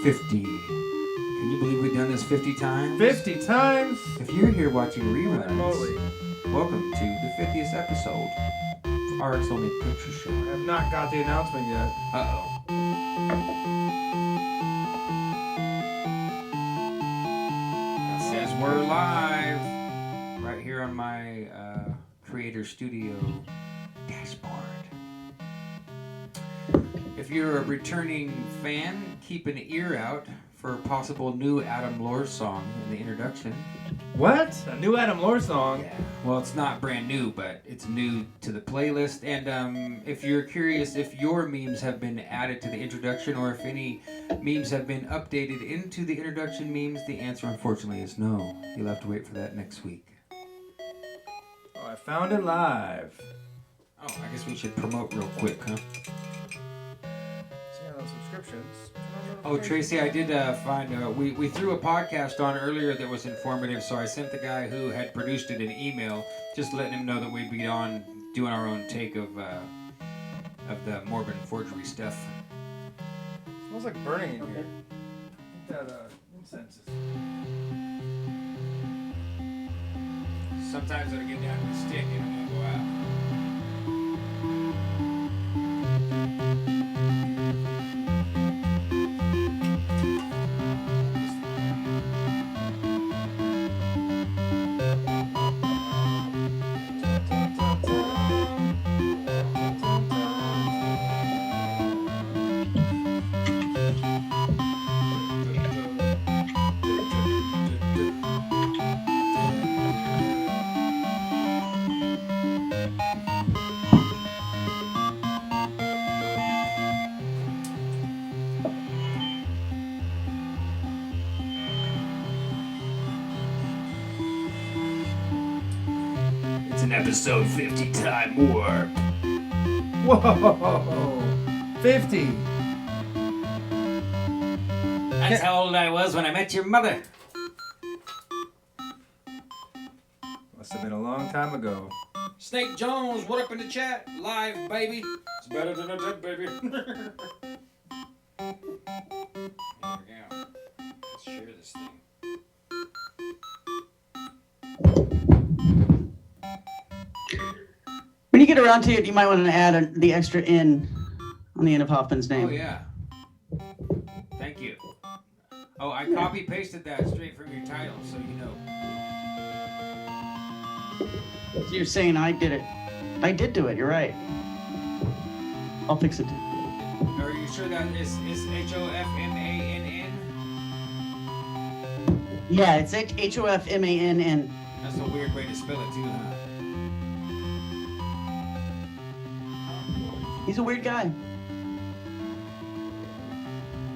50. Can you believe we've done this 50 times? 50 times? If you're here watching reruns, Moly. welcome to the 50th episode of Art's Only Picture Show. I have not got the announcement yet. Uh-oh. It says we're live right here on my Creator Studio dashboard. If you're a returning fan, keep an ear out for a possible new Adam Lore song in the introduction. What? A new Adam Lore song? Yeah. Well, it's not brand new, but it's new to the playlist. And if you're curious if your memes have been added to the introduction or if any memes have been updated into the introduction memes, the answer unfortunately is no. You'll have to wait for that next week. Oh, I found it live. Oh, I guess we should promote real quick, huh? See those subscriptions. Oh, Tracy, I did find, we threw a podcast on earlier that was informative, so I sent the guy who had produced it an email, just letting him know that we'd be on doing our own take of the Mormon forgery stuff. It smells like burning in here. I think that incense is... Sometimes it'll get down to the stick and it'll go out. Episode 50 time warp. Whoa! 50! That's how old I was when I met your mother. Must have been a long time ago. Snake Jones, what up in the chat? Live, baby. It's better than a dead baby. Here we go. Let's share this thing. When you get around to it, you might want to add the extra N on the end of Hoffman's name. Oh, yeah. Thank you. Oh, I copy-pasted that straight from your title, so you know. So you're saying I did it. I did do it, you're right. I'll fix it. Are you sure that is Hofmann? Yeah, it's Hofmann. That's a weird way to spell it, too, huh? He's a weird guy.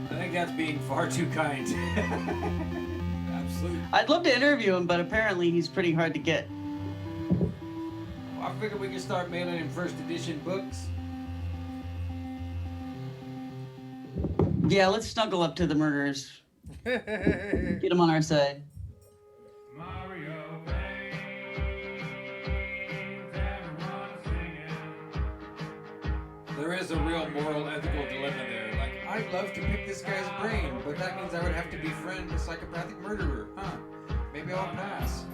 I think that's being far too kind. Absolutely. I'd love to interview him, but apparently he's pretty hard to get. Well, I figured we could start mailing him first edition books. Yeah, let's snuggle up to the murderers. Get them on our side. There is a real moral, ethical dilemma there. Like, I'd love to pick this guy's brain, but that means I would have to befriend a psychopathic murderer. Huh. Maybe I'll pass.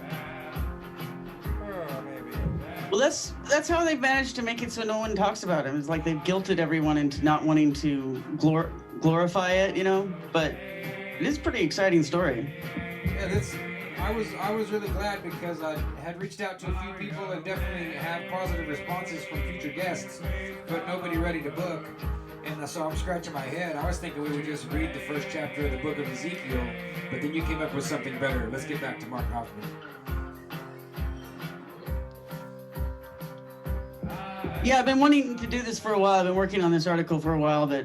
Oh, maybe. Well, that's how they've managed to make it so no one talks about him. It's like they've guilted everyone into not wanting to glorify it, you know? But it is a pretty exciting story. Yeah, I was really glad because I had reached out to a few people and definitely had positive responses from future guests, but nobody ready to book. And so I'm scratching my head. I was thinking we would just read the first chapter of the book of Ezekiel, but then you came up with something better. Let's get back to Mark Hofman. Yeah, I've been wanting to do this for a while. I've been working on this article for a while, but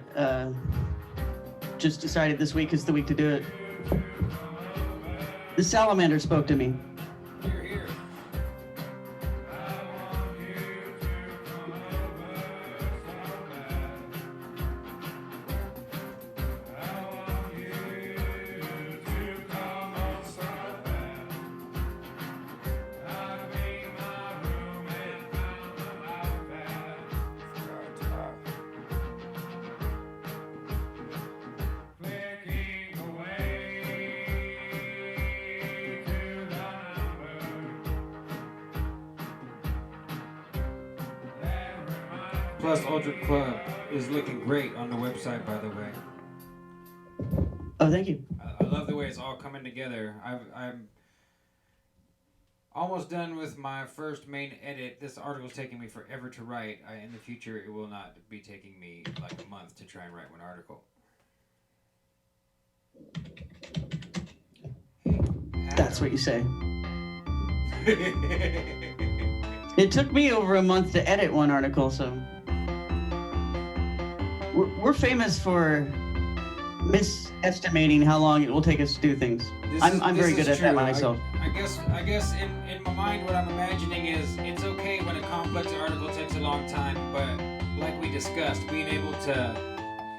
just decided this week is the week to do it. The salamander spoke to me. Here, here. Plus Ultra Club is looking great on the website, by the way. Oh, thank you. I love the way it's all coming together. I'm almost done with my first main edit. This article's taking me forever to write. In the future, it will not be taking me like a month to try and write one article. That's what you say. It took me over a month to edit one article, so we're famous for misestimating how long it will take us to do things. I'm very good at that myself. I guess in my mind, what I'm imagining is it's okay when a complex article takes a long time, but like we discussed, being able to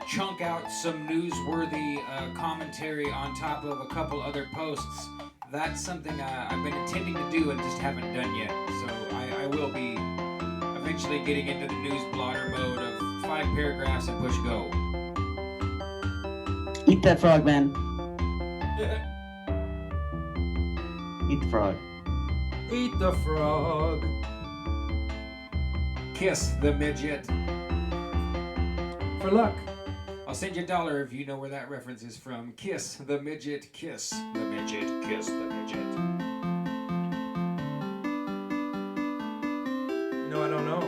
chunk out some newsworthy commentary on top of a couple other posts, that's something I've been intending to do and just haven't done yet. So I will be eventually getting into the news blotter mode of 5 paragraphs and push go. Eat that frog, man. Eat the frog. Eat the frog. Kiss the midget. For luck. I'll send you $1 if you know where that reference is from. Kiss the midget, kiss the midget, kiss the midget. No, I don't know.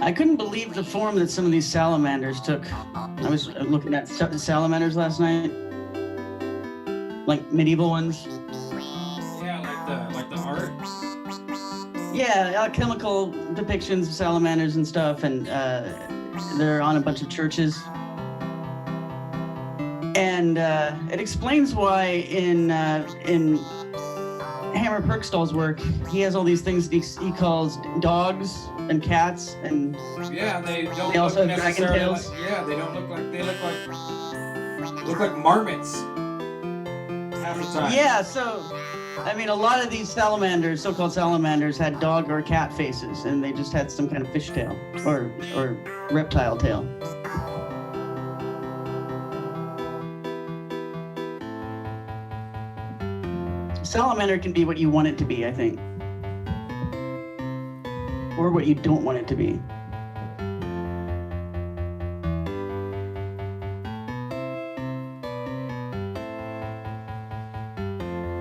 I couldn't believe the form that some of these salamanders took. I was looking at salamanders last night, like medieval ones. Yeah, like the art. Yeah, alchemical depictions of salamanders and stuff, and they're on a bunch of churches. And it explains why in Hammer Perkstall's work, he has all these things he calls dogs and cats, and yeah, they don't. They also have dragon necessarily tails. yeah, they don't look like they look like marmots half the time. yeah. So, I mean, a lot of these salamanders, so-called salamanders, had dog or cat faces, and they just had some kind of fish tail or reptile tail. Salamander can be what you want it to be, I think. Or what you don't want it to be.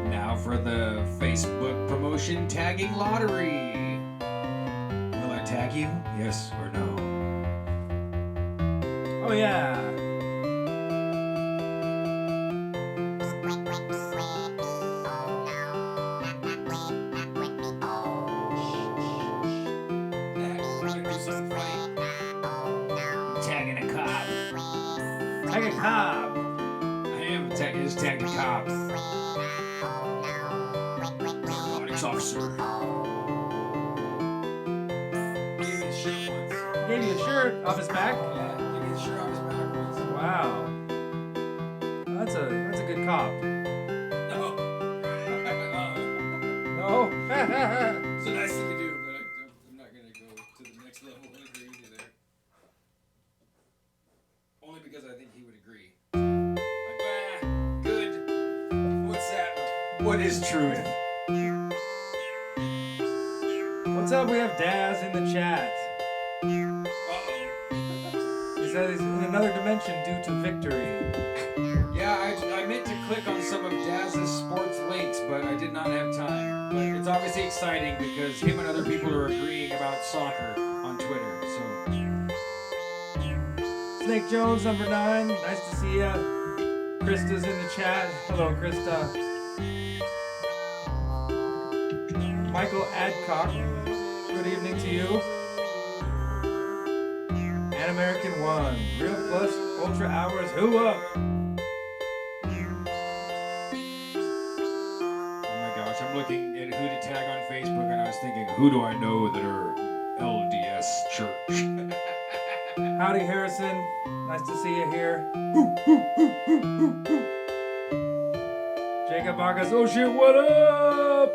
Now for the Facebook promotion tagging lottery. Will I tag you? Yes or no? Oh yeah. Tagging a cop. Tag a cop. I am just tagging a cop. Narcotics officer. Give me his shirt once. Gave you a shirt off his back. Yeah, give me his shirt off his back once. Wow. That's a good cop. No. No. It's a nice thing to do, but I'm not going to go to the next level and agree with you there. Only because I think he would agree. Like, good. What's that? What is truth? What's up? We have Daz in the chat. Uh-oh. He says he's in another dimension due to victory. Yeah, I meant to click on some of Daz's sports links, but I did not have time. But it's obviously exciting because him and other people are agreeing about soccer on Twitter, so... Snake Jones, number 9. Nice to see ya. Krista's in the chat. Hello, Krista. Michael Adcock. Good evening to you. An American 1. Real Plus Ultra Hours. Who up? Oh my gosh, I'm looking at who to tag on Facebook, and I was thinking, who do I know that are LDS Church? Howdy, Harrison. Nice to see you here. Jacob Vargas. Oh shit, what up?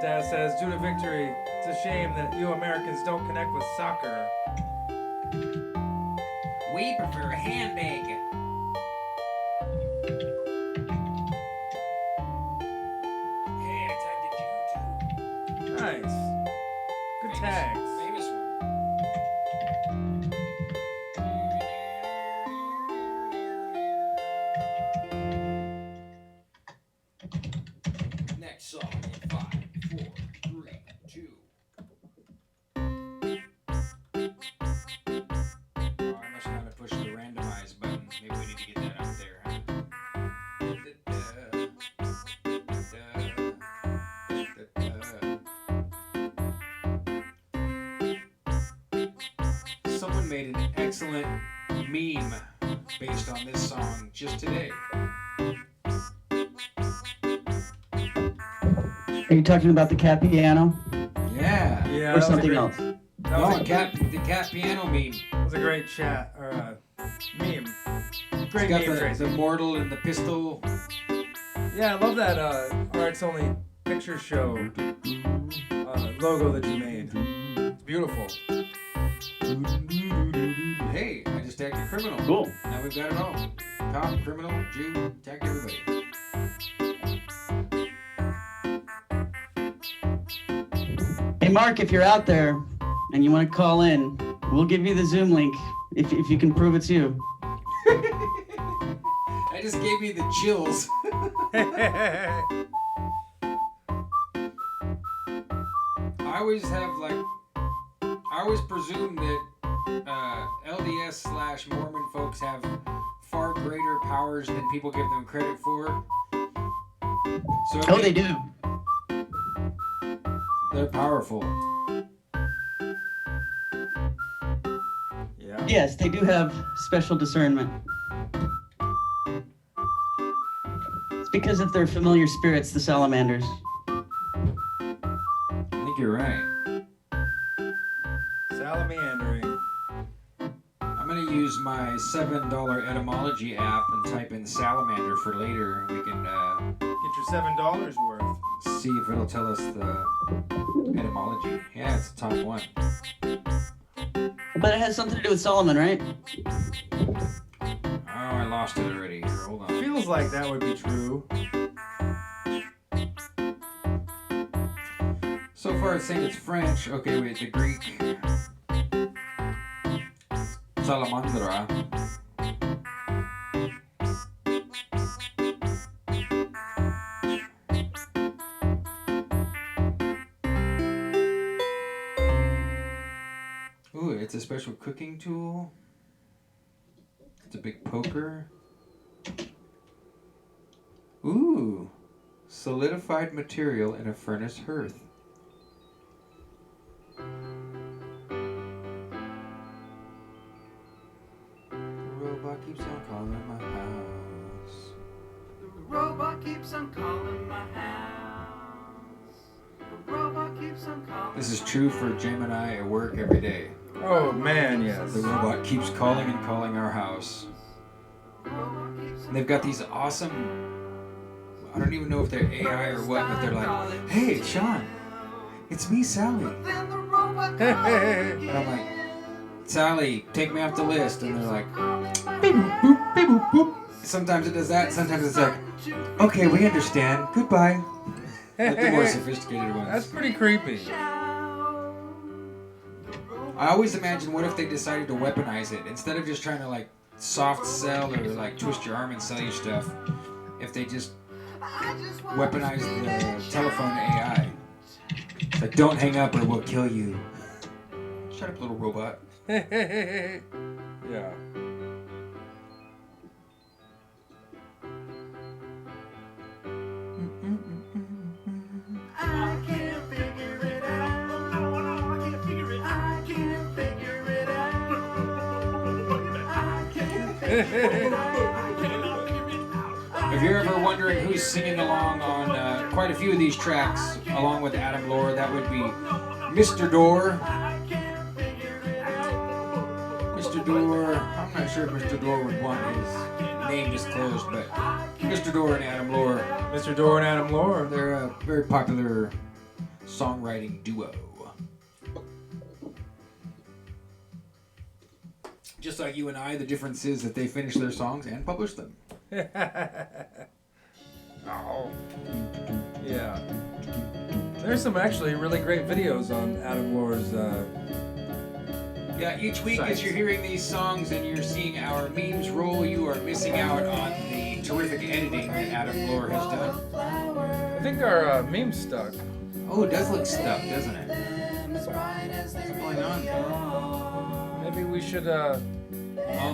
Dad says, due to victory, it's a shame that you Americans don't connect with soccer. We prefer a handbag. Hey, I tagged you too. Nice. Good tags. Famous one. Next song in 5, 4, 3, 2. Oh, I must not have pushed the randomize button. Maybe we need to get that out there, huh? Someone made an excellent meme based on this song just today. Are you talking about the cat piano Yeah. Yeah, or that was a something great- else? That was, No, a, the cat piano meme. that was a great chat, or meme. Great It's got meme, Tracy. the mortal and the pistol. Yeah, I love that Arts Only Picture Show logo that you made. It's beautiful. Hey, I just tagged a criminal. Cool. Now we've got it all. Cop, criminal, Jew, tagged everybody. Hey, Mark, if you're out there and you want to call in, we'll give you the Zoom link if you can prove it's you. I just gave you the chills. I always presume that LDS / Mormon folks have far greater powers than people give them credit for. So Oh, they do. They're powerful. Yeah. Yes, they do have special discernment. It's because of their familiar spirits, the salamanders. I think you're right. Salamandering. I'm gonna use my $7 etymology app and type in salamander for later. We can Get your $7 worth. see if it'll tell us the etymology. Yeah, it's the top one. But it has something to do with Solomon, right? Oh, I lost it already. Here, hold on. Feels like that would be true. So far it's saying it's French. Okay, wait, the Greek. Salamandra. Ooh, it's a special cooking tool. It's a big poker. Ooh, solidified material in a furnace hearth. The robot keeps on calling my house. The robot keeps on calling my house. The robot keeps on calling. This is true for Gemini at work every day. Oh man, yes. The robot keeps calling and calling our house. And they've got these awesome, I don't even know if they're AI or what, but they're like, hey, Sean, it's me, Sally. And I'm like, Sally, take me off the list. And they're like, beep, boop, boop, beep, boop, boop. Sometimes it does that. Sometimes it's like, okay, we understand. Goodbye. Like the more sophisticated ones. That's pretty creepy. I always imagine, what if they decided to weaponize it instead of just trying to like soft sell or like twist your arm and sell you stuff? If they just weaponize the telephone AI, it's like, don't hang up or we'll kill you. Shut up, little robot. Yeah. I can't figure it out. Oh, no, I can't figure it. I can't figure it out. I can't figure it out. I cannot figure it out. If you're ever wondering who's singing along on quite a few of these tracks, along with Adam Lore, that would be Mr. Door. Mr. Door, I'm not sure if Mr. Door would want his name disclosed, but Mr. Door and Adam Lore, Mr. Door and Adam Lore. they're a very popular songwriting duo. Just like you and I, the difference is that they finish their songs and publish them. Oh. Yeah. There's some actually really great videos on Adam Lore's. Yeah, each week as Sites. you're hearing these songs and you're seeing our memes roll, you are missing out on the terrific editing that Adam Lore has done. I think our meme's stuck. Oh, it does look stuck, doesn't it? What's going on? Maybe we should. Oh,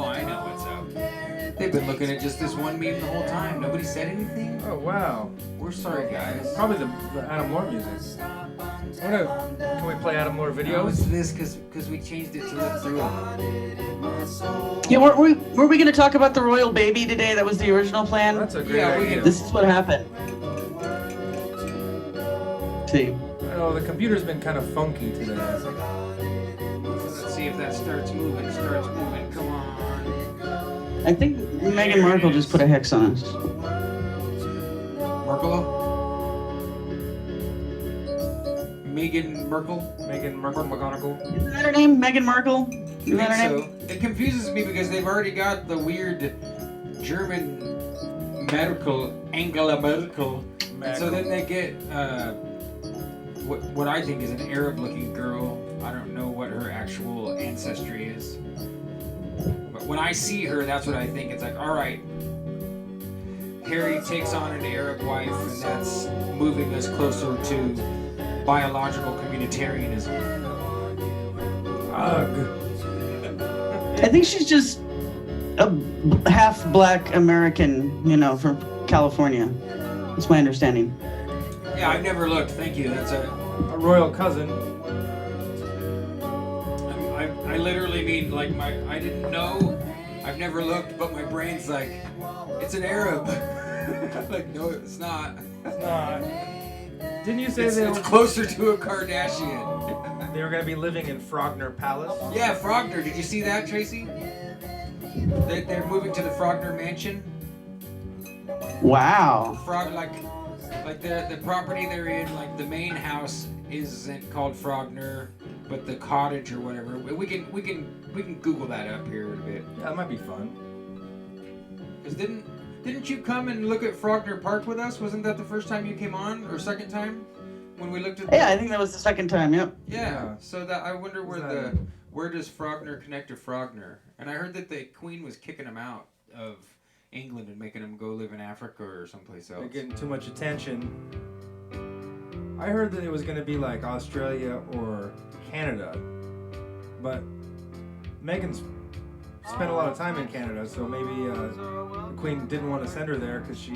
I know what's up. They've been looking at just this one meme the whole time. Nobody said anything? Oh wow. We're sorry, guys. Probably the Adam Lore music. Can we play Adam Lore No, videos? it's this because we changed it to look through it. Yeah, were we going to talk about the royal baby today? That was the original plan. That's a great Yeah, we idea. can- This is what happened. See. Oh, the computer's been kind of funky today. Let's see if that starts moving. Come on. I think Meghan Markle just put a hex on us. Merkel? Meghan Merkel? Meghan Markle McGonagall. Isn't that her name? Meghan Markle? Is that I her think name? so. It confuses me because they've already got the weird German Merkel, Angela Merkel. And so then they get what I think is an Arab-looking girl. I don't know what her actual ancestry is. But when I see her, that's what I think. It's like, all right, Harry takes on an Arab wife, and that's moving us closer to biological communitarianism. Ugh. I think she's just a half black American, from California. That's my understanding. Yeah, I've never looked. Thank you. That's A royal cousin. I literally mean like I didn't know. I've never looked, but my brain's like, it's an Arab. Like, no, it's not. It's not. Didn't you say It's closer to a Kardashian. they were going to be living in Frogner Palace? Yeah, Frogner. Did you see that, Tracy? They're moving to the Frogner mansion. Wow. Like the property they're in, like the main house isn't called Frogner, but the cottage or whatever. We can Google that up here in a bit. Yeah, that might be fun. Cause didn't you come and look at Frogner Park with us? Wasn't that the first time you came on, or second time when we looked at? Yeah, I think that was the second time. Yep. Yeah. So that I wonder where does Frogner connect to Frogner? And I heard that the Queen was kicking him out of England and making him go live in Africa or someplace else. They're getting too much attention. I heard that it was going to be like Australia or Canada, but Meghan's spent a lot of time in Canada, so maybe the Queen didn't want to send her there because she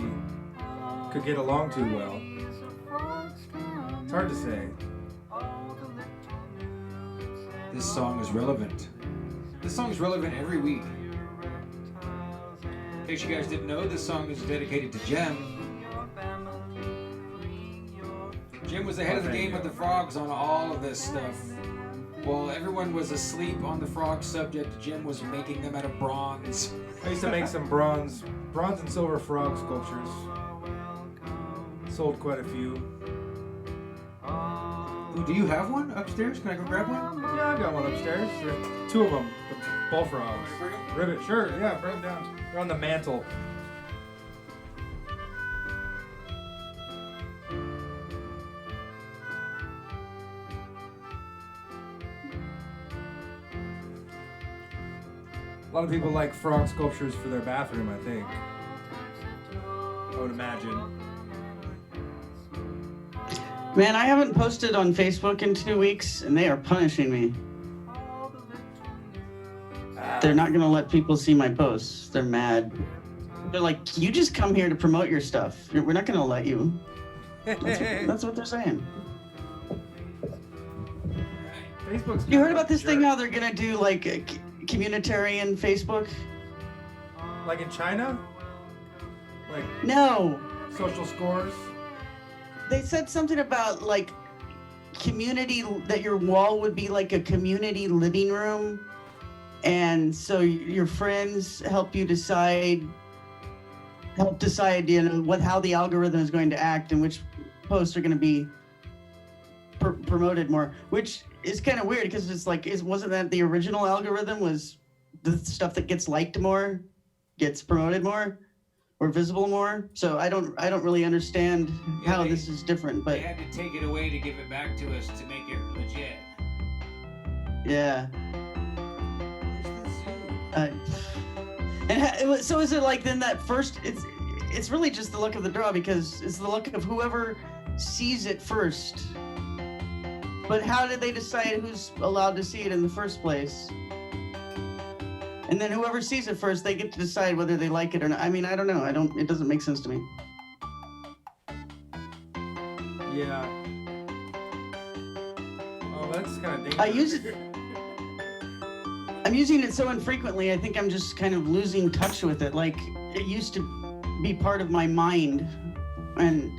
could get along too well. It's hard to say. This song is relevant. This song is relevant every week. In case you guys didn't know, this song is dedicated to JEM. JEM was ahead of the game with the frogs on all of this stuff. While everyone was asleep on the frog subject, JEM was making them out of bronze. I used to make some bronze and silver frog sculptures. Sold quite a few. Ooh, do you have one upstairs? Can I go grab one? Yeah, I got one upstairs. There are two of them, the bullfrogs. Ribbit, sure, yeah, bring them down. They're on the mantle. A lot of people like frog sculptures for their bathroom, I think. I would imagine. Man, I haven't posted on Facebook in 2 weeks, and they are punishing me. They're not going to let people see my posts. They're mad. They're like, you just come here to promote your stuff. We're not going to let you. That's what they're saying. Facebook's You heard about this thing, jerk. how they're going to do like a communitarian Facebook? Like in China? Like No. social scores? They said something about like community, that your wall would be like a community living room, and so your friends help decide, you know, how the algorithm is going to act and which posts are going to be promoted more, which is kind of weird because it's like, wasn't that the original algorithm? Was the stuff that gets liked more gets promoted more or visible more? So I don't really understand how this is different, but they had to take it away to give it back to us to make it legit. yeah. So is it like then that first? It's really just the luck of the draw, because it's the luck of whoever sees it first. But how did they decide who's allowed to see it in the first place? And then whoever sees it first, they get to decide whether they like it or not. I mean, I don't know. It doesn't make sense to me. Yeah. Oh, that's kind of dangerous. I'm using it so infrequently, I think I'm just kind of losing touch with it. Like, it used to be part of my mind, and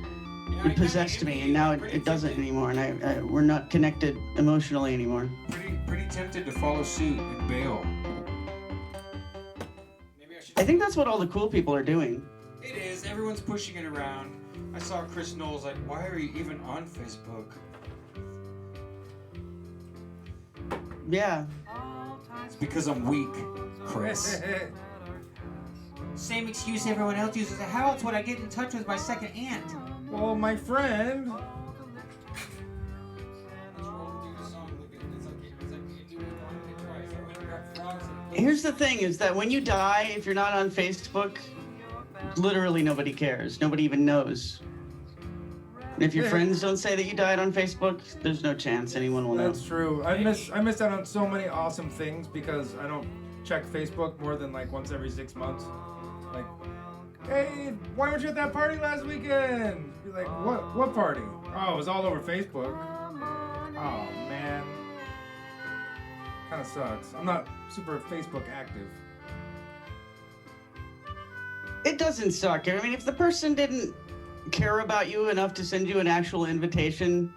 it possessed me, and now it doesn't anymore, and we're not connected emotionally anymore. Pretty tempted to follow suit and bail. I think that's what all the cool people are doing. It is. Everyone's pushing it around. I saw Chris Knowles like, why are you even on Facebook? Yeah. It's because I'm weak, Chris. Same excuse everyone else uses. How else would I get in touch with my second aunt? Well, my friend. Here's the thing, is that when you die, if you're not on Facebook, literally nobody cares. Nobody even knows. And if your friends don't say that you died on Facebook, there's no chance anyone will know. That's true. I missed out on so many awesome things because I don't check Facebook more than like once every 6 months. Like, hey, why weren't you at that party last weekend? Be like, what party? Oh, it was all over Facebook. Oh man, kind of sucks. I'm not super Facebook active. It doesn't suck. I mean, if the person didn't care about you enough to send you an actual invitation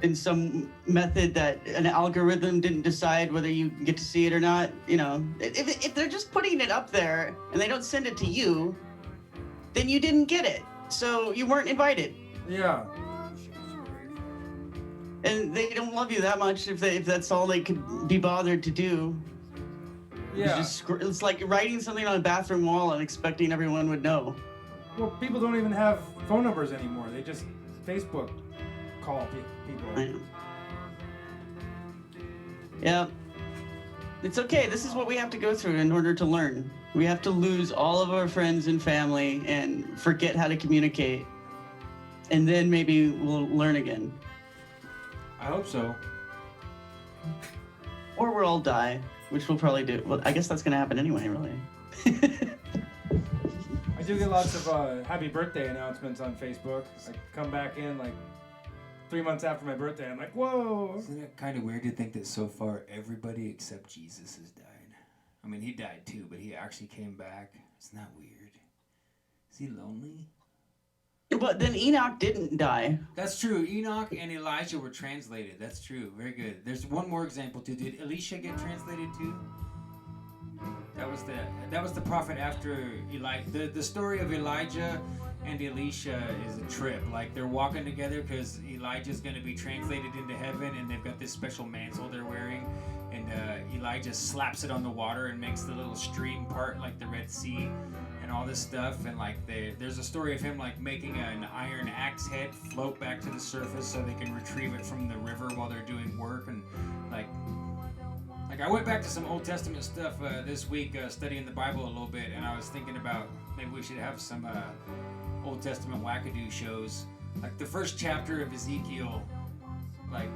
in some method that an algorithm didn't decide whether you get to see it or not, you know, if they're just putting it up there and they don't send it to you, then you didn't get it. So you weren't invited. Yeah. And they don't love you that much if that's all they could be bothered to do. Yeah. It's like writing something on a bathroom wall and expecting everyone would know. Well, people don't even have phone numbers anymore. They just Facebook call people. I know. Yeah. It's okay. This is what we have to go through in order to learn. We have to lose all of our friends and family and forget how to communicate. And then maybe we'll learn again. I hope so. Or we'll all die, which we'll probably do. Well, I guess that's going to happen anyway, really. I do get lots of happy birthday announcements on Facebook. I come back in like 3 months after my birthday. I'm like, whoa. Isn't it kind of weird to think that so far everybody except Jesus has died? I mean, he died too, but he actually came back. Isn't that weird? Is he lonely? But then Enoch didn't die. That's true. Enoch and Elijah were translated. That's true. Very good. There's one more example too. Did Elisha get translated too? That was the prophet after Elijah. The story of Elijah and Elisha is a trip. Like, they're walking together because Elijah's going to be translated into heaven, and they've got this special mantle they're wearing, and Elijah slaps it on the water and makes the little stream part like the Red Sea and all this stuff. And like there's a story of him like making an iron axe head float back to the surface so they can retrieve it from the river while they're doing work. And like I went back to some Old Testament stuff this week, studying the Bible a little bit, and I was thinking about maybe we should have some Old Testament wackadoo shows. Like the first chapter of Ezekiel, like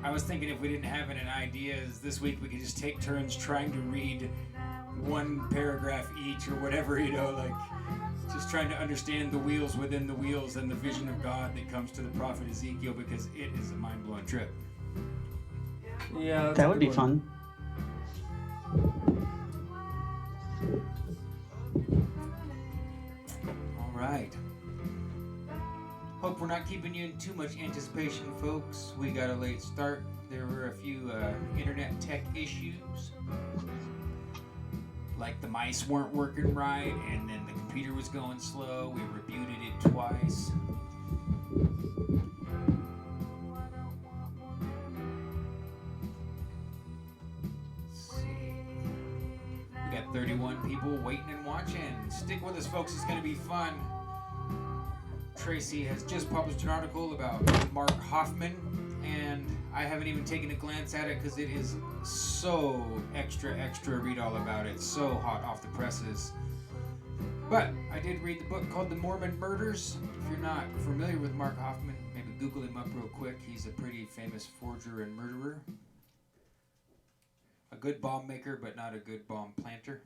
I was thinking if we didn't have any ideas this week, we could just take turns trying to read one paragraph each or whatever, you know, like just trying to understand the wheels within the wheels and the vision of God that comes to the prophet Ezekiel, because it is a mind-blowing trip. Yeah, that would be fun. All right. Hope we're not keeping you in too much anticipation, folks. We got a late start. There were a few internet tech issues. Like the mice weren't working right, and then the computer was going slow. We rebooted it twice. Let's see. We got 31 people waiting and watching. Stick with us, folks. It's going to be fun. Tracy has just published an article about Mark Hofman, and I haven't even taken a glance at it because it is so extra read all about it, so hot off the presses. But I did read the book called The Mormon Murders. If you're not familiar with Mark Hofman, maybe Google him up real quick. He's a pretty famous forger and murderer. A good bomb maker, but not a good bomb planter.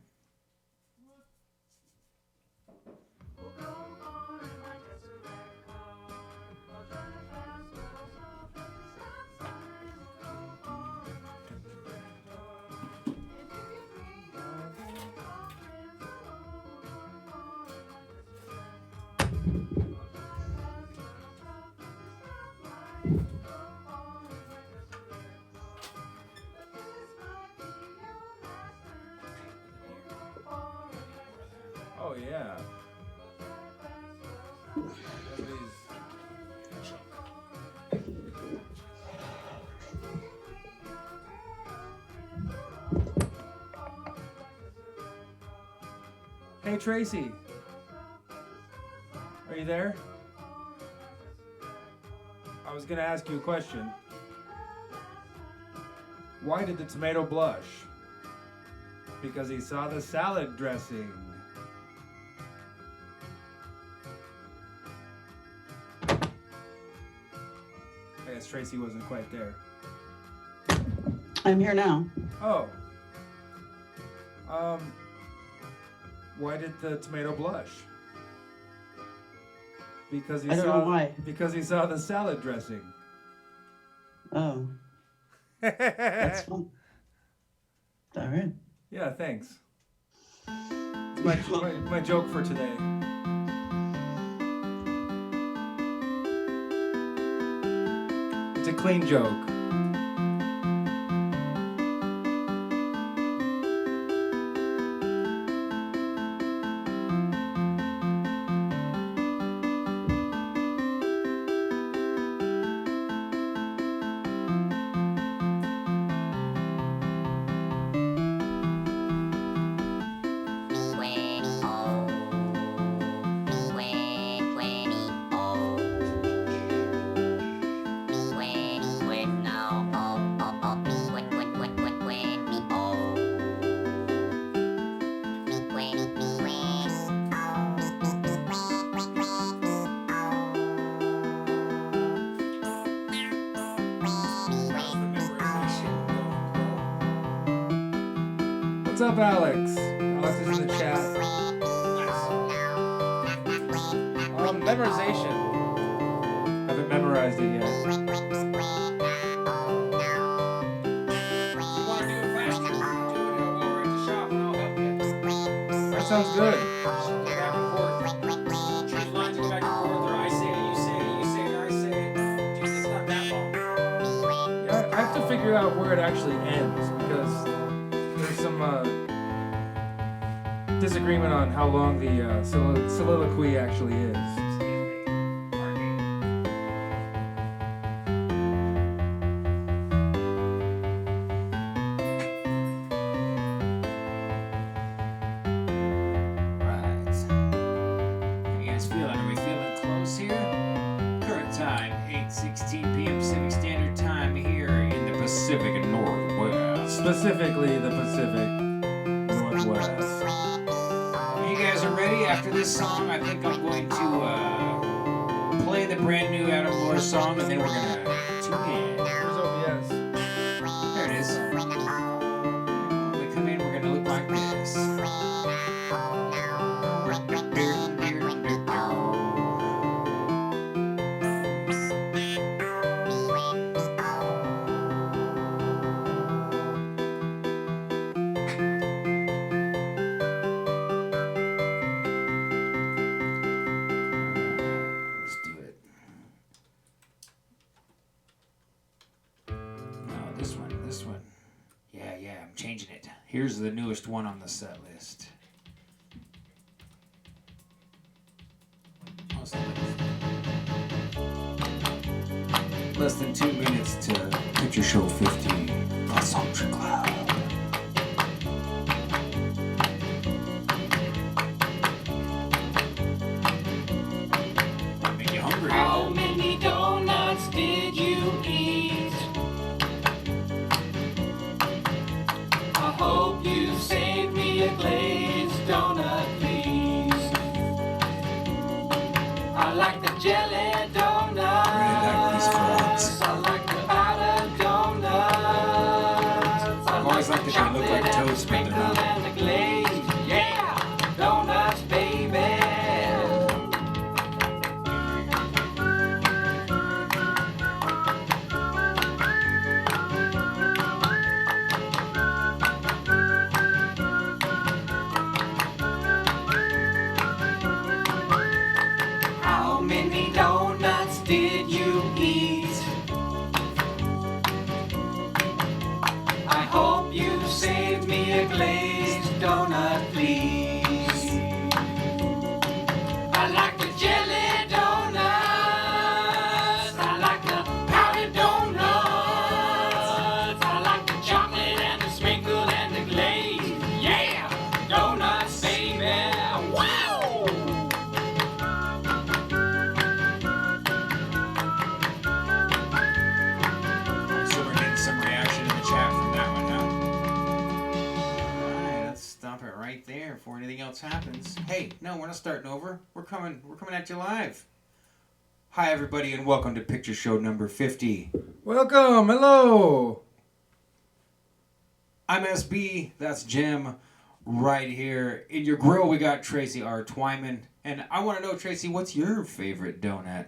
Oh yeah. Everybody's... Hey Tracy, are you there? I was gonna ask you a question. Why did the tomato blush? Because he saw the salad dressing. I guess Tracy wasn't quite there. I'm here now. Oh. Why did the tomato blush? Because he I don't saw know why. Because he saw the salad dressing. Oh, that's fun. All right. Yeah, thanks. It's my joke for today. It's a clean joke. What's up, Alex? Alex is in the chat. Memorization. Haven't memorized it yet. If you want to do it faster, do it while we're at the shop and I'll help you. That sounds good. Just go back and forth. Choose lines and go back and forth, or I say it, you say it, you say it, I say it. Jeez, it's not that long. Yeah, I have to figure out where it actually ends because there's some disagreement on how long the soliloquy actually is. Specifically the Pacific Northwest. When you guys are ready after this song, I think I'm going to play the brand new Adam Moore song, and then we're going to tune in. Where's OBS? There it is. When we come in, we're going to look like this. Let's do it. changing it. Here's the newest one on the set list. Oh, it's not like- Less than 2 minutes to Picture Show 50 plus Ultra Cloud. Make you hungry. How many donuts did you eat? I hope you saved me a glazed donut, please. I like the jelly donuts. Really like these frogs. I like the powdered donuts. I've always liked that they look like toast, but they're not. And the glaze, yeah, donuts, baby. How many donuts did you eat? I hope you saved me a glazed donut, please. I like the jelly donuts. I like the powdered donuts. I like the chocolate and the sprinkle and the glaze. Yeah, donuts, baby. Wow! So we're getting some reaction in the chat from that one, huh? Alright, let's stop it right there before anything else happens. Hey, no, we're not starting over. We're coming at you live. Hi everybody and welcome to Picture Show number 50. Welcome, hello. I'm SB, that's Jim, right here. In your grill we got Tracy R. Twyman. And I want to know, Tracy, what's your favorite donut?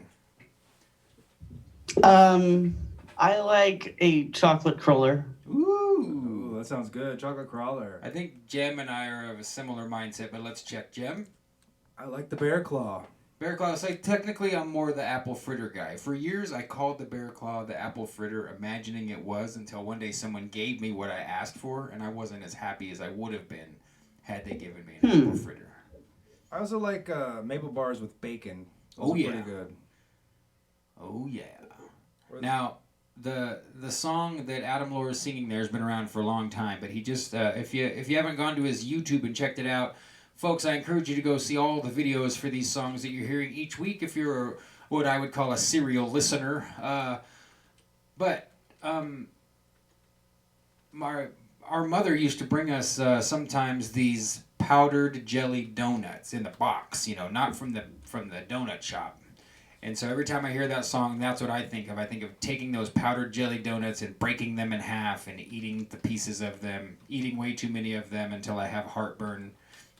I like a chocolate cruller. Ooh. Ooh, that sounds good. Chocolate crawler. I think Jem and I are of a similar mindset, but let's check. Jem? I like the bear claw. Bear claw. So technically, I'm more the apple fritter guy. For years, I called the bear claw the apple fritter, imagining it was, until one day someone gave me what I asked for, and I wasn't as happy as I would have been had they given me an apple fritter. I also like maple bars with bacon. Those Oh, are yeah. pretty good. Oh yeah. Now, the song that Adam Lohr is singing there has been around for a long time, but he just if you haven't gone to his YouTube and checked it out, folks, I encourage you to go see all the videos for these songs that you're hearing each week if you're what I would call a serial listener. But our mother used to bring us sometimes these powdered jelly donuts in the box, not from the donut shop. And so every time I hear that song, that's what I think of. I think of taking those powdered jelly donuts and breaking them in half and eating the pieces of them, eating way too many of them until I have heartburn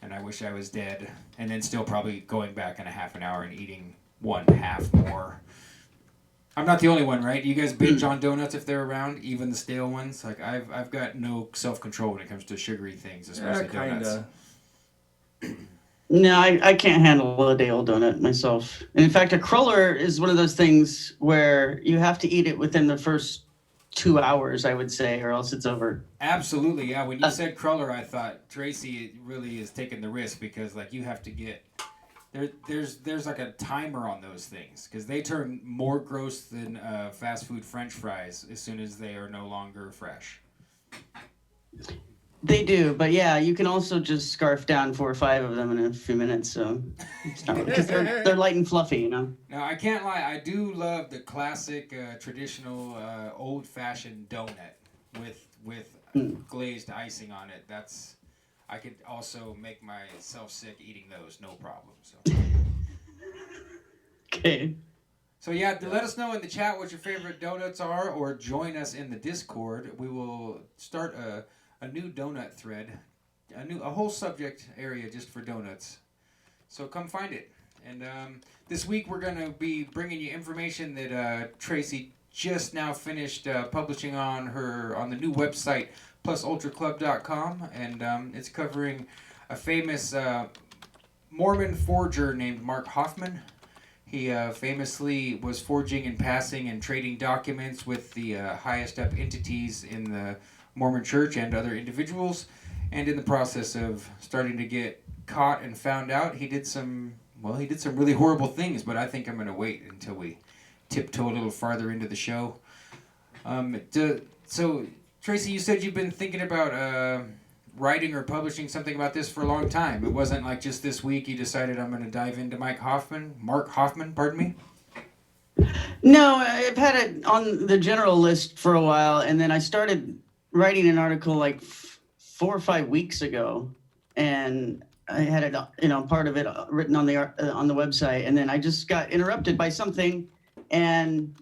and I wish I was dead, and then still probably going back in a half an hour and eating one half more. I'm not the only one, right? You guys binge on donuts if they're around, even the stale ones? Like, I've got no self-control when it comes to sugary things, especially donuts. No, I can't handle a day-old donut myself. And in fact, a cruller is one of those things where you have to eat it within the first 2 hours, I would say, or else it's over. Absolutely, yeah. When you said cruller, I thought Tracy really is taking the risk because, like, you have to get... There's like a timer on those things because they turn more gross than fast food French fries as soon as they are no longer fresh. They do, but yeah, you can also just scarf down 4 or 5 of them in a few minutes. So it's not because they're light and fluffy, Now I can't lie, I do love the classic, traditional, old-fashioned donut with glazed icing on it. I could also make myself sick eating those, no problem. So. Okay. So yeah, let us know in the chat what your favorite donuts are, or join us in the Discord. We will start a new donut thread, a whole subject area just for donuts. So come find it. And this week we're going to be bringing you information that Tracy just now finished publishing on the new website, plusultraclub.com, and it's covering a famous Mormon forger named Mark Hofmann. He famously was forging and passing and trading documents with the highest up entities in the Mormon Church and other individuals. And in the process of starting to get caught and found out, he did some really horrible things. But I think I'm going to wait until we tiptoe a little farther into the show. So, Tracy, you said you've been thinking about writing or publishing something about this for a long time. It wasn't like just this week you decided I'm going to dive into Mark Hofman, pardon me? No, I've had it on the general list for a while, and then I started writing an article like 4 or 5 weeks ago, and I had it, part of it written on the website, and then I just got interrupted by something, and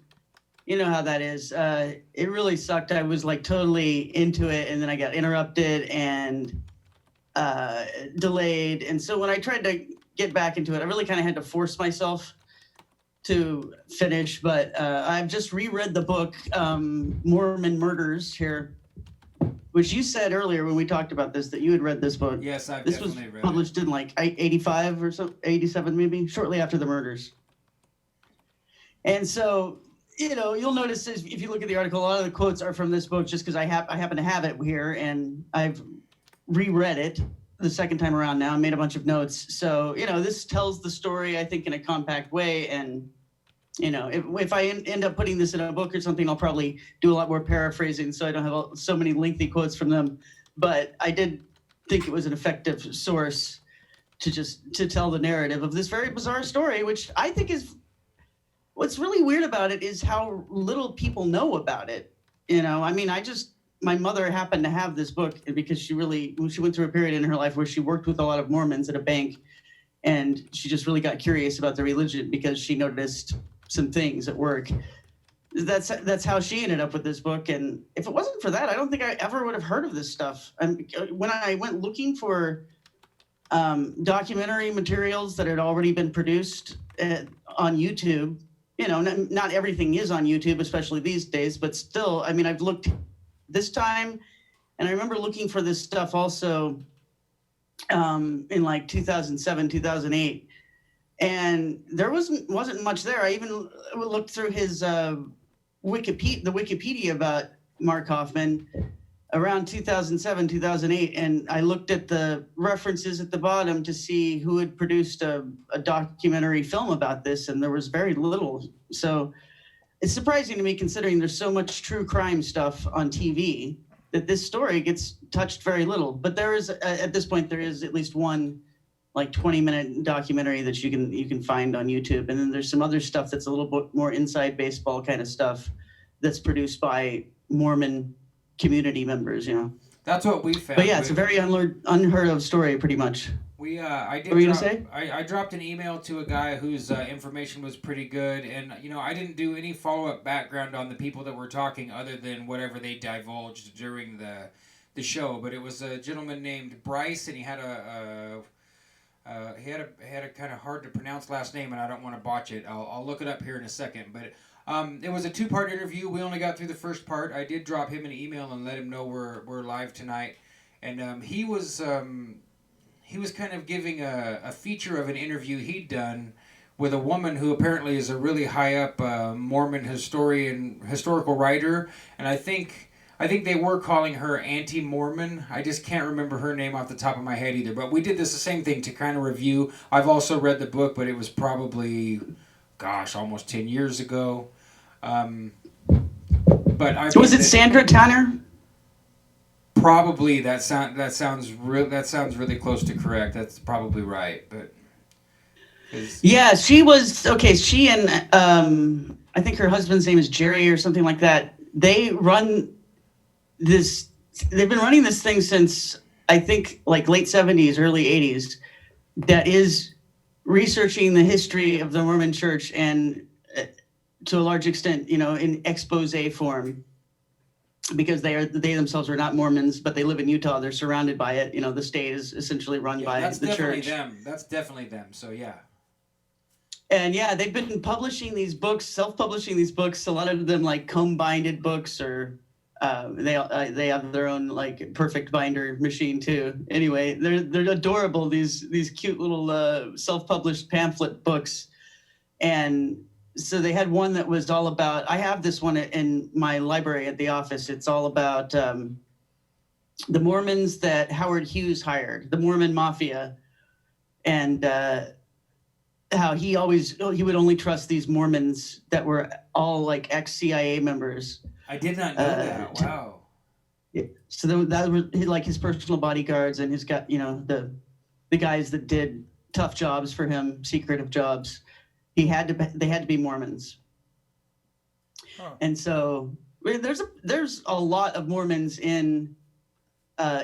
you know how that is. It really sucked. I was like totally into it, and then I got interrupted and delayed, and so when I tried to get back into it, I really kind of had to force myself to finish, but I've just reread the book, Mormon Murders here, which you said earlier when we talked about this, that you had read this book. Yes, I've this definitely was read published in like 85 or so, 87 maybe, shortly after the murders. And so, you'll notice if you look at the article, a lot of the quotes are from this book just because I happen to have it here, and I've reread it the second time around now and made a bunch of notes. So, this tells the story, I think, in a compact way. And, if I end up putting this in a book or something, I'll probably do a lot more paraphrasing so I don't have so many lengthy quotes from them. But I did think it was an effective source to tell the narrative of this very bizarre story, which I think is what's really weird about it is how little people know about it. My mother happened to have this book because she went through a period in her life where she worked with a lot of Mormons at a bank, and she just really got curious about the religion because she noticed some things at work. That's how she ended up with this book. And if it wasn't for that, I don't think I ever would have heard of this stuff. And when I went looking for documentary materials that had already been produced on YouTube, not everything is on YouTube, especially these days, but still, I've looked this time, and I remember looking for this stuff also in like 2007, 2008. And there wasn't much there. I even looked through his Wikipedia about Mark Hofman around 2007, 2008, and I looked at the references at the bottom to see who had produced a documentary film about this, and there was very little. So it's surprising to me, considering there's so much true crime stuff on TV, that this story gets touched very little. But there is, at this point, there is at least one like 20-minute documentary that you can find on YouTube. And then there's some other stuff that's a little bit more inside baseball kind of stuff that's produced by Mormon community members, That's what we found. But yeah, it's a very unheard of story, pretty much. I did. What were you gonna say? I dropped an email to a guy whose information was pretty good, and I didn't do any follow-up background on the people that were talking other than whatever they divulged during the show. But it was a gentleman named Bryce, and he had a kind of hard to pronounce last name, and I don't want to botch it. I'll look it up here in a second. But it was a 2-part interview. We only got through the first part. I did drop him an email and let him know we're live tonight, and he was kind of giving a feature of an interview he'd done with a woman who apparently is a really high up Mormon historical writer, and I think they were calling her anti-Mormon. I just can't remember her name off the top of my head either. But we did the same thing to kind of review. I've also read the book, but it was probably, almost 10 years ago. But was it Sandra Tanner? Probably that sounds really close to correct. That's probably right. But yeah, she was okay. She and I think her husband's name is Jerry or something like that. They run this. They've been running this thing since I think like late 70s, early 80s. That is researching the history of the Mormon Church, and to a large extent, in expose form. Because they themselves are not Mormons, but they live in Utah. They're surrounded by it. The state is essentially run by the church. That's definitely them. So yeah. And yeah, they've been publishing these books, self-publishing these books. A lot of them like comb-binded books, or they have their own like perfect binder machine too. Anyway, they're adorable. These cute little self-published pamphlet books, and so they had one that was all about, I have this one in my library at the office. It's all about the Mormons that Howard Hughes hired, the Mormon Mafia, and how he would only trust these Mormons that were all like ex-CIA members. I did not know that. Wow. So that was like his personal bodyguards and his the guys that did tough jobs for him, secretive jobs. They had to be Mormons. Huh. And so there's a lot of Mormons in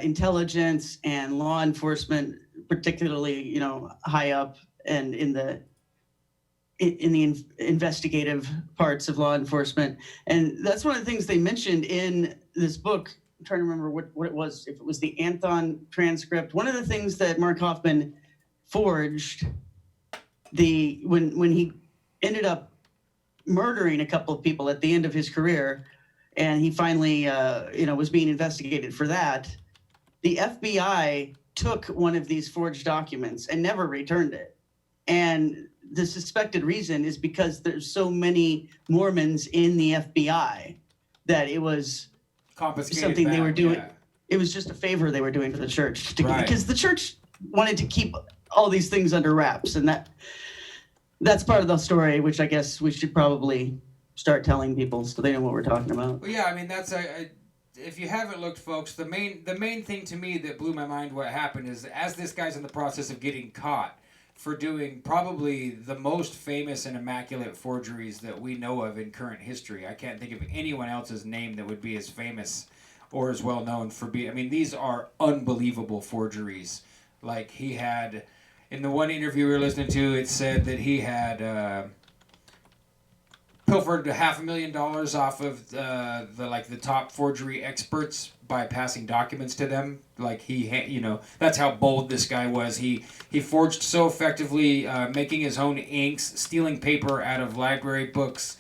intelligence and law enforcement, particularly high up and in the investigative parts of law enforcement. And that's one of the things they mentioned in this book. I'm trying to remember what it was, if it was the Anthon transcript. One of the things that Mark Hofman forged, when he ended up murdering a couple of people at the end of his career, and he finally was being investigated for that, the FBI took one of these forged documents and never returned it. And the suspected reason is because there's so many Mormons in the FBI that it was Confiscated something they were doing. Yeah. It was just a favor they were doing for the church, Right. because the church wanted to keep all these things under wraps, and that's part of the story, which I guess we should probably start telling people so they know what we're talking about. Well, yeah, I mean that's if you haven't looked, folks, the main thing to me that blew my mind what happened is as this guy's in the process of getting caught for doing probably the most famous and immaculate forgeries that we know of in current history. I can't think of anyone else's name that would be as famous or as well known for being. I mean, these are unbelievable forgeries. Like he had, in the one interview we were listening to, it said that he had pilfered $500,000 off of the top forgery experts by passing documents to them. Like that's how bold this guy was. He forged so effectively, making his own inks, stealing paper out of library books,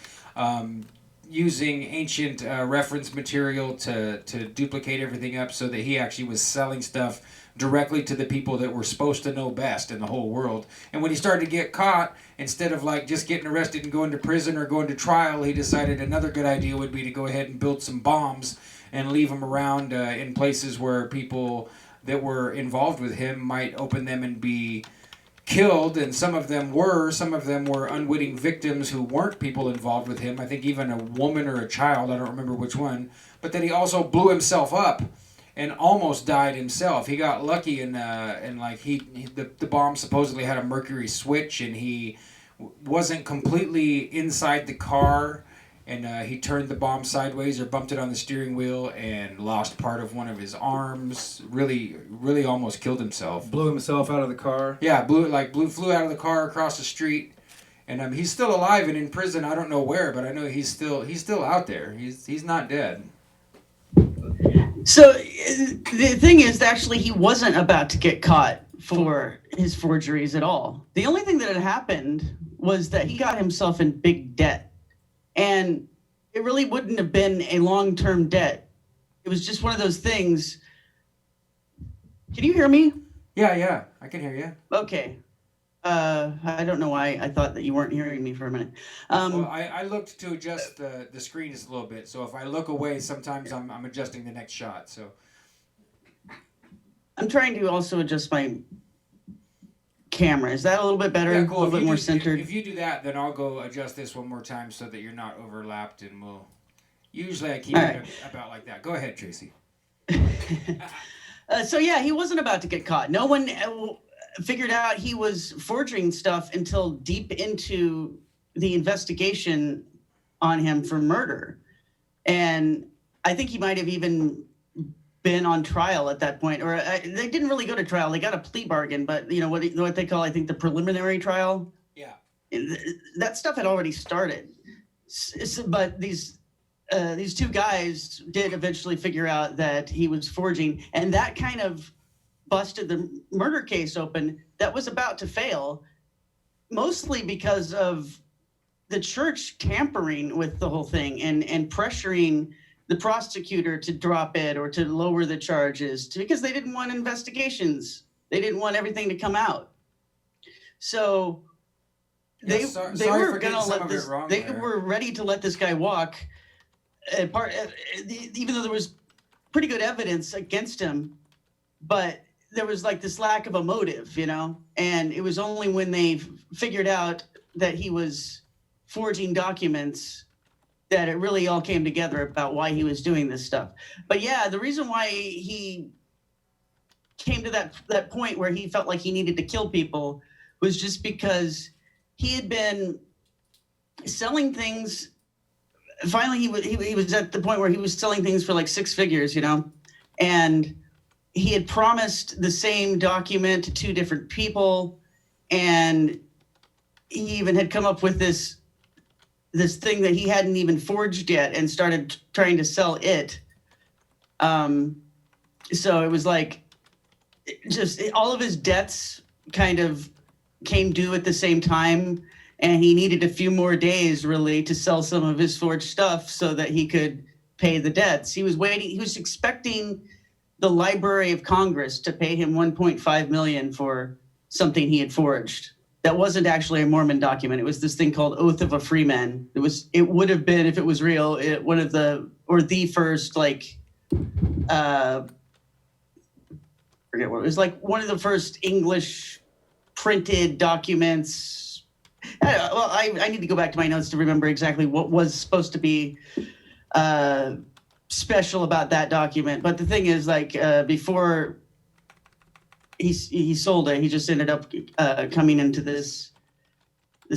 using ancient reference material to duplicate everything up so that he actually was selling stuff directly to the people that were supposed to know best in the whole world. And when he started to get caught, instead of like just getting arrested and going to prison or going to trial, he decided another good idea would be to go ahead and build some bombs and leave them around in places where people that were involved with him might open them and be killed. And some of them were unwitting victims who weren't people involved with him. I think even a woman or a child, I don't remember which one. But then he also blew himself up and almost died himself. He got lucky and the bomb supposedly had a mercury switch, and he wasn't completely inside the car, and he turned the bomb sideways or bumped it on the steering wheel and lost part of one of his arms. Really, really almost killed himself. Blew himself out of the car. Yeah, flew out of the car across the street, and he's still alive and in prison. I don't know where, but I know he's still out there. He's not dead. So the thing is, actually, he wasn't about to get caught for his forgeries at all. The only thing that had happened was that he got himself in big debt. And it really wouldn't have been a long-term debt. It was just one of those things. Can you hear me? Yeah, I can hear you. Okay. I don't know why I thought that you weren't hearing me for a minute. Well, I looked to adjust the screen just a little bit, so if I look away, sometimes I'm adjusting the next shot. So I'm trying to also adjust my camera. Is that a little bit better? yeah, cool. A little bit more centered? If you do that, then I'll go adjust this one more time so that you're not overlapped, and usually I keep it about like that. Go ahead, Tracy. So yeah, he wasn't about to get caught. No one figured out he was forging stuff until deep into the investigation on him for murder. And I think he might have even been on trial at that point, or they didn't really go to trial. They got a plea bargain, but what they call, I think, the preliminary trial. Yeah. That stuff had already started. But these two guys did eventually figure out that he was forging, and that kind of busted the murder case open that was about to fail, mostly because of the church tampering with the whole thing and pressuring the prosecutor to drop it or to lower the charges because they didn't want investigations. They didn't want everything to come out. So they were going to let this, they were ready to let this guy walk. Even though there was pretty good evidence against him, but there was like this lack of a motive, you know? And it was only when they figured out that he was forging documents that it really all came together about why he was doing this stuff. But yeah, the reason why he came to that point where he felt like he needed to kill people was just because he had been selling things. Finally, he was at the point where he was selling things for like 6 figures, you know, and he had promised the same document to 2 different people, and he even had come up with this thing that he hadn't even forged yet and started trying to sell it. So it was like just all of his debts kind of came due at the same time, and he needed a few more days really to sell some of his forged stuff so that he could pay the debts. He was expecting the Library of Congress to pay him $1.5 million for something he had forged. That wasn't actually a Mormon document. It was this thing called Oath of a Freeman. It would have been, if it was real, the first, like, forget what it was, like one of the first English printed documents. I need to go back to my notes to remember exactly what was supposed to be special about that document. But the thing is, like, before he sold it, he just ended up coming into this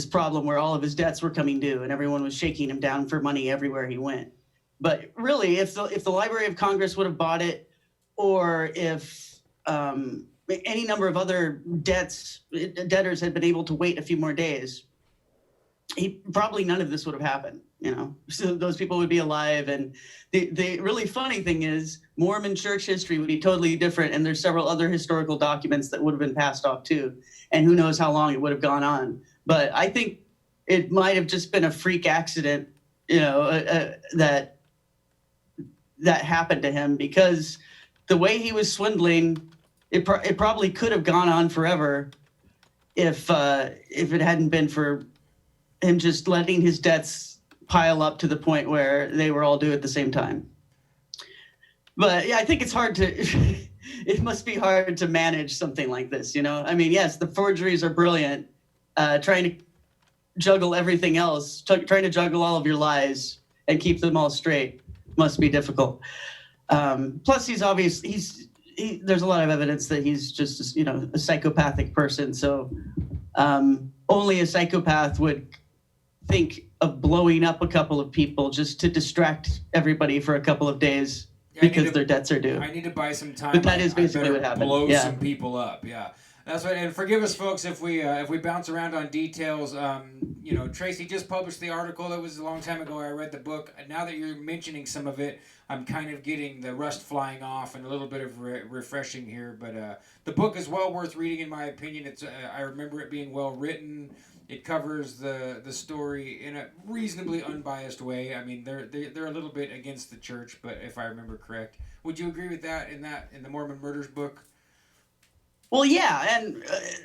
problem where all of his debts were coming due and everyone was shaking him down for money everywhere he went. But really, if the Library of Congress would have bought it, or if any number of other debtors had been able to wait a few more days, probably none of this would have happened, you know. So those people would be alive. And the really funny thing is, Mormon church history would be totally different, and there's several other historical documents that would have been passed off too, and who knows how long it would have gone on. But I think it might have just been a freak accident, you know, that happened to him, because the way he was swindling, it probably could have gone on forever if it hadn't been for him just letting his debts pile up to the point where they were all due at the same time. But yeah, I think it's hard to, it must be hard to manage something like this, you know? I mean, yes, the forgeries are brilliant. Trying to juggle everything else, trying to juggle all of your lies and keep them all straight must be difficult. Plus, there's a lot of evidence that he's just, you know, a psychopathic person. So only a psychopath would think of blowing up a couple of people just to distract everybody for a couple of days because their debts are due. I need to buy some time. But that is basically what happened. Blow some people up. Yeah. That's right. And forgive us, folks, if we bounce around on details. You know, Tracy just published the article. That was a long time ago. I read the book. Now that you're mentioning some of it, I'm kind of getting the rust flying off and a little bit of refreshing here. But the book is well worth reading, in my opinion. It's I remember it being well written. It covers the story in a reasonably unbiased way. I mean, they're a little bit against the church, but if I remember correct, would you agree with that in the Mormon Murders book? Well, yeah, and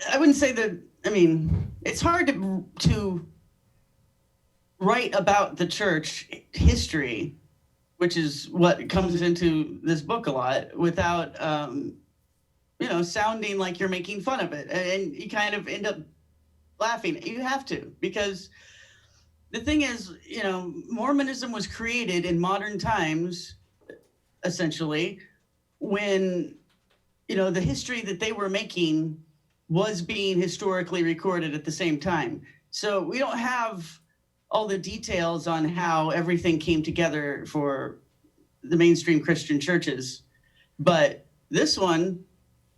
I wouldn't say that. I mean, it's hard to write about the church history, which is what comes into this book a lot, without you know, sounding like you're making fun of it, and you kind of end up laughing. You have to, because the thing is, you know, Mormonism was created in modern times, essentially, when, you know, the history that they were making was being historically recorded at the same time. So we don't have all the details on how everything came together for the mainstream Christian churches. But this one,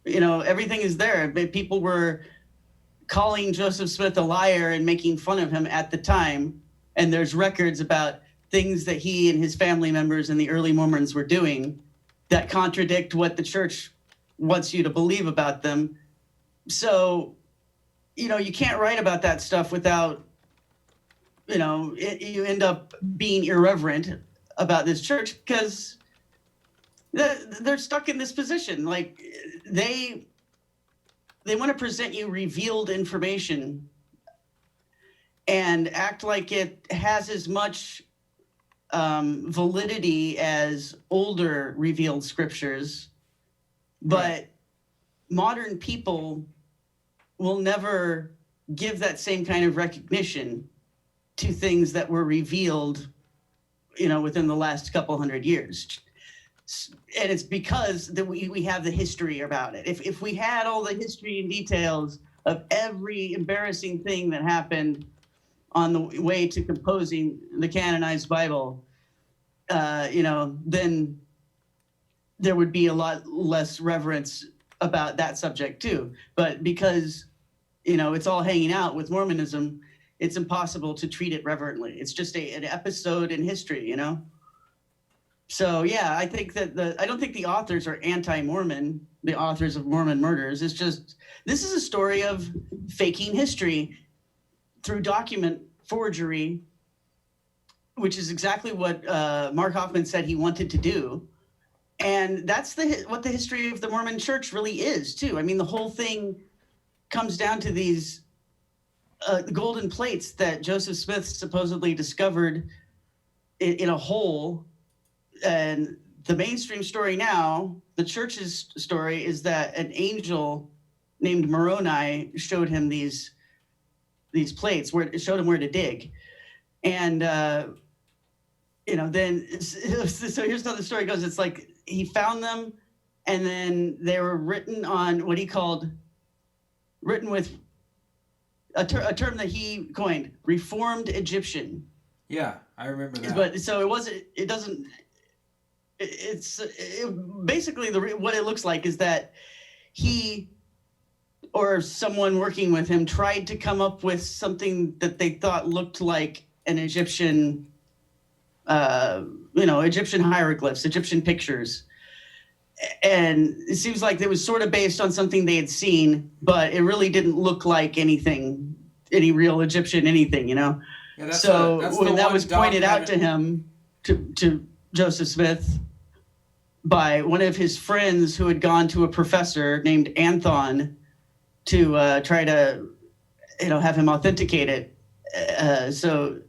you know, everything is there. People were calling Joseph Smith a liar and making fun of him at the time. And there's records about things that he and his family members and the early Mormons were doing that contradict what the church wants you to believe about them. So, you know, you can't write about that stuff without, you know, you end up being irreverent about this church, because they're stuck in this position. Like, they want to present you revealed information and act like it has as much validity as older revealed scriptures, but modern people will never give that same kind of recognition to things that were revealed, within the last couple hundred years. And it's because that we have the history about it. If we had all the history and details of every embarrassing thing that happened on the way to composing the canonized Bible, then there would be a lot less reverence about that subject too. But because, it's all hanging out with Mormonism, it's impossible to treat it reverently. It's just an episode in history, So yeah, I think that I don't think the authors are anti-Mormon, the authors of Mormon murders. It's just, this is a story of faking history through document forgery, which is exactly what Mark Hofmann said he wanted to do. And that's what the history of the Mormon church really is too. I mean, the whole thing comes down to these golden plates that Joseph Smith supposedly discovered in a hole. And the mainstream story now, the church's story, is that an angel named Moroni showed him these plates, where it showed him where to dig. And then so here's how the story goes. It's like he found them, and then they were written on what he called, written with a term that he coined, Reformed Egyptian. Yeah, I remember that. But so basically what it looks like is that he or someone working with him tried to come up with something that they thought looked like an Egyptian, Egyptian hieroglyphs, Egyptian pictures. And it seems like it was sort of based on something they had seen, but it really didn't look like any real Egyptian anything, Yeah, so when that was pointed documented out to him, to Joseph Smith, by one of his friends who had gone to a professor named Anthon to try to, have him authenticate it. So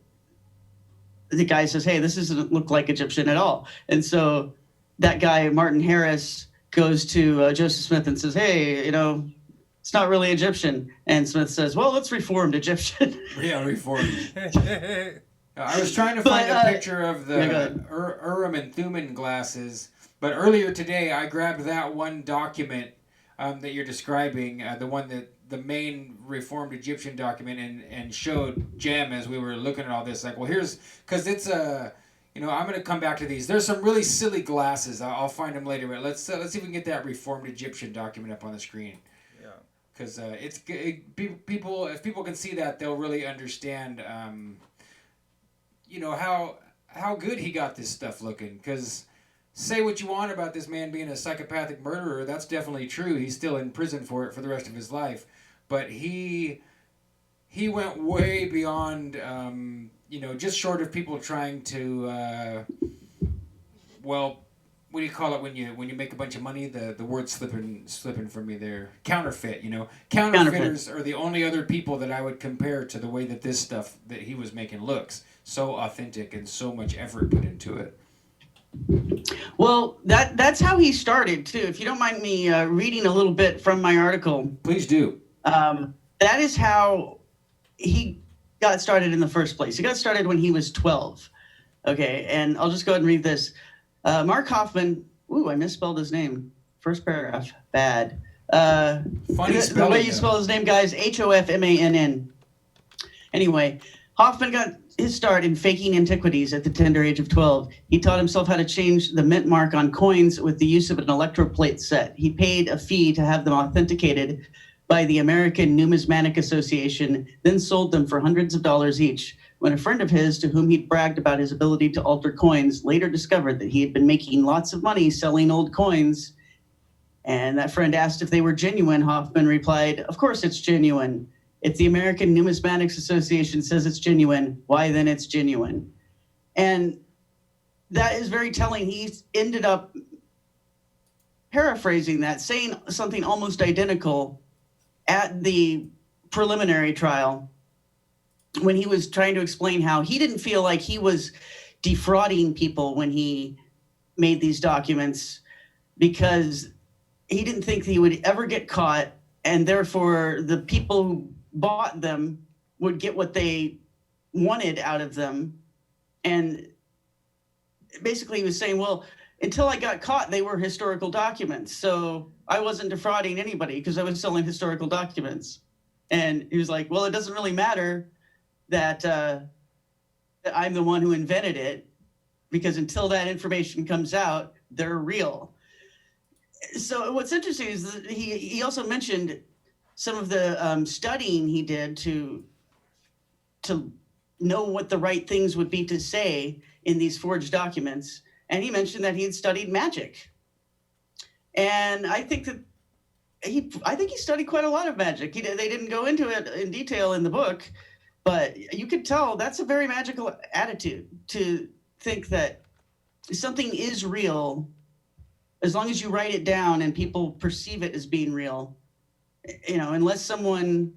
the guy says, hey, this doesn't look like Egyptian at all. And so that guy, Martin Harris, goes to Joseph Smith and says, hey, it's not really Egyptian. And Smith says, well, it's Reformed Egyptian. Yeah, Reformed. I was trying to find a picture of the Urim and Thummim glasses, but earlier today I grabbed that one document that you're describing, the one that the main Reformed Egyptian document, and showed JEM as we were looking at all this. Like, well, here's, because it's a, I'm going to come back to these. There's some really silly glasses. I'll find them later, but let's see if we can get that Reformed Egyptian document up on the screen. Yeah. Because people, if people can see that, they'll really understand, how good he got this stuff looking. Because say what you want about this man being a psychopathic murderer, that's definitely true. He's still in prison for it for the rest of his life. But he went way beyond, just short of people trying to, what do you call it when you make a bunch of money? The word's slipping from me there. Counterfeit, Counterfeiters are the only other people that I would compare to the way that this stuff that he was making looks so authentic and so much effort put into it. Well, that's how he started too. If you don't mind me reading a little bit from my article. Please do. That is how he got started in the first place. He got started when he was 12. Okay, and I'll just go ahead and read this. Mark Hofmann, I misspelled his name. First paragraph, bad. Funny spelling. The way you spell his name, guys, Hofmann. Anyway, Hofmann got his start in faking antiquities at the tender age of 12. He taught himself how to change the mint mark on coins with the use of an electroplate set. He paid a fee to have them authenticated by the American Numismatic Association, then sold them for hundreds of dollars each. When a friend of his, to whom he'd bragged about his ability to alter coins, later discovered that he had been making lots of money selling old coins, and that friend asked if they were genuine, Hofmann replied, "Of course it's genuine. If the American Numismatics Association says it's genuine, why then it's genuine?" And that is very telling. He ended up paraphrasing that, saying something almost identical at the preliminary trial when he was trying to explain how he didn't feel like he was defrauding people when he made these documents, because he didn't think he would ever get caught, and therefore the people who bought them would get what they wanted out of them. And basically he was saying, well, until I got caught, they were historical documents. So I wasn't defrauding anybody because I was selling historical documents. And he was like, well, it doesn't really matter that, that I'm the one who invented it, because until that information comes out, they're real. So what's interesting is that he also mentioned some of the studying he did to know what the right things would be to say in these forged documents. And he mentioned that he had studied magic. And I think that he studied quite a lot of magic. They didn't go into it in detail in the book, but you could tell that's a very magical attitude, to think that something is real as long as you write it down and people perceive it as being real. You know, unless someone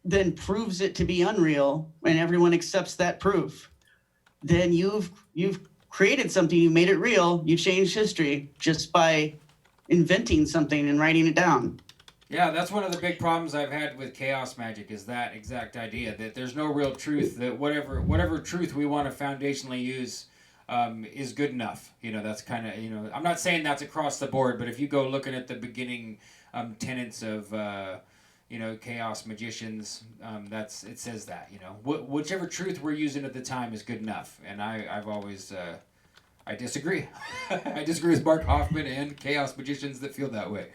then proves it to be unreal and everyone accepts that proof, then you've created something, you made it real, you changed history just by inventing something and writing it down. Yeah, that's one of the big problems I've had with chaos magic, is that exact idea that there's no real truth, that whatever truth we want to foundationally use is good enough. You know, that's kind of, you know, I'm not saying that's across the board, but if you go looking at the beginning tenets of you know, chaos magicians, it says that, you know, whichever truth we're using at the time is good enough. And I've always I disagree. I disagree with Mark Hofman and chaos magicians that feel that way.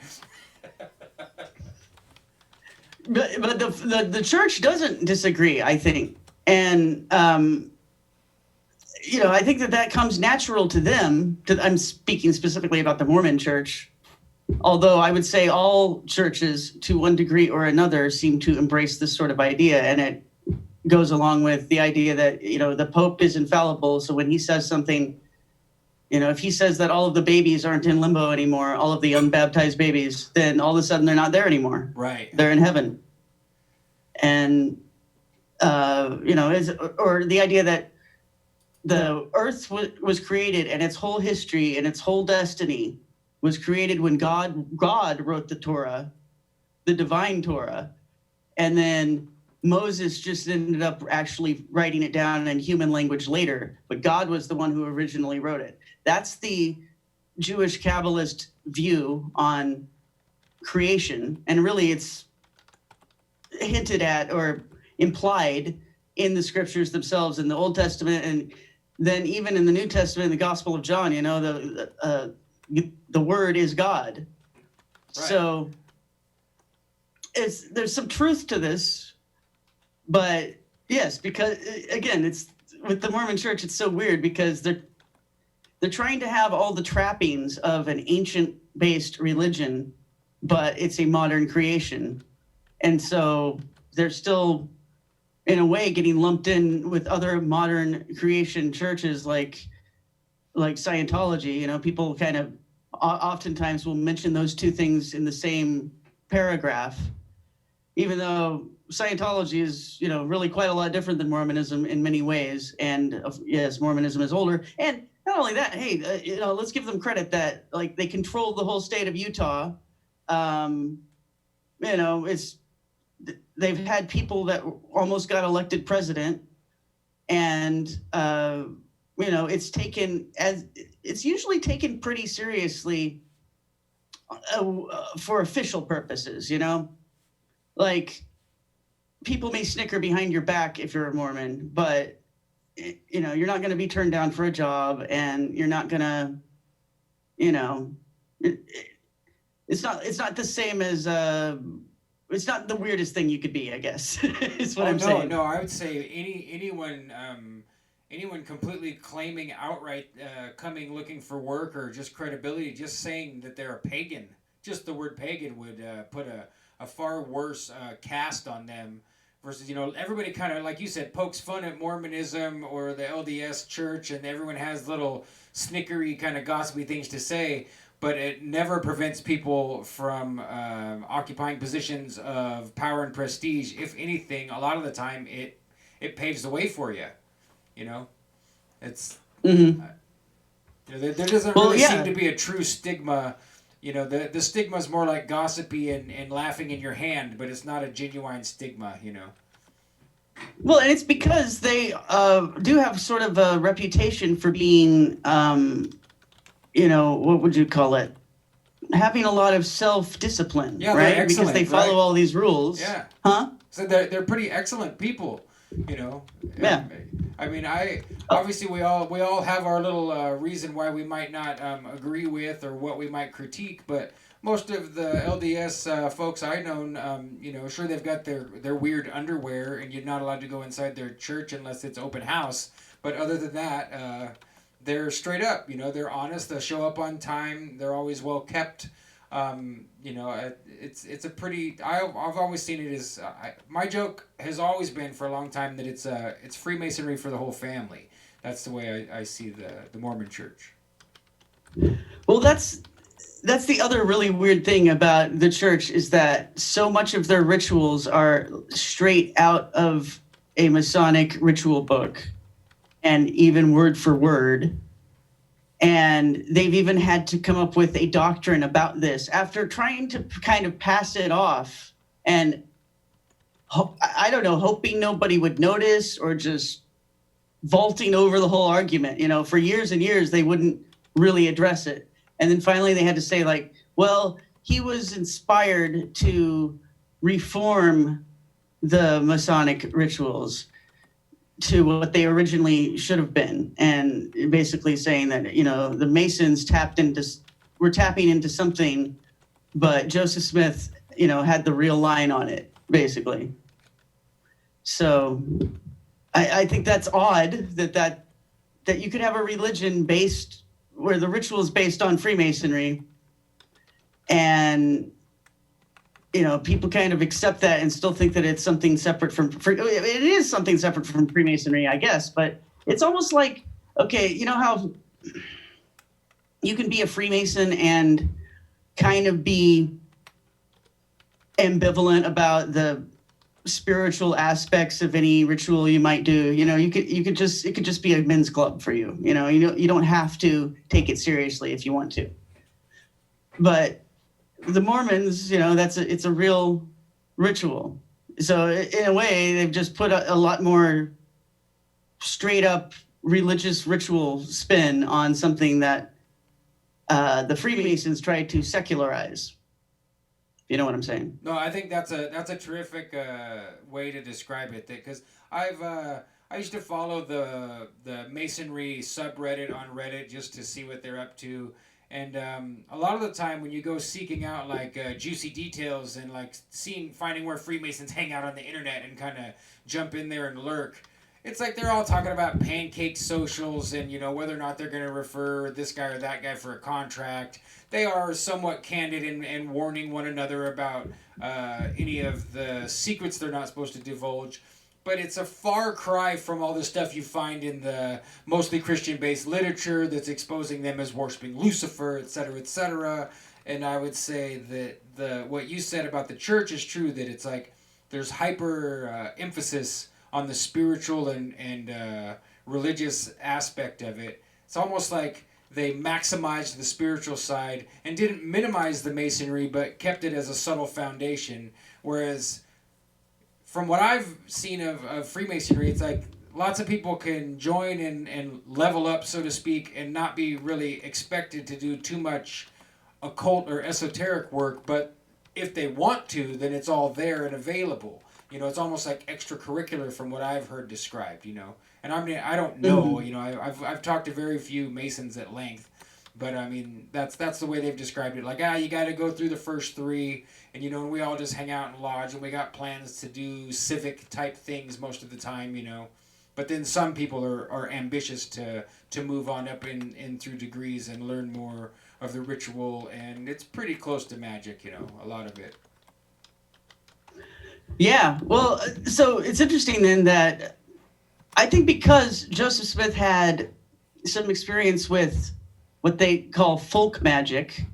But the church doesn't disagree, I think. And you know, I think that comes natural to them. I'm speaking specifically about the Mormon church, although I would say all churches, to one degree or another, seem to embrace this sort of idea. And it goes along with the idea that, you know, the Pope is infallible. So when he says something, you know, if he says that all of the babies aren't in limbo anymore, all of the unbaptized babies, then all of a sudden they're not there anymore. Right. They're in heaven. And, you know, or the idea that the earth was created and its whole history and its whole destiny was created when God wrote the Torah, the divine Torah, and then Moses just ended up actually writing it down in human language later, but God was the one who originally wrote it. That's the Jewish Kabbalist view on creation, and really it's hinted at or implied in the scriptures themselves in the Old Testament, and then even in the New Testament, the Gospel of John, you know, the Word is God. Right. So there's some truth to this, but yes, because again, it's with the Mormon Church, it's so weird because they're trying to have all the trappings of an ancient-based religion, but it's a modern creation, and so they're still, in a way, getting lumped in with other modern creation churches like Scientology. You know, people kind of oftentimes will mention those two things in the same paragraph, even though Scientology is, you know, really quite a lot different than Mormonism in many ways. And yes, Mormonism is older. And not only that, hey, you know, let's give them credit that, like, they control the whole state of Utah. You know, they've had people that almost got elected president, and you know, it's usually taken pretty seriously for official purposes. You know, like, people may snicker behind your back if you're a Mormon, but you know, you're not going to be turned down for a job, and you're not going to, you know, it's not the same as it's not the weirdest thing you could be, I guess. Is what I'm saying. No, I would say anyone completely claiming outright coming looking for work or just credibility, just saying that they're a pagan, just the word pagan would put a far worse cast on them versus, you know, everybody kind of, like you said, pokes fun at Mormonism or the LDS church, and everyone has little snickery kind of gossipy things to say, but it never prevents people from occupying positions of power and prestige. If anything, a lot of the time it paves the way for you. You know, Mm-hmm. There doesn't Well, really yeah. seem to be a true stigma. The stigma is more like gossipy and laughing in your hand, but it's not a genuine stigma. Well, and it's because they do have sort of a reputation for being, what would you call it? Having a lot of self-discipline, Yeah, they're right? Because they excellent, follow right? all these rules. Yeah. Huh? So they're pretty excellent people. Yeah. I mean, obviously we all have our little reason why we might not agree with or what we might critique, but most of the LDS folks I know, sure they've got their weird underwear, and you're not allowed to go inside their church unless it's open house. But other than that, they're straight up. They're honest. They'll show up on time. They're always well kept. It's a pretty. I've always seen it as my joke has always been for a long time that it's Freemasonry for the whole family. That's the way I see the Mormon Church. Well, that's the other really weird thing about the church is that so much of their rituals are straight out of a Masonic ritual book, and even word for word. And they've even had to come up with a doctrine about this after trying to kind of pass it off and I don't know, hoping nobody would notice or just vaulting over the whole argument. For years and years, they wouldn't really address it. And then finally they had to say, like, well, he was inspired to reform the Masonic rituals to what they originally should have been, and basically saying that the Masons were tapping into something, but Joseph Smith had the real line on it, basically. So I think that's odd that you could have a religion based where the ritual is based on Freemasonry, and people kind of accept that and still think that it's something separate it is something separate from Freemasonry, I guess, but it's almost like, okay, how you can be a Freemason and kind of be ambivalent about the spiritual aspects of any ritual you might do. It could just be a men's club for you. You don't have to take it seriously if you want to. But the Mormons, it's a real ritual. So in a way, they've just put a lot more straight up religious ritual spin on something that the Freemasons tried to secularize. You know what I'm saying? No, I think that's a terrific way to describe it. Because I used to follow the Masonry subreddit on Reddit just to see what they're up to. And a lot of the time when you go seeking out like juicy details and like finding where Freemasons hang out on the internet and kind of jump in there and lurk, it's like they're all talking about pancake socials and whether or not they're going to refer this guy or that guy for a contract. They are somewhat candid and warning one another about any of the secrets they're not supposed to divulge. But it's a far cry from all the stuff you find in the mostly Christian-based literature that's exposing them as worshiping Lucifer, etc., etc. And I would say that what you said about the church is true, that it's like there's hyper emphasis on the spiritual and religious aspect of it. It's almost like they maximized the spiritual side and didn't minimize the Masonry, but kept it as a subtle foundation, whereas from what I've seen of Freemasonry, it's like lots of people can join and level up, so to speak, and not be really expected to do too much occult or esoteric work. But if they want to, then it's all there and available. It's almost like extracurricular from what I've heard described. And I don't know. I've talked to very few Masons at length. But I mean, that's the way they've described it. Like, you got to go through the first three, and and we all just hang out in lodge, and we got plans to do civic type things most of the time, But then some people are ambitious to move on up in through degrees and learn more of the ritual, and it's pretty close to magic, a lot of it. Yeah, well, so it's interesting then that I think because Joseph Smith had some experience with what they call folk magic,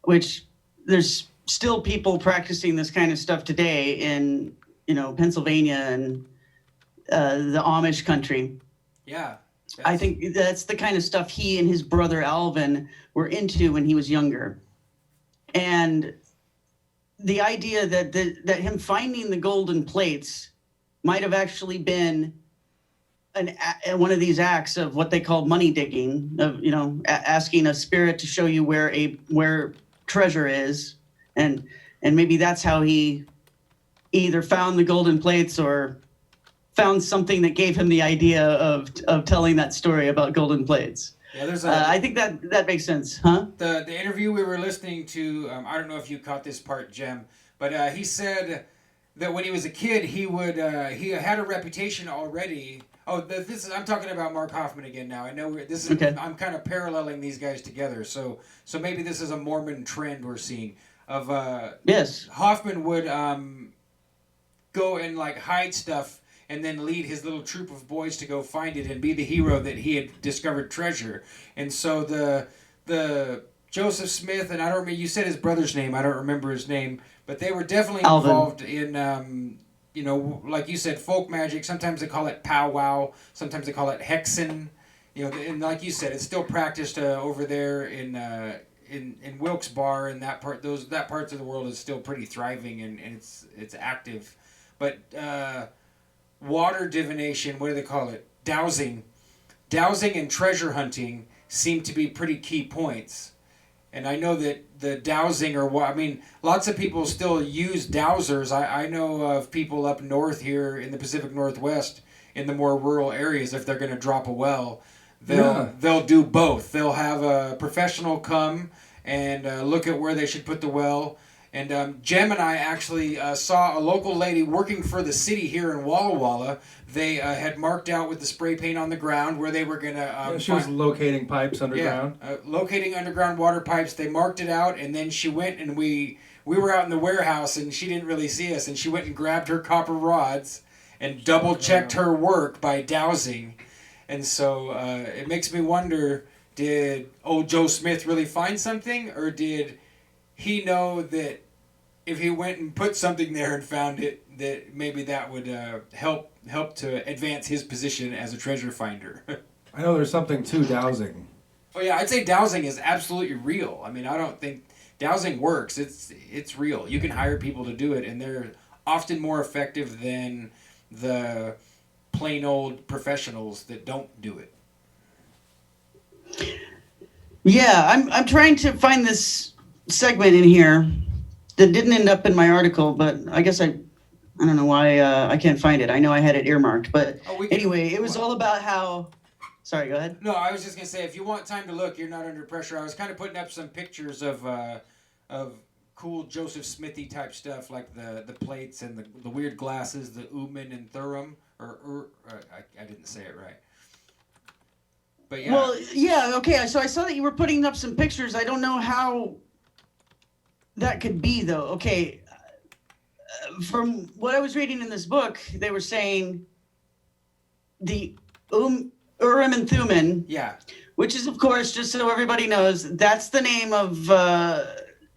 which there's still people practicing this kind of stuff today in, Pennsylvania and the Amish country. Yeah. I think that's the kind of stuff he and his brother Alvin were into when he was younger. And the idea that that him finding the golden plates might have actually been one of these acts of what they call money digging, of asking a spirit to show you where treasure is, and maybe that's how he either found the golden plates or found something that gave him the idea of telling that story about golden plates. Yeah, there's I think that makes sense, huh? The interview we were listening to. I don't know if you caught this part, Jem, but he said that when he was a kid, he had a reputation already. Oh, I'm talking about Mark Hofman again now. I know Okay. I'm kind of paralleling these guys together. So maybe this is a Mormon trend we're seeing of Yes. Hofman would go and like hide stuff and then lead his little troop of boys to go find it and be the hero that he had discovered treasure. And so the Joseph Smith, and I don't remember, you said his brother's name, I don't remember his name, but they were definitely Alvin. involved in like you said, folk magic. Sometimes they call it powwow, sometimes they call it hexen. And like you said, it's still practiced over there in Wilkes Barre, and that parts of the world is still pretty thriving and it's active. But water divination, what do they call it? Dowsing and treasure hunting seem to be pretty key points. And I know that the dowsing lots of people still use dowsers. I know of people up north here in the Pacific Northwest in the more rural areas, if they're going to drop a well, they'll do both. They'll have a professional come and look at where they should put the well. And Jem and I actually saw a local lady working for the city here in Walla Walla. They had marked out with the spray paint on the ground where they were going to... she was locating pipes underground. Yeah, locating underground water pipes. They marked it out, and then she went, and we were out in the warehouse, and she didn't really see us, and she went and grabbed her copper rods and double-checked her work by dowsing. And so it makes me wonder, did old Joe Smith really find something, or did he know that if he went and put something there and found it, that maybe that would help to advance his position as a treasure finder? I know there's something to dowsing. Oh yeah, I'd say dowsing is absolutely real. I mean, I don't think dowsing works. It's real. You can hire people to do it, and they're often more effective than the plain old professionals that don't do it. Yeah, I'm trying to find this segment in here that didn't end up in my article, but I guess I don't know why I can't find it. I know I had it earmarked, but anyway, it was all about how... Sorry, go ahead. No, I was just going to say, if you want time to look, you're not under pressure. I was kind of putting up some pictures of cool Joseph Smithy type stuff, like the plates and the weird glasses, the Urim and Thummim, I didn't say it right. But yeah. Well, yeah, okay, so I saw that you were putting up some pictures. I don't know how that could be, though. Okay, from what I was reading in this book, they were saying the Urim and Thummim, Yeah. which is, of course, just so everybody knows, that's the name of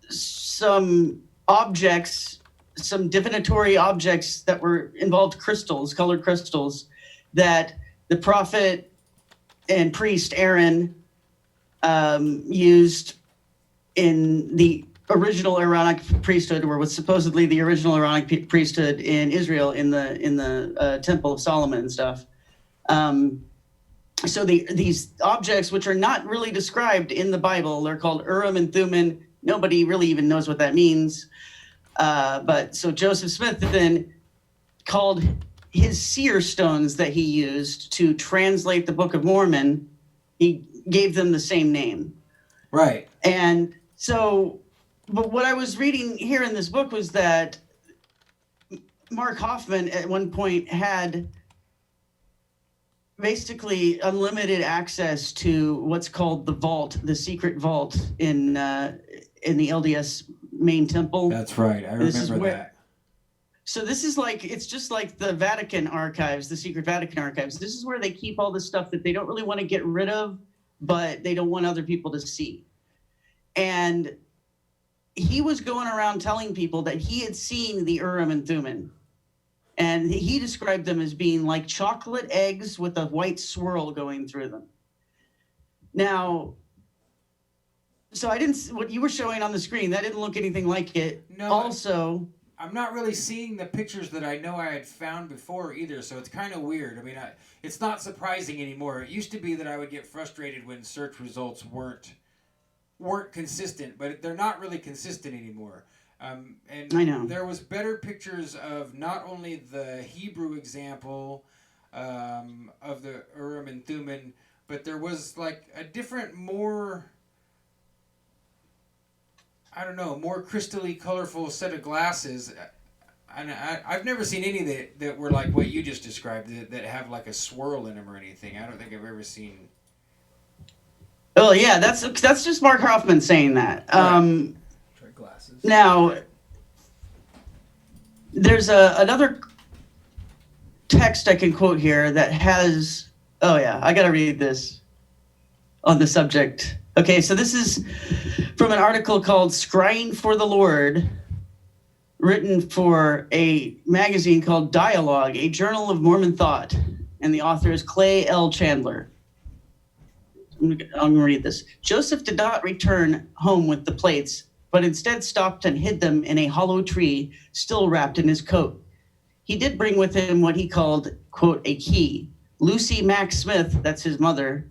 some objects, some divinatory objects that were involved crystals, colored crystals, that the prophet and priest Aaron used in the original Aaronic priesthood, or was supposedly the original Aaronic priesthood in Israel in the Temple of Solomon and stuff. So these objects, which are not really described in the Bible, they're called Urim and Thummim. Nobody really even knows what that means. But so Joseph Smith then called his seer stones that he used to translate the Book of Mormon, he gave them the same name. Right. And so, but what I was reading here in this book was that Mark Hofman at one point had basically unlimited access to what's called the vault, the secret vault in the LDS main temple. That's right. I remember that. So this is like, it's just like the Vatican archives, the secret Vatican archives. This is where they keep all the stuff that they don't really want to get rid of, but they don't want other people to see. And he was going around telling people that he had seen the Urim and Thummim. And he described them as being like chocolate eggs with a white swirl going through them. Now, so I didn't, what you were showing on the screen, that didn't look anything like it. No, Also, I'm not really seeing the pictures that I know I had found before either, so it's kind of weird. I mean, it's not surprising anymore. It used to be that I would get frustrated when search results weren't consistent, but they're not really consistent anymore. And I know. there was better pictures of not only the Hebrew example of the Urim and Thummim, but there was like a different, more, I don't know, more crystally colorful set of glasses. And I've never seen any that were like what you just described, that have like a swirl in them or anything. I don't think I've ever seen. oh yeah, that's just Mark Hofman saying that. Try glasses. Now, there's another text I can quote here that has, oh yeah, I gotta read this on the subject. Okay, so this is from an article called Scrying for the Lord, written for a magazine called Dialogue, a journal of Mormon thought, and the author is Clay L. Chandler. I'm going to read this. Joseph did not return home with the plates, but instead stopped and hid them in a hollow tree, still wrapped in his coat. He did bring with him what he called, quote, a key. Lucy Mack Smith, that's his mother,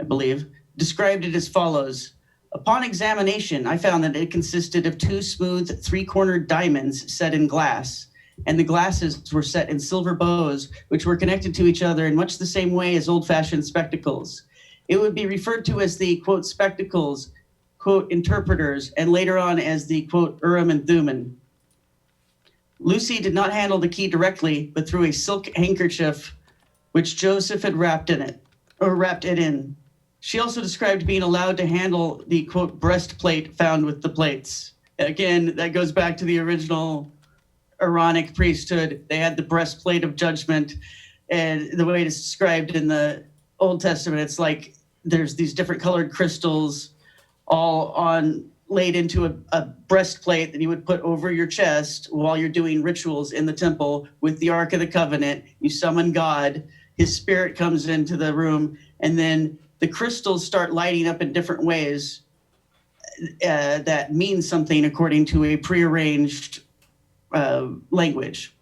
I believe, described it as follows. Upon examination, I found that it consisted of two smooth, three-cornered diamonds set in glass, and the glasses were set in silver bows, which were connected to each other in much the same way as old-fashioned spectacles. It would be referred to as the, quote, spectacles, quote, interpreters, and later on as the, quote, Urim and Thummim. Lucy did not handle the key directly, but through a silk handkerchief, which Joseph had wrapped it in. She also described being allowed to handle the, quote, breastplate found with the plates. Again, that goes back to the original Aaronic priesthood. They had the breastplate of judgment, and the way it's described in the Old Testament, it's like there's these different colored crystals all laid into a breastplate that you would put over your chest while you're doing rituals in the temple with the Ark of the Covenant. You summon God, his spirit comes into the room, and then the crystals start lighting up in different ways that mean something according to a prearranged language.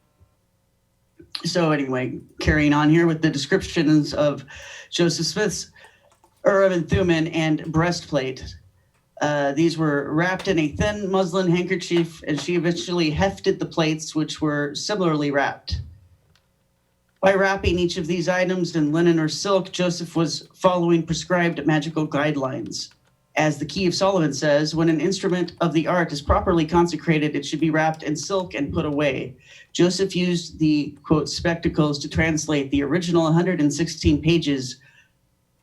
So anyway, carrying on here with the descriptions of Joseph Smith's Urim and Thummim and breastplate. These were wrapped in a thin muslin handkerchief, and she eventually hefted the plates, which were similarly wrapped. By wrapping each of these items in linen or silk, Joseph was following prescribed magical guidelines. As the Key of Solomon says, when an instrument of the art is properly consecrated, it should be wrapped in silk and put away. Joseph used the, quote, spectacles to translate the original 116 pages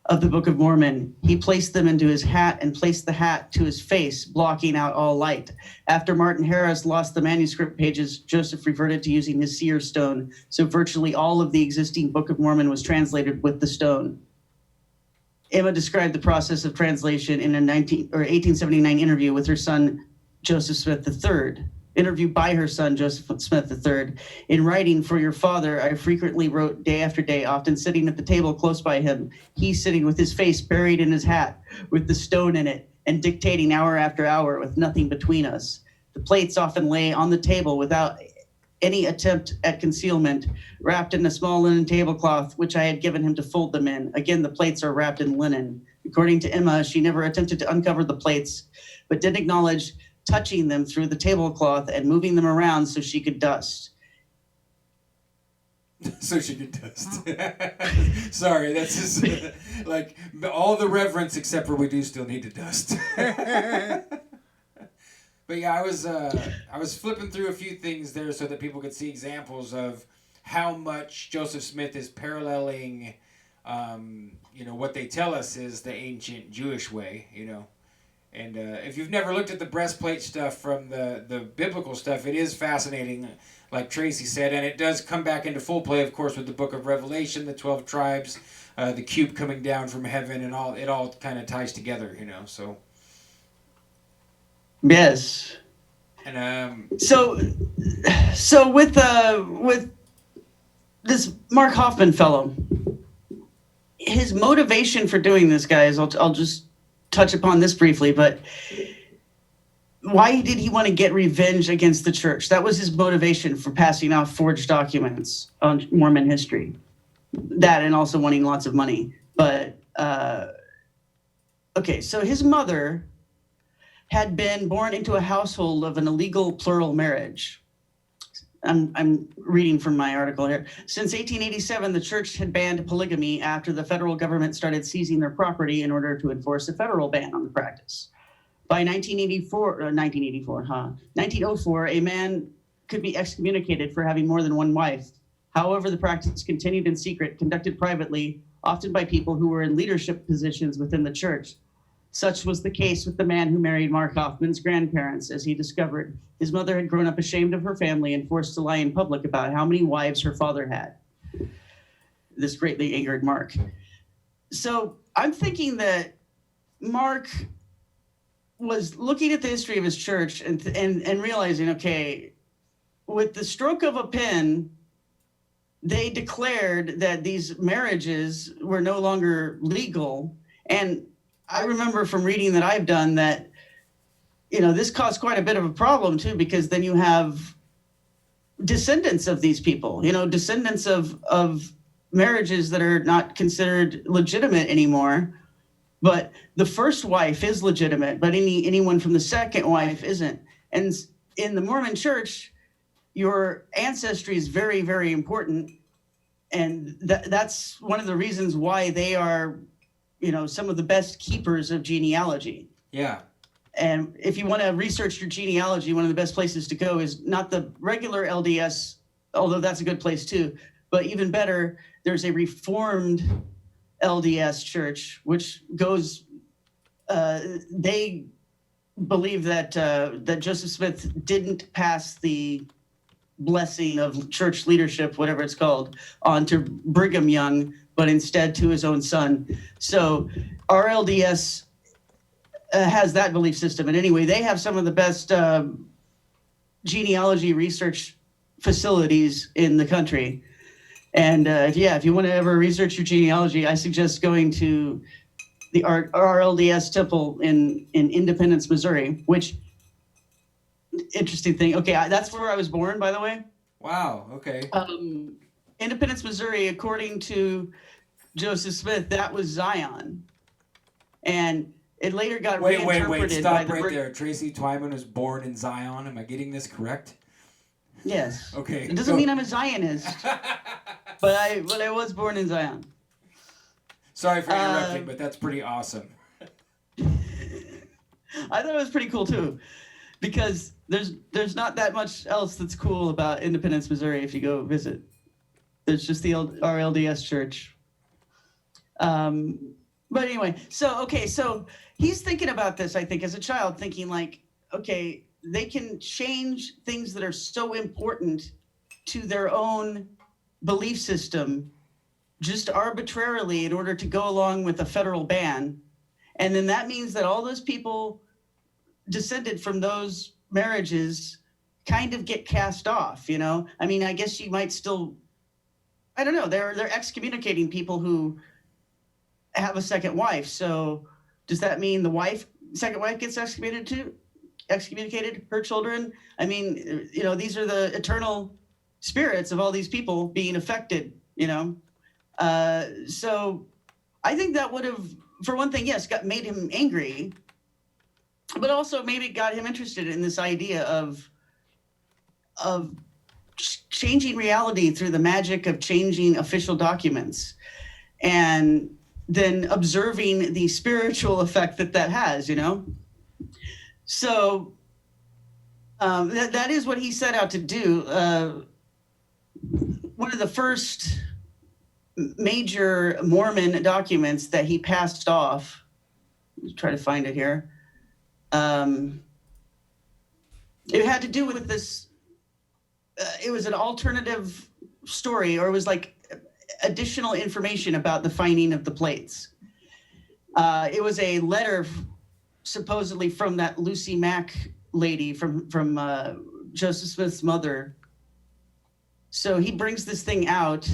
of the Book of Mormon. He placed them into his hat and placed the hat to his face, blocking out all light. After Martin Harris lost the manuscript pages, Joseph reverted to using his seer stone, so virtually all of the existing Book of Mormon was translated with the stone. Emma described the process of translation in a 1879 interview with her son, Joseph Smith III. Interview by her son, Joseph Smith III. In writing for your father, I frequently wrote day after day, often sitting at the table close by him, he sitting with his face buried in his hat, with the stone in it, and dictating hour after hour with nothing between us. The plates often lay on the table without any attempt at concealment, wrapped in a small linen tablecloth, which I had given him to fold them in. Again, the plates are wrapped in linen. According to Emma, she never attempted to uncover the plates, but did acknowledge touching them through the tablecloth and moving them around so she could dust. So she could dust. Sorry, that's just like all the reverence except for we do still need to dust. But yeah, I was flipping through a few things there so that people could see examples of how much Joseph Smith is paralleling, what they tell us is the ancient Jewish way, And if you've never looked at the breastplate stuff from the biblical stuff, it is fascinating, like Tracy said, and it does come back into full play, of course, with the book of Revelation, the 12 tribes, the cube coming down from heaven, and it all kind of ties together, so. Yes. And So with this Mark Hofmann fellow, his motivation for doing this, guys, I'll just touch upon this briefly, but why did he want to get revenge against the church? That was his motivation for passing off forged documents on Mormon history. That and also wanting lots of money. But okay, so his mother had been born into a household of an illegal plural marriage. I'm reading from my article here. Since 1887, the church had banned polygamy after the federal government started seizing their property in order to enforce a federal ban on the practice. By 1904, a man could be excommunicated for having more than one wife. However, the practice continued in secret, conducted privately, often by people who were in leadership positions within the church. Such was the case with the man who married Mark Hofmann's grandparents, as he discovered his mother had grown up ashamed of her family and forced to lie in public about how many wives her father had. This greatly angered Mark. So I'm thinking that Mark was looking at the history of his church and realizing, okay, with the stroke of a pen, they declared that these marriages were no longer legal. And I remember from reading that I've done that, this caused quite a bit of a problem too, because then you have descendants of these people, descendants of marriages that are not considered legitimate anymore. But the first wife is legitimate, but anyone from the second wife isn't. And in the Mormon church, your ancestry is very, very important. And that's one of the reasons why they are, some of the best keepers of genealogy. yeah. And if you want to research your genealogy, one of the best places to go is not the regular LDS, although that's a good place too, but even better, there's a Reformed LDS church, which goes, they believe that Joseph Smith didn't pass the blessing of church leadership, whatever it's called, on to Brigham Young, but instead to his own son. So our LDS has that belief system. And anyway, they have some of the best genealogy research facilities in the country. And if you want to ever research your genealogy, I suggest going to the RLDS temple in Independence, Missouri, which, interesting thing. Okay, that's where I was born, by the way. Wow. Okay. Independence, Missouri, according to Joseph Smith, that was Zion. And it later got reinterpreted Stop by right there. Tracy Twyman was born in Zion. Am I getting this correct? Yes. Okay. It doesn't mean I'm a Zionist, but I was born in Zion. Sorry for interrupting, but that's pretty awesome. I thought it was pretty cool too, because there's not that much else that's cool about Independence, Missouri if you go visit. There's just the RLDS church. But anyway, so he's thinking about this, I think, as a child, thinking like, okay, they can change things that are so important to their own belief system just arbitrarily in order to go along with a federal ban. And then that means that all those people descended from those marriages kind of get cast off, I mean, I guess you might still, I don't know, they're excommunicating people who have a second wife. So does that mean the second wife gets excommunicated, her children? I mean, these are the eternal spirits of all these people being affected, so I think that would have, for one thing, yes, made him angry, but also maybe got him interested in this idea of changing reality through the magic of changing official documents, and then observing the spiritual effect that has, So that is what he set out to do. One of the first major Mormon documents that he passed off, let's try to find it here. It had to do with this, it was an alternative story, or it was like additional information about the finding of the plates. It was a letter supposedly from that Lucy Mack lady from Joseph Smith's mother. So he brings this thing out,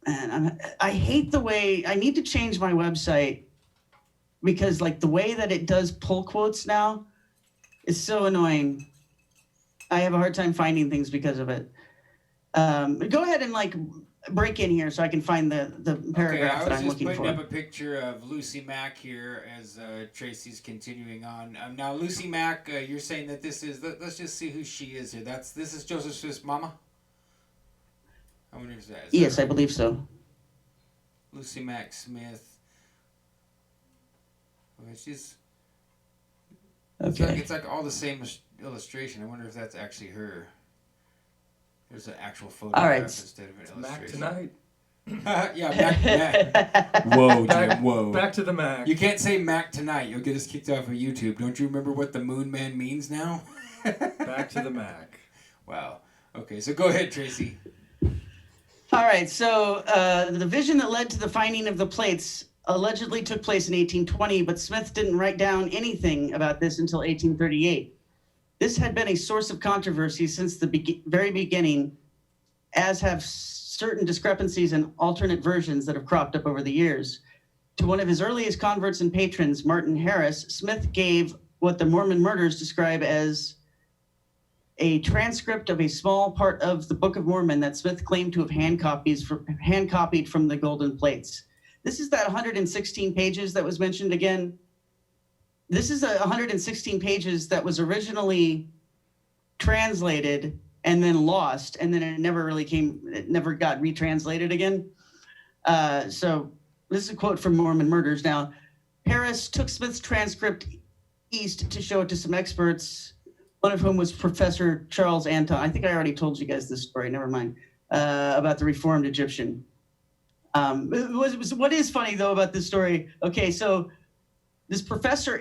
and I hate the way, I need to change my website because like the way that it does pull quotes now is so annoying. I have a hard time finding things because of it. Go ahead and like break in here so I can find the paragraph that I'm looking for. I was just putting up a picture of Lucy Mack here as Tracy's continuing on. Now, Lucy Mack, you're saying that this is, let's just see who she is here. This is Joseph Smith's mama? I wonder if that is. Yes, I believe so. Lucy Mack Smith. Well, she's, Okay. it's like all the same illustration. I wonder if that's actually her. There's an actual photograph All right. instead of an Mac illustration. tonight. Yeah, Mac. Whoa, Jim, whoa. Back to the Mac. You can't say Mac tonight. You'll get us kicked off of YouTube. Don't you remember what the Moon Man means now? Back to the Mac. Wow. Okay, so go ahead, Tracy. All right, so the vision that led to the finding of the plates allegedly took place in 1820, but Smith didn't write down anything about this until 1838. This had been a source of controversy since the very beginning, as have certain discrepancies and alternate versions that have cropped up over the years. To one of his earliest converts and patrons, Martin Harris, Smith gave what the Mormon murders describe as a transcript of a small part of the Book of Mormon that Smith claimed to have hand copied from the golden plates. This is that 116 pages that was mentioned again. This is 116 pages that was originally translated and then lost, and then it never got retranslated again. So this is a quote from Mormon Murders. Now, Harris took Smith's transcript east to show it to some experts, one of whom was Professor Charles Anton. I think I already told you guys this story, never mind, about the Reformed Egyptian. What is funny, though, about this story, okay, so this Professor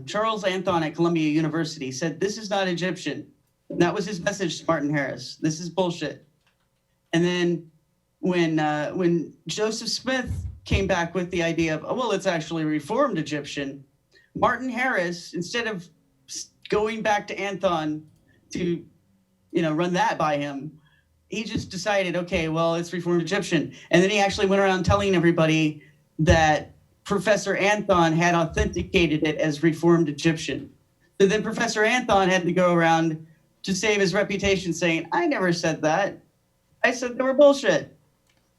Charles Anton at Columbia University said, this is not Egyptian. And that was his message to Martin Harris. This is bullshit. And then when Joseph Smith came back with the idea of, oh, well, it's actually Reformed Egyptian, Martin Harris, instead of going back to Anton to, run that by him, he just decided, okay, well, it's Reformed Egyptian. And then he actually went around telling everybody that Professor Anton had authenticated it as Reformed Egyptian. So then Professor Anton had to go around to save his reputation saying, I never said that. I said they were bullshit.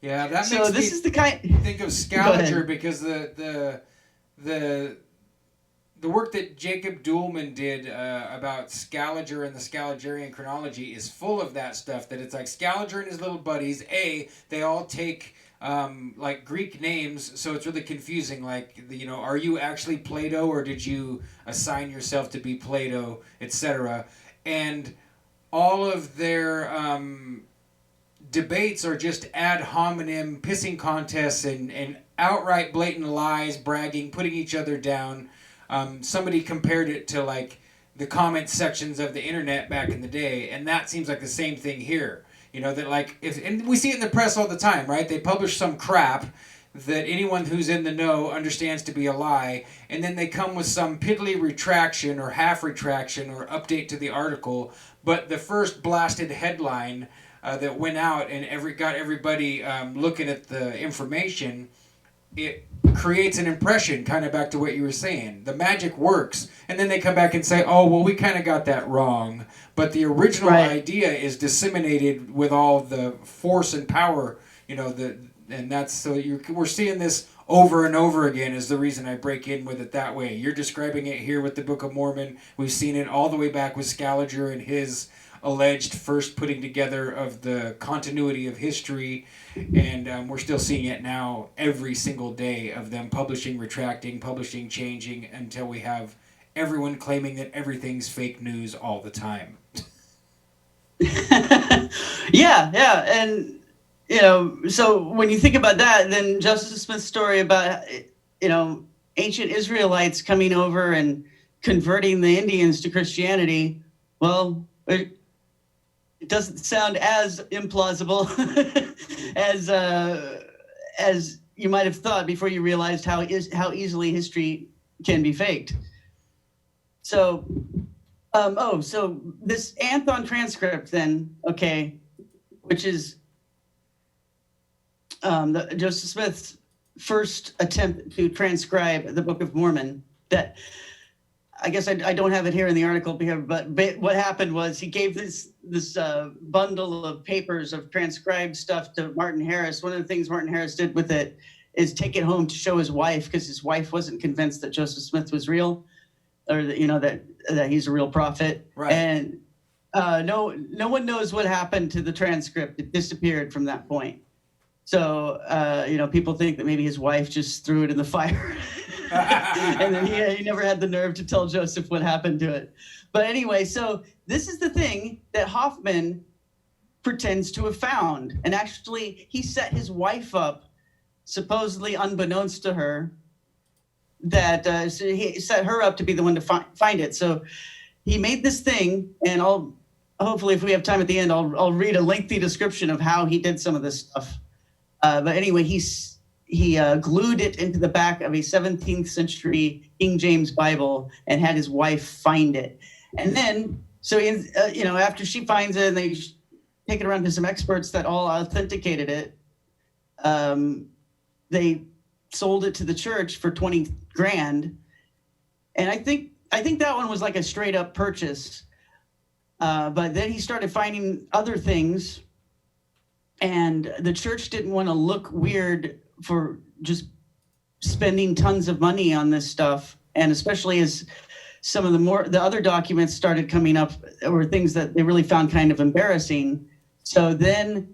Yeah, that So makes this me is the kind. think of Scaliger, because the work that Jacob Duhlman did about Scaliger and the Scaligerian chronology is full of that stuff. That it's like Scaliger and his little buddies. They all take like Greek names, so it's really confusing. Like, are you actually Plato, or did you assign yourself to be Plato, etc.? And all of their debates are just ad hominem pissing contests and outright blatant lies, bragging, putting each other down. Somebody compared it to like the comment sections of the internet back in the day, and that seems like the same thing here. That like, and we see it in the press all the time, right? They publish some crap that anyone who's in the know understands to be a lie, and then they come with some piddly retraction or half retraction or update to the article, but the first blasted headline that went out and got everybody looking at the information, it creates an impression, kind of back to what you were saying. The magic works, and then they come back and say, oh, well, we kind of got that wrong, but the original idea is disseminated with all the force and power, and that's, so we're seeing this over and over again is the reason I break in with it that way. You're describing it here with the Book of Mormon. We've seen it all the way back with Scaliger and his alleged first putting together of the continuity of history, and we're still seeing it now every single day of them publishing, retracting, publishing, changing, until we have everyone claiming that everything's fake news all the time. Yeah, and so when you think about that, then Joseph Smith's story about ancient Israelites coming over and converting the Indians to Christianity, well, it doesn't sound as implausible as you might have thought before you realized how easily history can be faked. So, so this Anthon transcript then, okay, which is Joseph Smith's first attempt to transcribe the Book of Mormon. That I guess I don't have it here in the article here, but what happened was he gave this bundle of papers of transcribed stuff to Martin Harris. One of the things Martin Harris did with it is take it home to show his wife, because his wife wasn't convinced that Joseph Smith was real, or that that he's a real prophet. Right. And no one knows what happened to the transcript. It disappeared from that point. So people think that maybe his wife just threw it in the fire. And then he never had the nerve to tell Joseph what happened to it. But anyway, so this is the thing that Hofmann pretends to have found. And actually, he set his wife up, supposedly unbeknownst to her, that so he set her up to be the one to find it. So he made this thing, and hopefully, if we have time at the end, I'll read a lengthy description of how he did some of this stuff. But anyway, he glued it into the back of a 17th century King James Bible and had his wife find it. And then, so after she finds it and they take it around to some experts that all authenticated it, they sold it to the church for 20 grand. And I think that one was like a straight up purchase. But then he started finding other things, and the church didn't want to look weird for just spending tons of money on this stuff. And especially as some of the other documents started coming up, were things that they really found kind of embarrassing. So then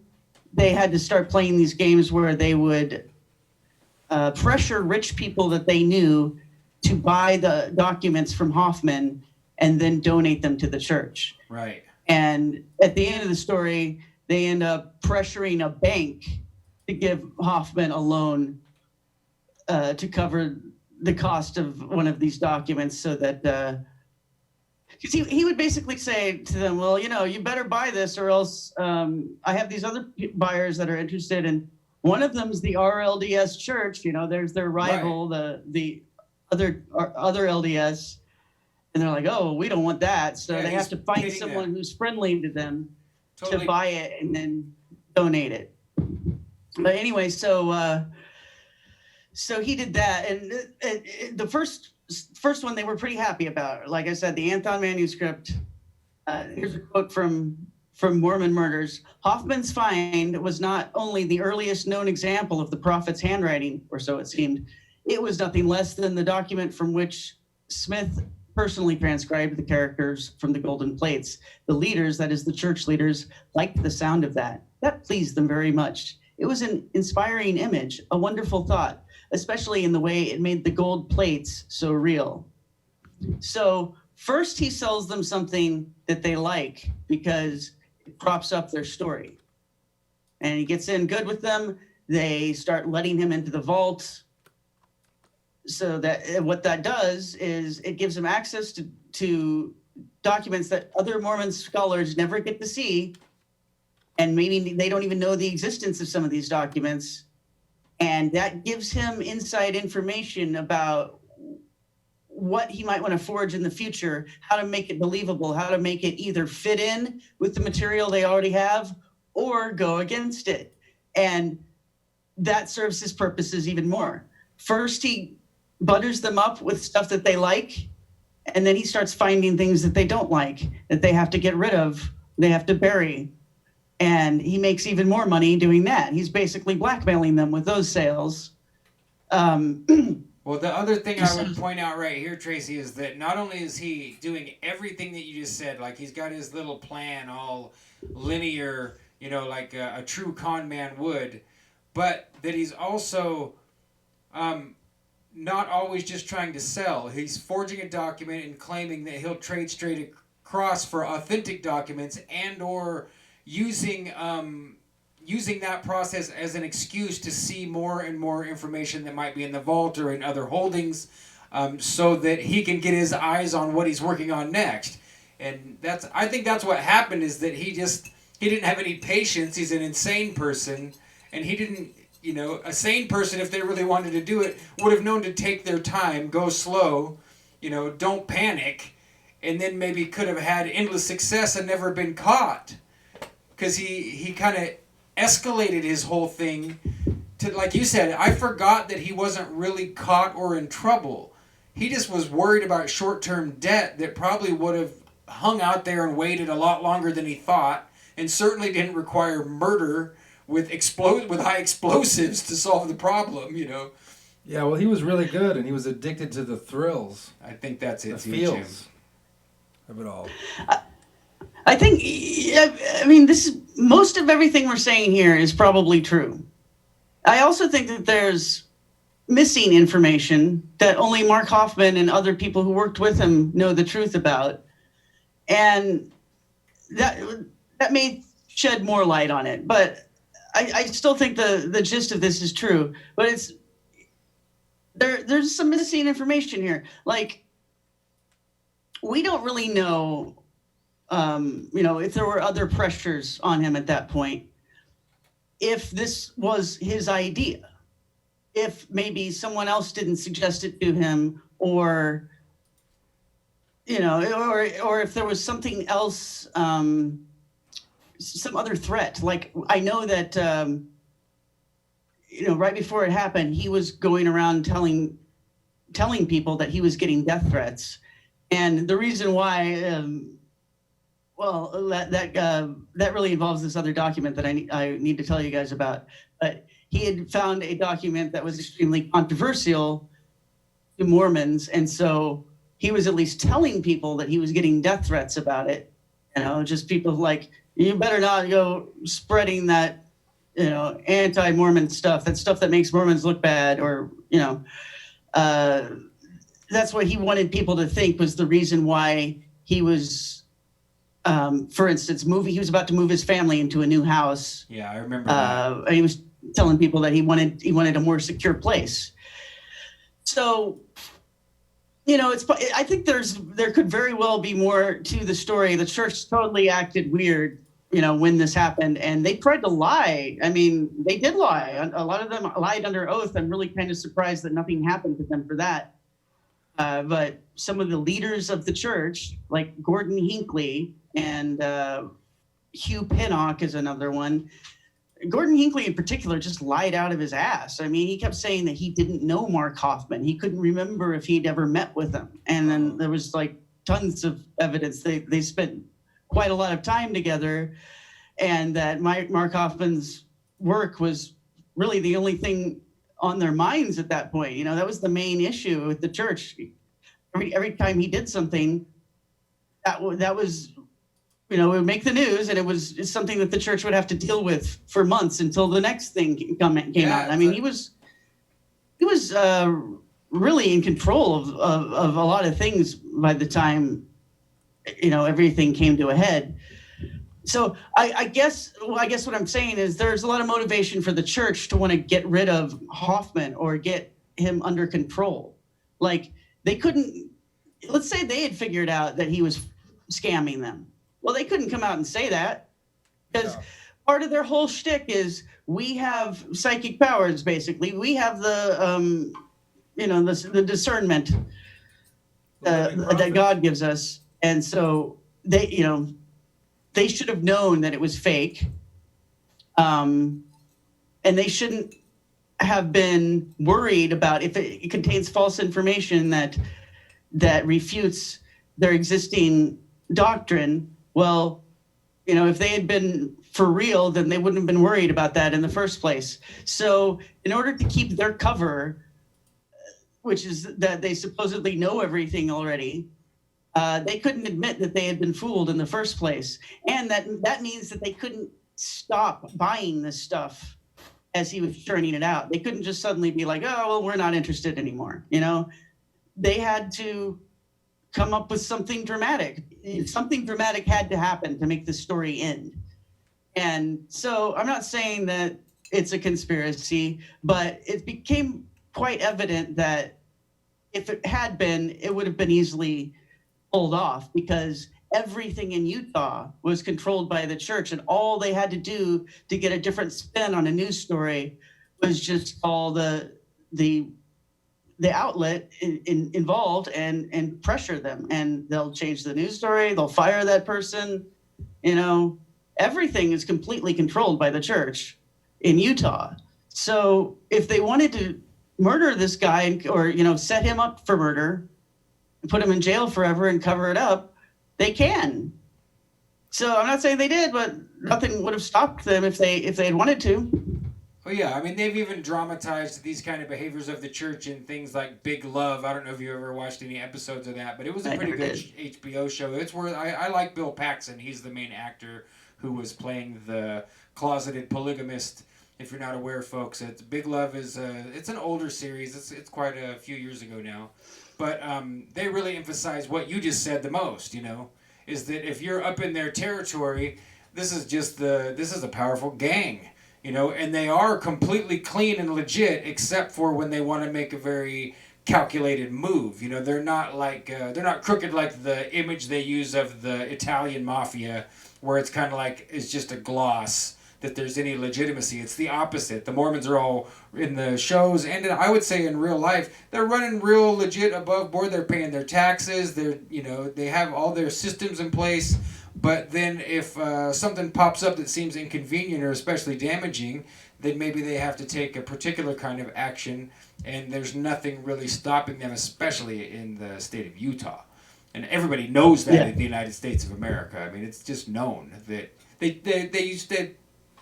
they had to start playing these games where they would pressure rich people that they knew to buy the documents from Hofmann and then donate them to the church. Right. And at the end of the story, they end up pressuring a bank to give Hofmann a loan to cover the cost of one of these documents, so that because he would basically say to them, well, you better buy this, or else I have these other buyers that are interested, and one of them is the RLDS church. There's their rival, right. the other LDS, and they're like, oh, we don't want that, so they have to find someone who's friendly to them to buy it and then donate it. But anyway, so he did that, and the first one they were pretty happy about. Like I said, the Anthon manuscript. Here's a quote from Mormon Murders. Hofmann's find was not only the earliest known example of the prophet's handwriting, or so it seemed. It was nothing less than the document from which Smith personally transcribed the characters from the golden plates. The leaders, that is the church leaders, liked the sound of that. That pleased them very much. It was an inspiring image, a wonderful thought, especially in the way it made the gold plates so real. So first he sells them something that they like because it props up their story. And he gets in good with them. They start letting him into the vault. So that what that does is it gives him access to documents that other Mormon scholars never get to see. And maybe they don't even know the existence of some of these documents. And that gives him inside information about what he might want to forge in the future, how to make it believable, how to make it either fit in with the material they already have or go against it. And that serves his purposes even more. First, he butters them up with stuff that they like, and then he starts finding things that they don't like, that they have to get rid of, they have to bury. And he makes even more money doing that. He's basically blackmailing them with those sales. Well, the other thing I would point out right here, Tracy, is that not only is he doing everything that you just said, like he's got his little plan all linear, like a true con man would, but that he's also not always just trying to sell. He's forging a document and claiming that he'll trade straight across for authentic documents, and or using that process as an excuse to see more and more information that might be in the vault or in other holdings, so that he can get his eyes on what he's working on next. And I think that's what happened, is that he didn't have any patience. He's an insane person, and he didn't, a sane person, if they really wanted to do it, would have known to take their time, go slow, don't panic, and then maybe could have had endless success and never been caught. Because he kind of escalated his whole thing to, like you said, I forgot that he wasn't really caught or in trouble. He just was worried about short-term debt that probably would have hung out there and waited a lot longer than he thought, and certainly didn't require murder with high explosives to solve the problem, you know. Yeah, well, he was really good, and he was addicted to the thrills, I think that's it. the feels of it all. I think, I mean, most of everything we're saying here is probably true. I also think that there's missing information that only Mark Hofman and other people who worked with him know the truth about. And that may shed more light on it. But I still think the gist of this is true. But there's some missing information here. Like, we don't really know, if there were other pressures on him at that point, if this was his idea, if maybe someone else didn't suggest it to him, or if there was something else, some other threat. Like, I know that, right before it happened, he was going around telling people that he was getting death threats. And the reason why, that really involves this other document that I need to tell you guys about. But he had found a document that was extremely controversial to Mormons, and so he was at least telling people that he was getting death threats about it. Just people like, you better not go spreading that, anti-Mormon stuff, that stuff that makes Mormons look bad, or, that's what he wanted people to think was the reason why he was, for instance, he was about to move his family into a new house. Yeah, I remember that. And he was telling people that he wanted a more secure place. So, I think there could very well be more to the story. The church totally acted weird, when this happened, and they tried to lie. I mean, they did lie. A lot of them lied under oath. I'm really kind of surprised that nothing happened to them for that. But some of the leaders of the church, like Gordon Hinckley and Hugh Pinnock is another one. Gordon Hinckley in particular just lied out of his ass. I mean, he kept saying that he didn't know Mark Hofman. He couldn't remember if he'd ever met with him. And then there was like tons of evidence. They spent quite a lot of time together, and that Mark Hofman's work was really the only thing on their minds at that point. That was the main issue with the church. Every time he did something, that was, it would make the news, and it's something that the church would have to deal with for months until the next thing came out. I mean, he was really in control of a lot of things by the time, everything came to a head. So I guess what I'm saying is there's a lot of motivation for the church to want to get rid of Hofman or get him under control. Like, they couldn't, let's say they had figured out that he was scamming them. Well, they couldn't come out and say that, because part of their whole shtick is, we have psychic powers, basically. We have the, the discernment that God gives us. And so they should have known that it was fake. And they shouldn't have been worried about if it contains false information that refutes their existing doctrine. Well, if they had been for real, then they wouldn't have been worried about that in the first place. So in order to keep their cover, which is that they supposedly know everything already, they couldn't admit that they had been fooled in the first place. And that means that they couldn't stop buying this stuff as he was churning it out. They couldn't just suddenly be like, oh, well, we're not interested anymore. They had to come up with something dramatic. Something dramatic had to happen to make the story end. And so I'm not saying that it's a conspiracy, but it became quite evident that if it had been, it would have been easily pulled off, because everything in Utah was controlled by the church, and all they had to do to get a different spin on a news story was just call the the outlet involved and pressure them, and they'll change the news story. They'll fire that person. Everything is completely controlled by the church in Utah. So if they wanted to murder this guy or, set him up for murder and put him in jail forever and cover it up, they can. So I'm not saying they did, but nothing would have stopped them if they had wanted to. Oh yeah, I mean they've even dramatized these kind of behaviors of the church in things like Big Love. I don't know if you ever watched any episodes of that, but it was a pretty good HBO show. It's where I like Bill Paxton. He's the main actor who was playing the closeted polygamist. If you're not aware, folks, it's Big Love is it's an older series. It's quite a few years ago now, but they really emphasize what you just said the most. Is that if you're up in their territory, this is a powerful gang. And they are completely clean and legit, except for when they want to make a very calculated move. They're not they're not crooked like the image they use of the Italian mafia, where it's kind of like it's just a gloss that there's any legitimacy. It's the opposite. The Mormons are all in the shows, and I would say in real life, they're running real legit above board. They're paying their taxes. They have all their systems in place. But then if something pops up that seems inconvenient or especially damaging, then maybe they have to take a particular kind of action, and there's nothing really stopping them, especially in the state of Utah. And everybody knows that in the United States of America. I mean, it's just known that they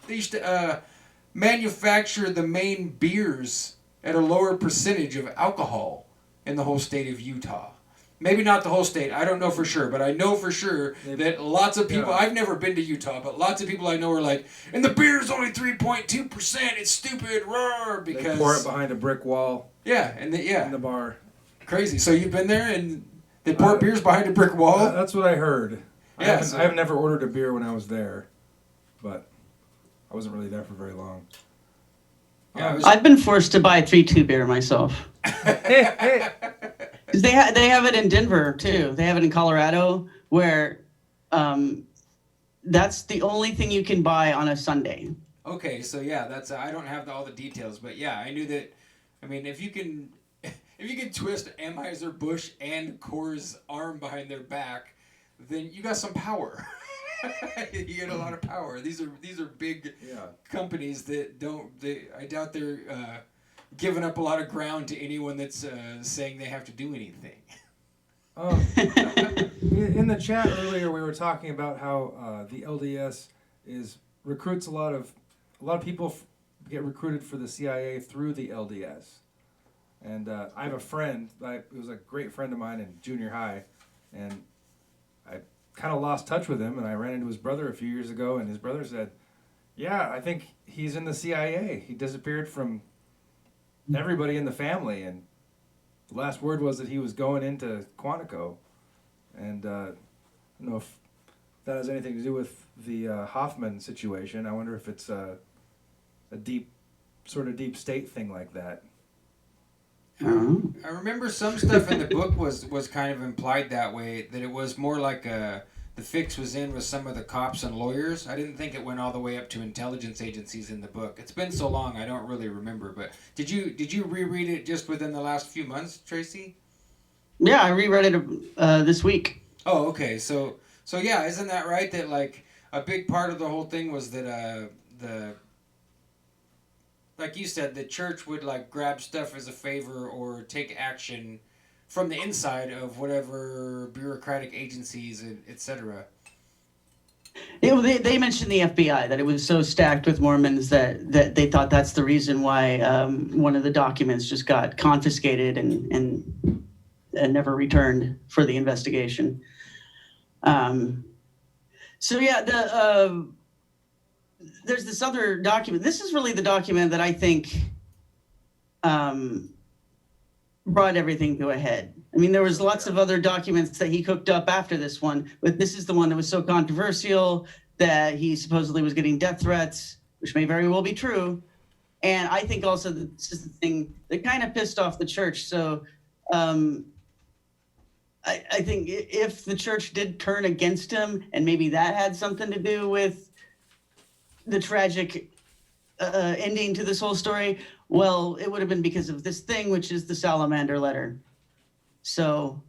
used to manufacture the main beers at a lower percentage of alcohol in the whole state of Utah. Maybe not the whole state. I don't know for sure, but I know for sure that lots of people. I've never been to Utah, but lots of people I know are like, and the beer is only 3.2%. It's stupid, roar, because they pour it behind a brick wall. Yeah, and in the bar. Crazy. So you've been there, and they pour beers behind a brick wall. That's what I heard. Yeah, I have never ordered a beer when I was there, but I wasn't really there for very long. Yeah, I've been forced to buy 3-2 beer myself. They have it in Denver too. They have it in Colorado, where that's the only thing you can buy on a Sunday. Okay, so that's I don't have all the details, but I knew that. I mean, if you can twist Anheuser-Busch and Coors' arm behind their back, then you got some power. You get a lot of power. These are big companies that I doubt they're giving up a lot of ground to anyone that's saying they have to do anything. In the chat earlier, we were talking about how the LDS recruits a lot of people get recruited for the CIA through the LDS. And I have a friend, it was a great friend of mine in junior high, and I kind of lost touch with him, and I ran into his brother a few years ago, and his brother said, "Yeah, I think he's in the CIA. He disappeared from everybody in the family, and the last word was that he was going into Quantico." And I don't know if that has anything to do with the Hofmann situation. I wonder if it's a deep state thing like that. I remember some stuff in the book was kind of implied that way, that it was more like the fix was in with some of the cops and lawyers. I didn't think it went all the way up to intelligence agencies in the book. It's been so long, I don't really remember. But did you reread it just within the last few months, Tracy? Yeah, I reread it this week. Oh, okay. So yeah, isn't that right? That like a big part of the whole thing was that like you said, the church would like grab stuff as a favor or take action from the inside of whatever bureaucratic agencies, etc. They mentioned the FBI, that it was so stacked with Mormons that they thought that's the reason why one of the documents just got confiscated and never returned for the investigation. There's this other document. This is really the document that I think brought everything to a head. I mean, there was lots of other documents that he cooked up after this one, but this is the one that was so controversial that he supposedly was getting death threats, which may very well be true. And I think also that this is the thing that kind of pissed off the church. So I think if the church did turn against him, and maybe that had something to do with the tragic ending to this whole story? Well, it would have been because of this thing, which is the Salamander letter. So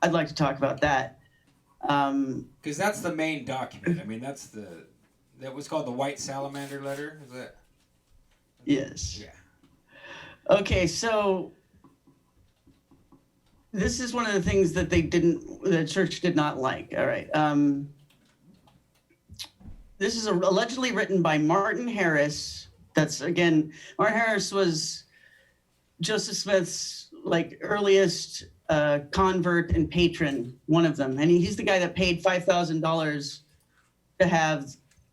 I'd like to talk about that. Because that's the main document. I mean, that was called the White Salamander letter. Is that? Yes. Yeah. Okay, so this is one of the things that the church did not like. All right. This is allegedly written by Martin Harris. That's, again, Martin Harris was Joseph Smith's earliest convert and patron, one of them. And he's the guy that paid $5,000 to have,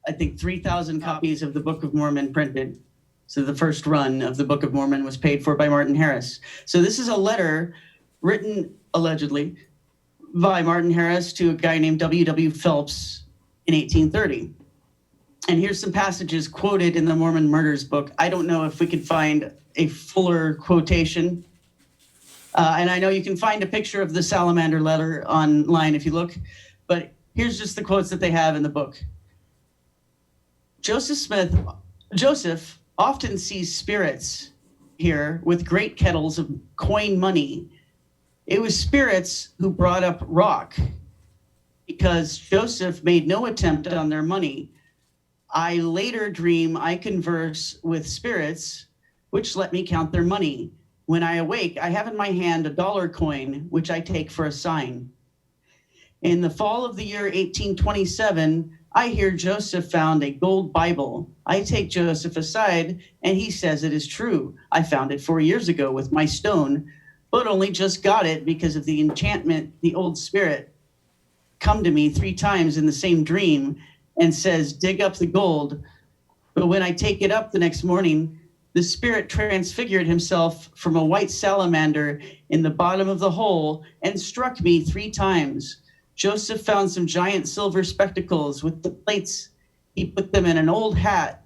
I think, 3,000 copies of the Book of Mormon printed. So the first run of the Book of Mormon was paid for by Martin Harris. So this is a letter written, allegedly, by Martin Harris to a guy named W.W. Phelps in 1830. And here's some passages quoted in the Mormon Murders book. I don't know if we could find a fuller quotation. And I know you can find a picture of the Salamander letter online if you look. But here's just the quotes that they have in the book. Joseph often sees spirits here with great kettles of coin money. It was spirits who brought up rock because Joseph made no attempt on their money. I later dream I converse with spirits, which let me count their money. When I awake, I have in my hand a dollar coin, which I take for a sign. In the fall of the year 1827, I hear Joseph found a gold Bible. I take Joseph aside, and he says it is true. I found it 4 years ago with my stone, but only just got it because of the enchantment, the old spirit come to me 3 times in the same dream and says, dig up the gold. But when I take it up the next morning, the spirit transfigured himself from a white salamander in the bottom of the hole and struck me 3 times. Joseph found some giant silver spectacles with the plates. He put them in an old hat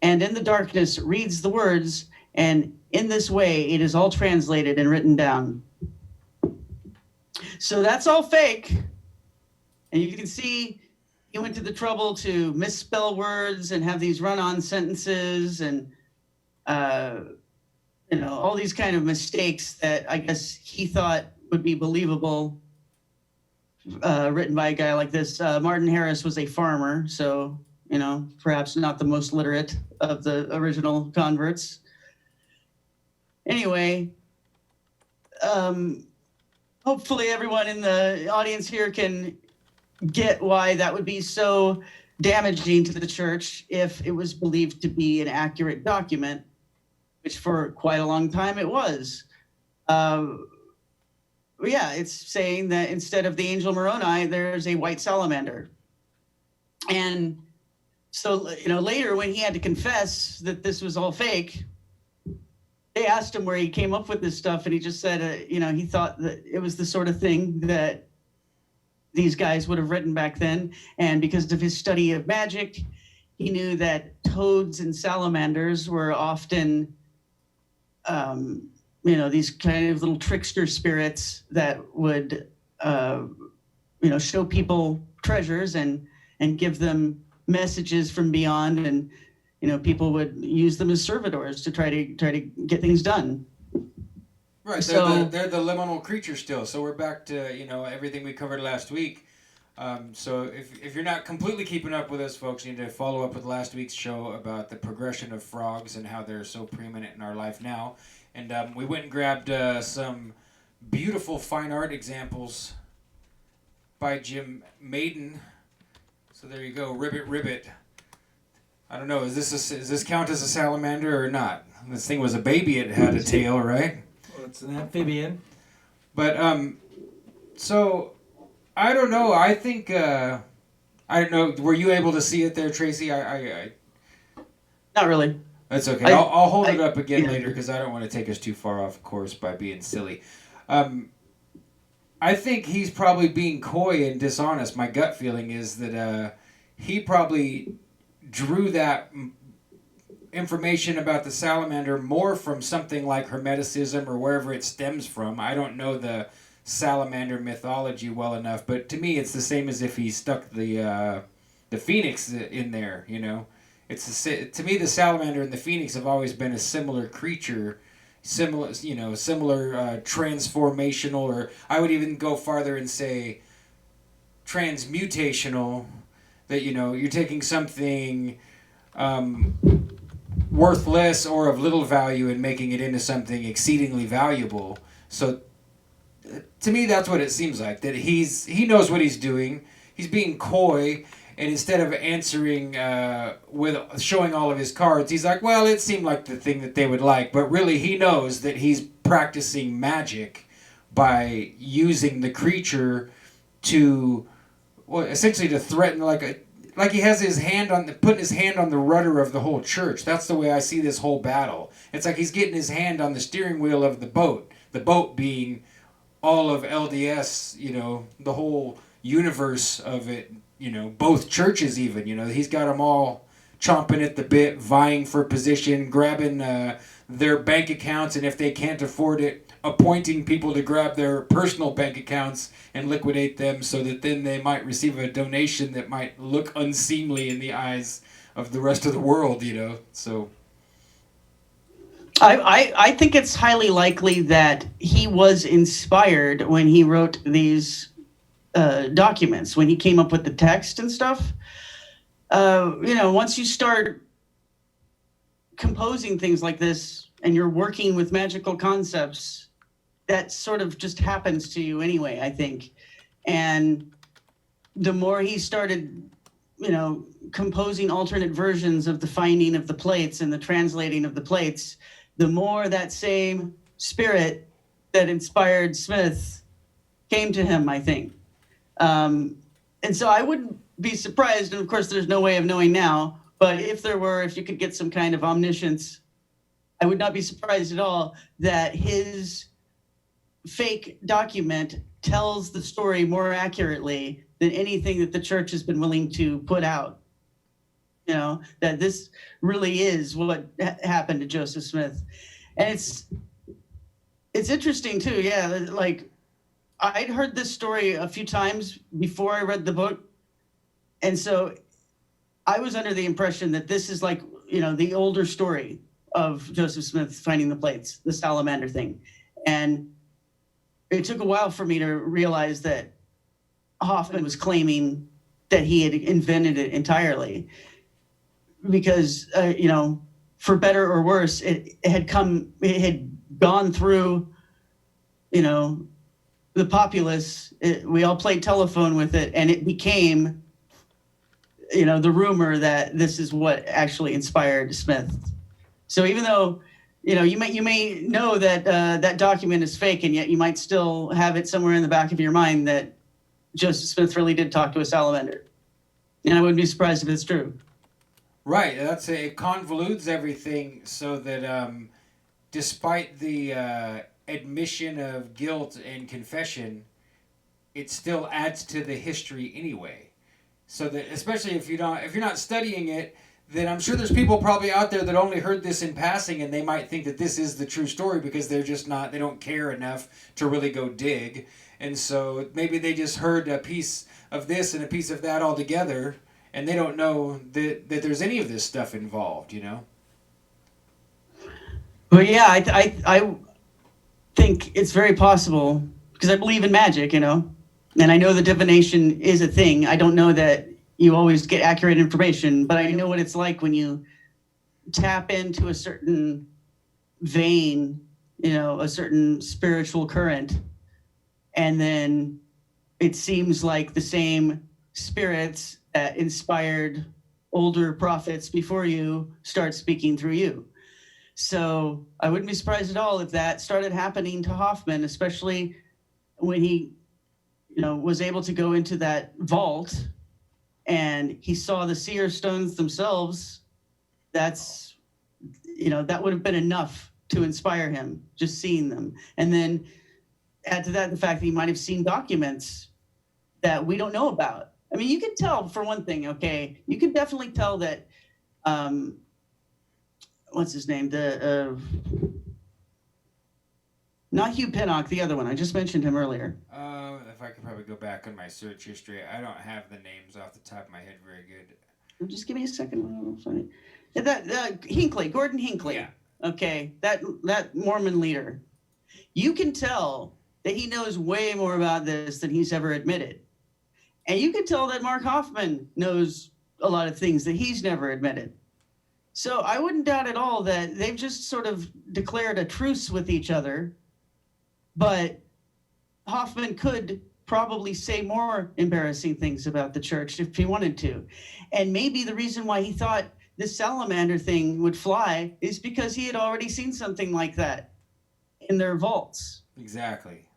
and in the darkness reads the words, and in this way it is all translated and written down. So that's all fake. And you can see he went to the trouble to misspell words and have these run-on sentences and all these kind of mistakes that I guess he thought would be believable, written by a guy like this. Martin Harris was a farmer, so perhaps not the most literate of the original converts. Anyway, hopefully everyone in the audience here can get why that would be so damaging to the church if it was believed to be an accurate document, which for quite a long time it was. It's saying that instead of the angel Moroni, there's a white salamander. And so, later when he had to confess that this was all fake, they asked him where he came up with this stuff, and he just said, he thought that it was the sort of thing that these guys would have written back then. And because of his study of magic, he knew that toads and salamanders were often, these kind of little trickster spirits that would, show people treasures and give them messages from beyond. And, people would use them as servitors to try to get things done. Right, So they're the liminal creature still. So we're back to everything we covered last week. So if you're not completely keeping up with us, folks, you need to follow up with last week's show about the progression of frogs and how they're so preeminent in our life now. And we went and grabbed some beautiful fine art examples by Jim Maiden. So there you go, Ribbit Ribbit. I don't know, does this count as a salamander or not? This thing was a baby; it had a tail, right? It's an amphibian. But so I don't know. I think I don't know. Were you able to see it there, Tracy? I not really. That's okay. I'll hold it up again later because I don't want to take us too far off course by being silly. I think he's probably being coy and dishonest. My gut feeling is that he probably drew that information about the salamander more from something like Hermeticism or wherever it stems from. I don't know the salamander mythology well enough, but to me it's the same as if he stuck the phoenix in there, To me, the salamander and the phoenix have always been a similar creature, similar transformational, or I would even go farther and say transmutational. That you're taking something worthless or of little value and making it into something exceedingly valuable. So to me, that's what it seems like. That he knows what he's doing. He's being coy, and instead of answering with showing all of his cards, he's like, well, it seemed like the thing that they would like. But really, he knows that he's practicing magic by using the creature to, well, essentially to threaten, like he has his hand on putting his hand on the rudder of the whole church. That's the way I see this whole battle. It's like he's getting his hand on the steering wheel of the boat being all of LDS, the whole universe of it, both churches even, he's got them all chomping at the bit, vying for position, grabbing their bank accounts, and if they can't afford it, appointing people to grab their personal bank accounts and liquidate them so that then they might receive a donation that might look unseemly in the eyes of the rest of the world, so... I think it's highly likely that he was inspired when he wrote these documents, when he came up with the text and stuff. Once you start composing things like this and you're working with magical concepts, that sort of just happens to you anyway, I think. And the more he started, composing alternate versions of the finding of the plates and the translating of the plates, the more that same spirit that inspired Smith came to him, I think. And so I wouldn't be surprised, and of course there's no way of knowing now, but if you could get some kind of omniscience, I would not be surprised at all that his fake document tells the story more accurately than anything that the church has been willing to put out. That this really is what happened to Joseph Smith. And it's interesting too, yeah, like I'd heard this story a few times before I read the book. And so I was under the impression that this is like, the older story of Joseph Smith finding the plates, the salamander thing. And it took a while for me to realize that Hofmann was claiming that he had invented it entirely. Because, for better or worse, it had gone through, the populace. We all played telephone with it, and it became, the rumor that this is what actually inspired Smith. So even though, you may know that that document is fake, and yet you might still have it somewhere in the back of your mind that Joseph Smith really did talk to a salamander. And I wouldn't be surprised if it's true. Right, it convolutes everything so that despite the admission of guilt and confession, it still adds to the history anyway. So that, especially if you're not studying it, then I'm sure there's people probably out there that only heard this in passing, and they might think that this is the true story because they don't care enough to really go dig. And so maybe they just heard a piece of this and a piece of that all together, and they don't know that there's any of this stuff involved, Well, yeah, I think it's very possible, because I believe in magic, and I know that divination is a thing. I don't know that you always get accurate information, but I know what it's like when you tap into a certain vein, a certain spiritual current, and then it seems like the same spirits that inspired older prophets before you start speaking through you. So I wouldn't be surprised at all if that started happening to Hofmann, especially when he, was able to go into that vault and he saw the seer stones themselves. That's, that would have been enough to inspire him, just seeing them. And then add to that the fact that he might have seen documents that we don't know about. I mean, you could tell, for one thing, okay, you could definitely tell that, what's his name? Not Hugh Pinnock, the other one. I just mentioned him earlier. If I could probably go back on my search history. I don't have the names off the top of my head very good. Just give me a second. I'll find it. That Hinckley, Gordon Hinckley. Yeah. Okay, that Mormon leader. You can tell that he knows way more about this than he's ever admitted. And you can tell that Mark Hofman knows a lot of things that he's never admitted. So I wouldn't doubt at all that they've just sort of declared a truce with each other. But Hofman could probably say more embarrassing things about the church if he wanted to. And maybe the reason why he thought this salamander thing would fly is because he had already seen something like that in their vaults. Exactly.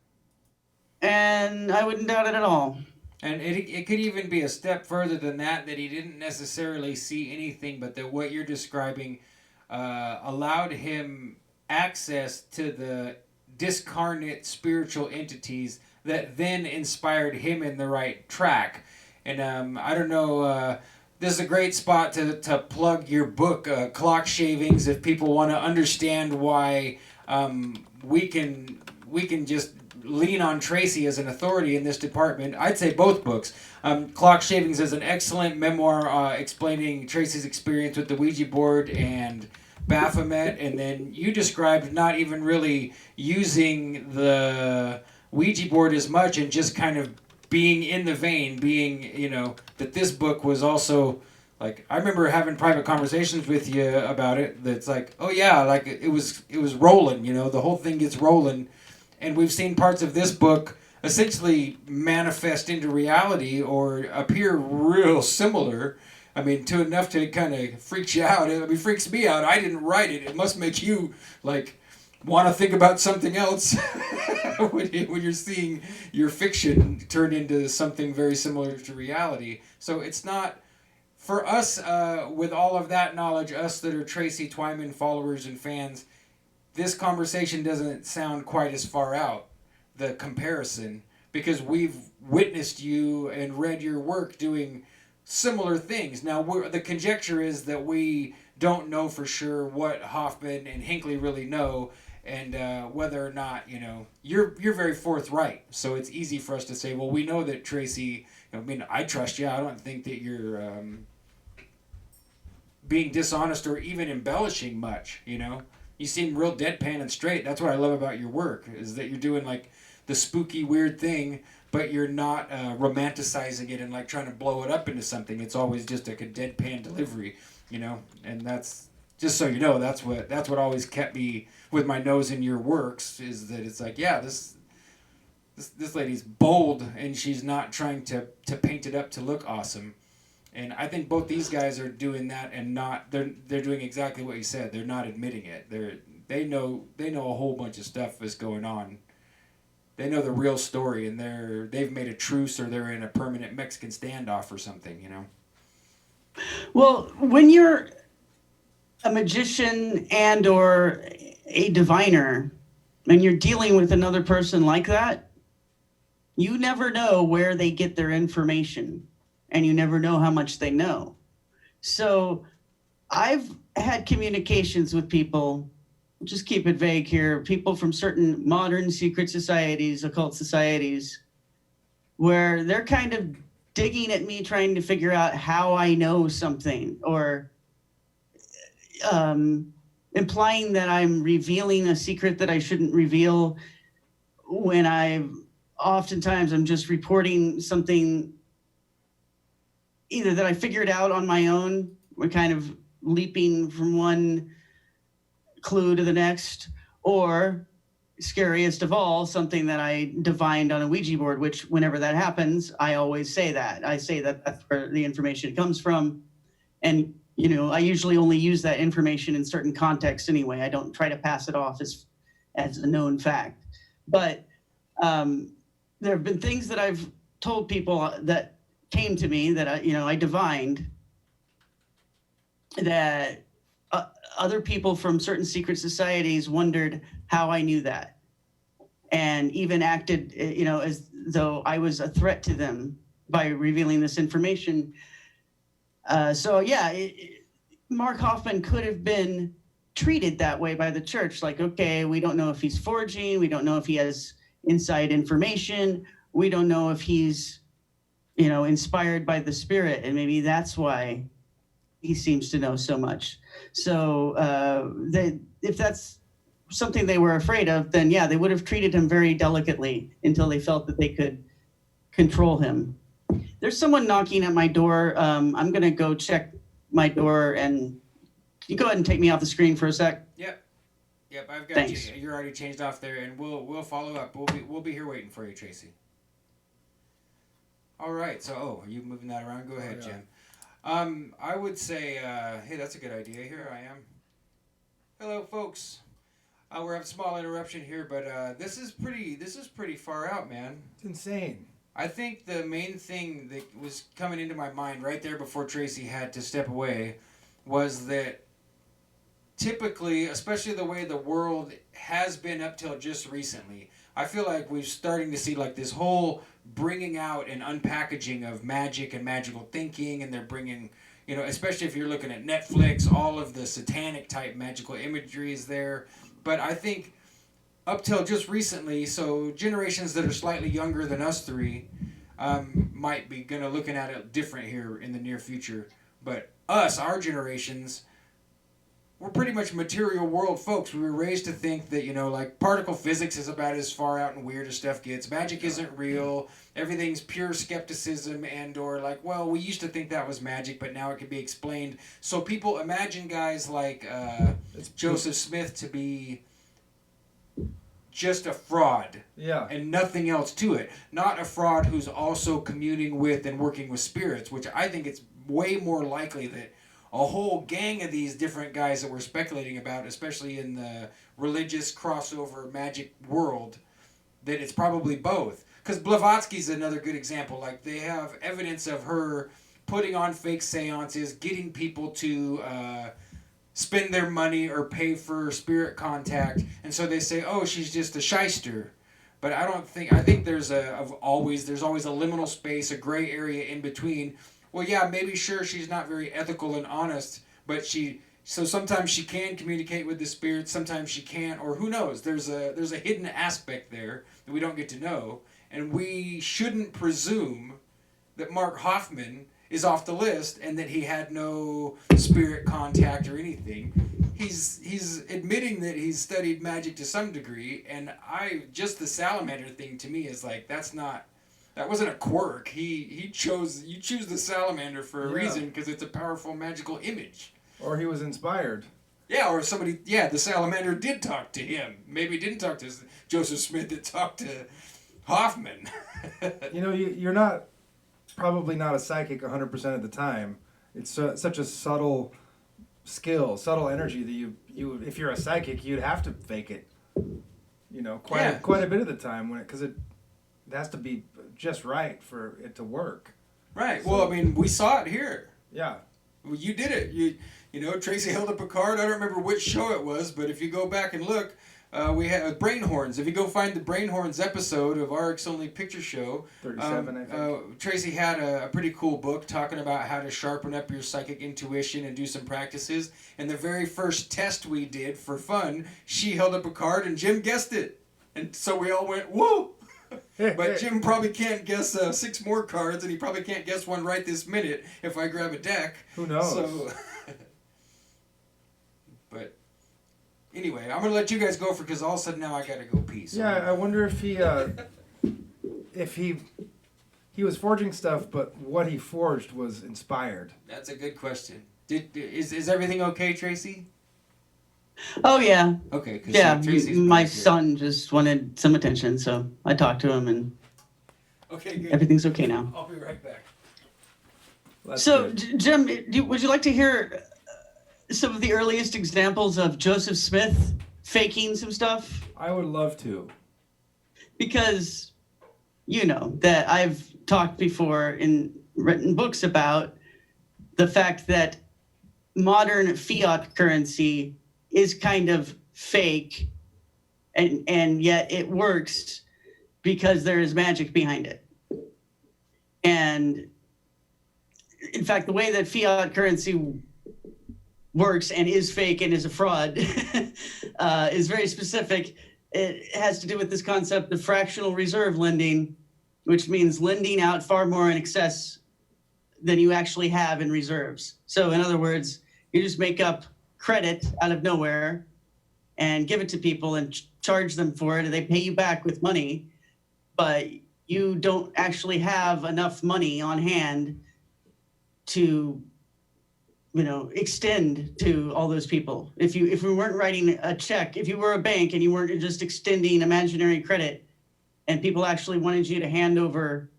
And I wouldn't doubt it at all. And it could even be a step further than that he didn't necessarily see anything, but that what you're describing allowed him access to the discarnate spiritual entities that then inspired him in the right track. And I don't know, this is a great spot to plug your book, Clock Shavings, if people want to understand why we can just lean on Tracy as an authority in this department. I'd say both books. Clock Shavings is an excellent memoir explaining Tracy's experience with the Ouija board and Baphomet, and then you described not even really using the Ouija board as much and just kind of being in the vein, that this book was also, like, I remember having private conversations with you about it, that's like, oh yeah, like it was rolling, the whole thing gets rolling. And we've seen parts of this book essentially manifest into reality or appear real similar. I mean, to enough to kind of freak you out. It freaks me out. I didn't write it. It must make you, like, want to think about something else when you're seeing your fiction turn into something very similar to reality. So it's not, for us, with all of that knowledge, us that are Tracy Twyman followers and fans, this conversation doesn't sound quite as far out, the comparison, because we've witnessed you and read your work doing similar things. Now, the conjecture is that we don't know for sure what Hofman and Hinckley really know, and whether or not, you're very forthright. So it's easy for us to say, well, we know that Tracy, I trust you. I don't think that you're being dishonest or even embellishing much, You seem real deadpan and straight. That's what I love about your work, is that you're doing like the spooky, weird thing, but you're not romanticizing it and like trying to blow it up into something. It's always just like a deadpan delivery, And that's, just so you know, that's what always kept me with my nose in your works, is that it's like, yeah, this lady's bold and she's not trying to paint it up to look awesome. And I think both these guys are doing that, and they're doing exactly what you said. They're not admitting it. They know a whole bunch of stuff is going on. They know the real story, and they've made a truce, or they're in a permanent Mexican standoff or something, Well, when you're a magician and or a diviner, and you're dealing with another person like that, you never know where they get their information. And you never know how much they know. So I've had communications with people, just keep it vague here, people from certain modern secret societies, occult societies, where they're kind of digging at me, trying to figure out how I know something, or implying that I'm revealing a secret that I shouldn't reveal, when oftentimes I'm just reporting something either that I figured out on my own, we're kind of leaping from one clue to the next, or scariest of all, something that I divined on a Ouija board, which whenever that happens, I always say that. I say that that's where the information comes from. And, I usually only use that information in certain contexts anyway. I don't try to pass it off as a known fact. But there have been things that I've told people that came to me that I divined, that other people from certain secret societies wondered how I knew that, and even acted as though I was a threat to them by revealing this information. Mark Hofman could have been treated that way by the church, like, okay, we don't know if he's forging, we don't know if he has inside information, we don't know if he's inspired by the spirit, and maybe that's why he seems to know so much. So if that's something they were afraid of, then yeah, they would have treated him very delicately until they felt that they could control him. There's someone knocking at my door. I'm gonna go check my door, and can you go ahead and take me off the screen for a sec? Yep, I've got Thanks. you. You're already changed off there, and we'll follow up. We'll be here waiting for you, Tracy. All right. So, are you moving that around? Go ahead, yeah. Jim. I would say, hey, that's a good idea. Here I am. Hello, folks. We're having a small interruption here, but this is pretty far out, man. It's insane. I think the main thing that was coming into my mind right there before Tracy had to step away was that typically, especially the way the world has been up till just recently, I feel like we're starting to see like this whole bringing out and unpackaging of magic and magical thinking, and they're bringing, you know, especially if you're looking at Netflix, all of the satanic type magical imagery is there. But I think up till just recently, so generations that are slightly younger than us three might be gonna looking at it different here in the near future. But us, our generations, we're pretty much material world folks. We were raised to think that, you know, like particle physics is about as far out and weird as stuff gets. Magic isn't real. Everything's pure skepticism and or like, well, we used to think that was magic, but now it can be explained. So people imagine guys like Joseph Smith to be just a fraud. Yeah. And nothing else to it. Not a fraud who's also communing with and working with spirits, which I think it's way more likely that a whole gang of these different guys that we're speculating about, especially in the religious crossover magic world, that it's probably both. Because Blavatsky's another good example. Like, they have evidence of her putting on fake seances, getting people to spend their money or pay for spirit contact, and so they say, oh, she's just a shyster. But I think there's always a liminal space, a gray area in between. Well, yeah, maybe sure she's not very ethical and honest, but so sometimes she can communicate with the spirits, sometimes she can't, or who knows? There's a hidden aspect there that we don't get to know, and we shouldn't presume that Mark Hofman is off the list and that he had no spirit contact or anything. He's admitting that he's studied magic to some degree, and just the salamander thing to me is like, that wasn't a quirk. You choose the salamander for a reason because it's a powerful magical image. Or he was inspired. Yeah, or the salamander did talk to him. Maybe he didn't talk to Joseph Smith, it talked to Hoffman. You know, you're probably not a psychic 100% of the time. It's such a subtle skill, subtle energy that you if you're a psychic, you'd have to fake it. You know, quite a bit of the time because it has to be just right for it to work. Right. So, well, I mean, we saw it here. Yeah. Well, you did it. You know, Tracy held up a card. I don't remember which show it was, but if you go back and look, we had Brain Horns. If you go find the Brain Horns episode of RX Only Picture Show, 37, I think. Tracy had a pretty cool book talking about how to sharpen up your psychic intuition and do some practices. And the very first test we did for fun, she held up a card and Jim guessed it. And so we all went, woo! But Jim probably can't guess 6 more cards, and he probably can't guess one right this minute if I grab a deck. Who knows? So, but anyway, I'm gonna let you guys go because all of a sudden now I gotta go pee. So. Yeah, I wonder if he was forging stuff, but what he forged was inspired. That's a good question. Is everything okay, Tracy? Oh, yeah. Okay. Yeah, my son just wanted some attention, so I talked to him, and okay, good. Everything's okay now. I'll be right back. So, Jim, would you like to hear some of the earliest examples of Joseph Smith faking some stuff? I would love to. Because, you know, that I've talked before in written books about the fact that modern fiat currency is kind of fake, and yet it works because there is magic behind it. And in fact, the way that fiat currency works and is fake and is a fraud is very specific. It has to do with this concept of fractional reserve lending, which means lending out far more in excess than you actually have in reserves. So in other words, you just make up credit out of nowhere and give it to people and charge them for it, and they pay you back with money, but you don't actually have enough money on hand to, extend to all those people. If we weren't writing a check, if you were a bank and you weren't just extending imaginary credit, and people actually wanted you to hand over,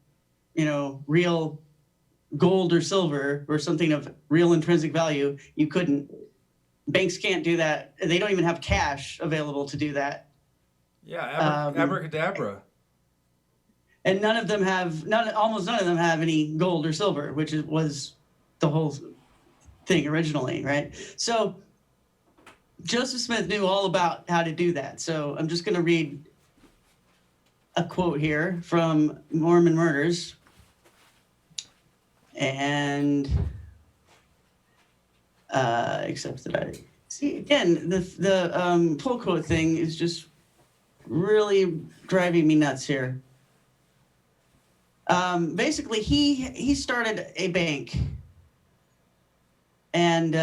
real gold or silver or something of real intrinsic value, you couldn't. Banks can't do that. They don't even have cash available to do that. Yeah, abracadabra. And almost none of them have any gold or silver, which was the whole thing originally, right? So Joseph Smith knew all about how to do that. So I'm just going to read a quote here from Mormon Murders. And except that I see again the pull quote thing is just really driving me nuts here. Basically, he started a bank, and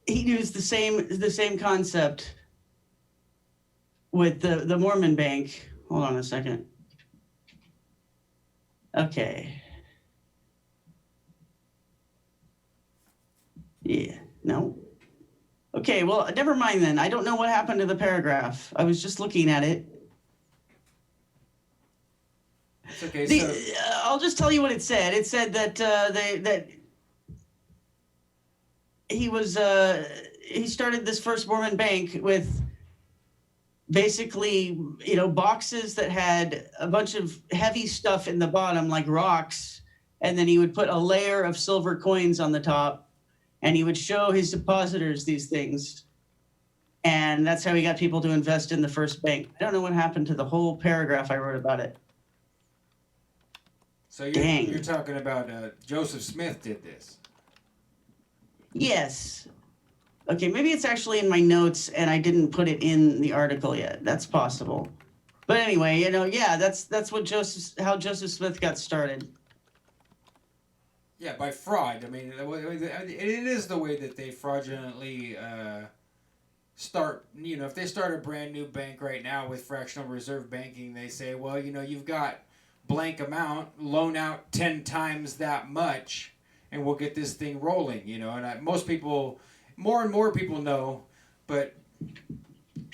he used the same concept with the Mormon bank. Hold on a second. Okay. Yeah, no. Okay, well, never mind then. I don't know what happened to the paragraph. I was just looking at it. It's okay, so... I'll just tell you what it said. It said that that he started this first Mormon bank with basically, boxes that had a bunch of heavy stuff in the bottom, like rocks, and then he would put a layer of silver coins on the top, and he would show his depositors these things. And that's how he got people to invest in the first bank. I don't know what happened to the whole paragraph I wrote about it. So you're talking about Joseph Smith did this? Yes. Okay, maybe it's actually in my notes and I didn't put it in the article yet. That's possible. But anyway, that's how Joseph Smith got started. Yeah, by fraud. I mean, it is the way that they fraudulently start. If they start a brand new bank right now with fractional reserve banking, they say, well, you've got blank amount, loan out 10 times that much, and we'll get this thing rolling. And most people... More and more people know, but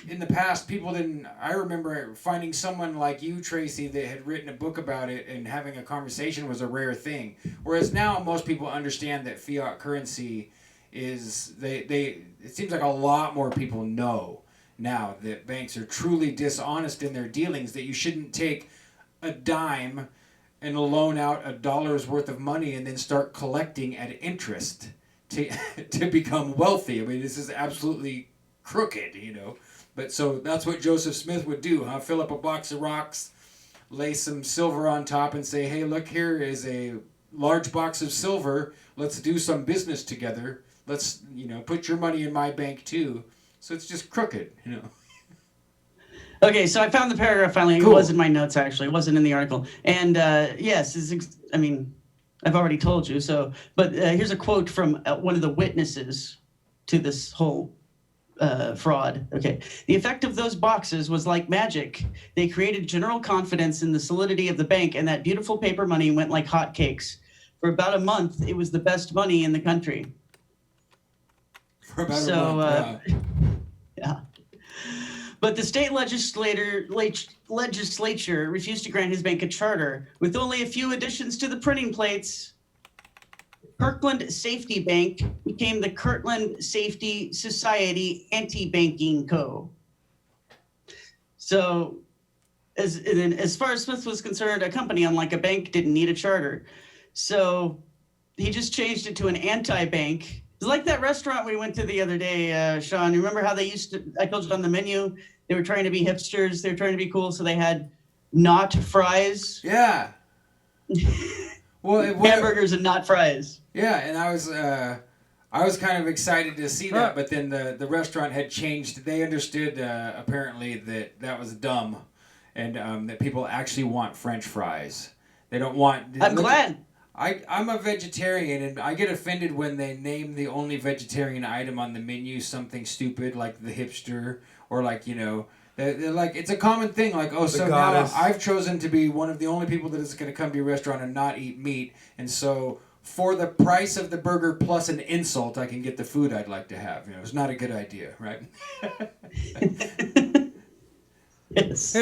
in the past, people didn't. I remember finding someone like you, Tracy, that had written a book about it, and having a conversation was a rare thing. Whereas now, most people understand that fiat currency is. It seems like a lot more people know now that banks are truly dishonest in their dealings. That you shouldn't take a dime and loan out $1 worth of money and then start collecting at interest to become wealthy. I mean, this is absolutely crooked, But so that's what Joseph Smith would do, huh? Fill up a box of rocks, lay some silver on top, and say, hey, look, here is a large box of silver. Let's do some business together. Let's, put your money in my bank too. So it's just crooked, Okay, so I found the paragraph finally. Cool. It was in my notes, actually. It wasn't in the article. And yes, I've already told you. But here's a quote from one of the witnesses to this whole fraud. Okay. The effect of those boxes was like magic. They created general confidence in the solidity of the bank, and that beautiful paper money went like hotcakes. For about a month, it was the best money in the country. For about a month, yeah. But the state legislature refused to grant his bank a charter. With only a few additions to the printing plates, Kirkland Safety Bank became the Kirkland Safety Society Anti-Banking Co. So, as far as Smith was concerned, a company, unlike a bank, didn't need a charter. So he just changed it to an anti-bank. It's like that restaurant we went to the other day, Sean. You remember how they I told you on the menu, they were trying to be hipsters. They were trying to be cool, so they had not fries. Yeah. Well, hamburgers and not fries. Yeah, and I was kind of excited to see that, but then the restaurant had changed. They understood apparently that was dumb, and that people actually want French fries. They don't want. I'm glad. I'm a vegetarian, and I get offended when they name the only vegetarian item on the menu something stupid like the hipster, or like, you know, they're like, it's a common thing, like, oh, so goddess. now I've chosen to be one of the only people that is going to come to your restaurant and not eat meat, and so for the price of the burger plus an insult, I can get the food I'd like to have. You know, it's not a good idea, right? Yes.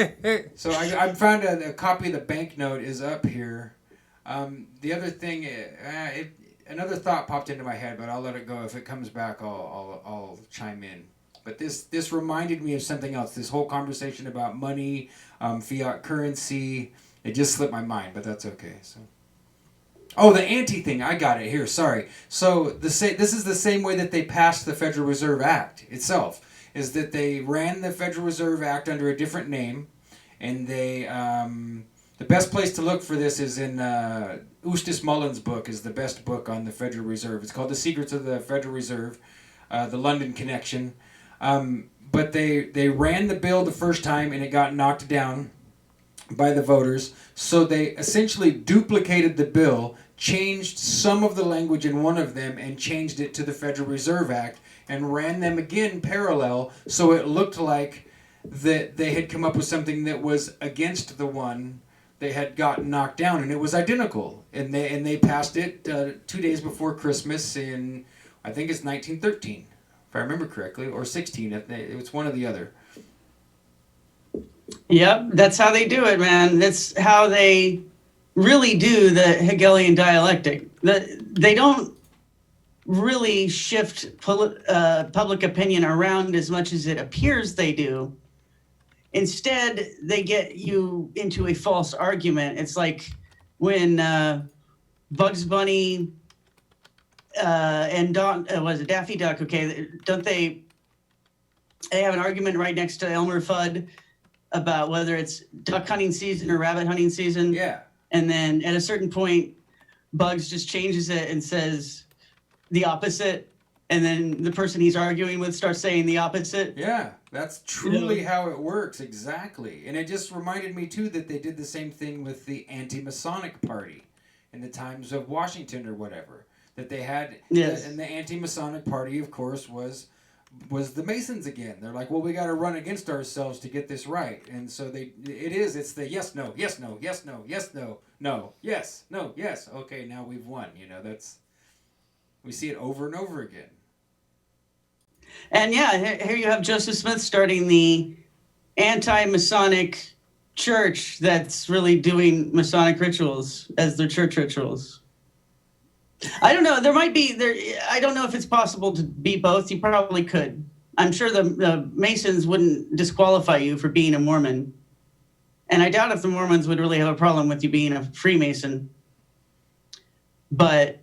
So I found a copy of the banknote is up here. The other thing, another thought popped into my head, but I'll let it go. If it comes back, I'll chime in. But this reminded me of something else. This whole conversation about money, fiat currency, it just slipped my mind, but that's okay. So, oh, the anti thing, I got it here. Sorry. So this is the same way that they passed the Federal Reserve Act itself. Is that they ran the Federal Reserve Act under a different name, and they the best place to look for this is in Eustace Mullen's book is the best book on the Federal Reserve. It's called The Secrets of the Federal Reserve, the London Connection. But they ran the bill the first time and it got knocked down by the voters. So they essentially duplicated the bill, changed some of the language in one of them, and changed it to the Federal Reserve Act, and ran them again parallel, so it looked like that they had come up with something that was against the one they had gotten knocked down, and it was identical. And they passed it 2 days before Christmas in, I think it's 1913, if I remember correctly, or 16. It was one or the other. Yep, that's how they do it, man. That's how they really do the Hegelian dialectic. They don't really shift public opinion around as much as it appears they do. Instead, they get you into a false argument. It's like when Bugs Bunny and was it Daffy Duck? Okay, don't they have an argument right next to Elmer Fudd about whether it's duck hunting season or rabbit hunting season? Yeah. And then at a certain point, Bugs just changes it and says the opposite, and then the person he's arguing with starts saying the opposite. Yeah, that's truly how it works, exactly. And it just reminded me, too, that they did the same thing with the anti-Masonic party in the times of Washington or whatever. That they had, yes. And the anti-Masonic party, of course, was the Masons again. They're like, well, we got to run against ourselves to get this right. And so it's the yes, no, yes, no, yes, no, yes, no, no, yes, no, yes. Okay, now we've won. You know, we see it over and over again. And yeah, here you have Joseph Smith starting the anti-Masonic church that's really doing Masonic rituals as their church rituals. I don't know. I don't know if it's possible to be both. You probably could. I'm sure the Masons wouldn't disqualify you for being a Mormon. And I doubt if the Mormons would really have a problem with you being a Freemason. But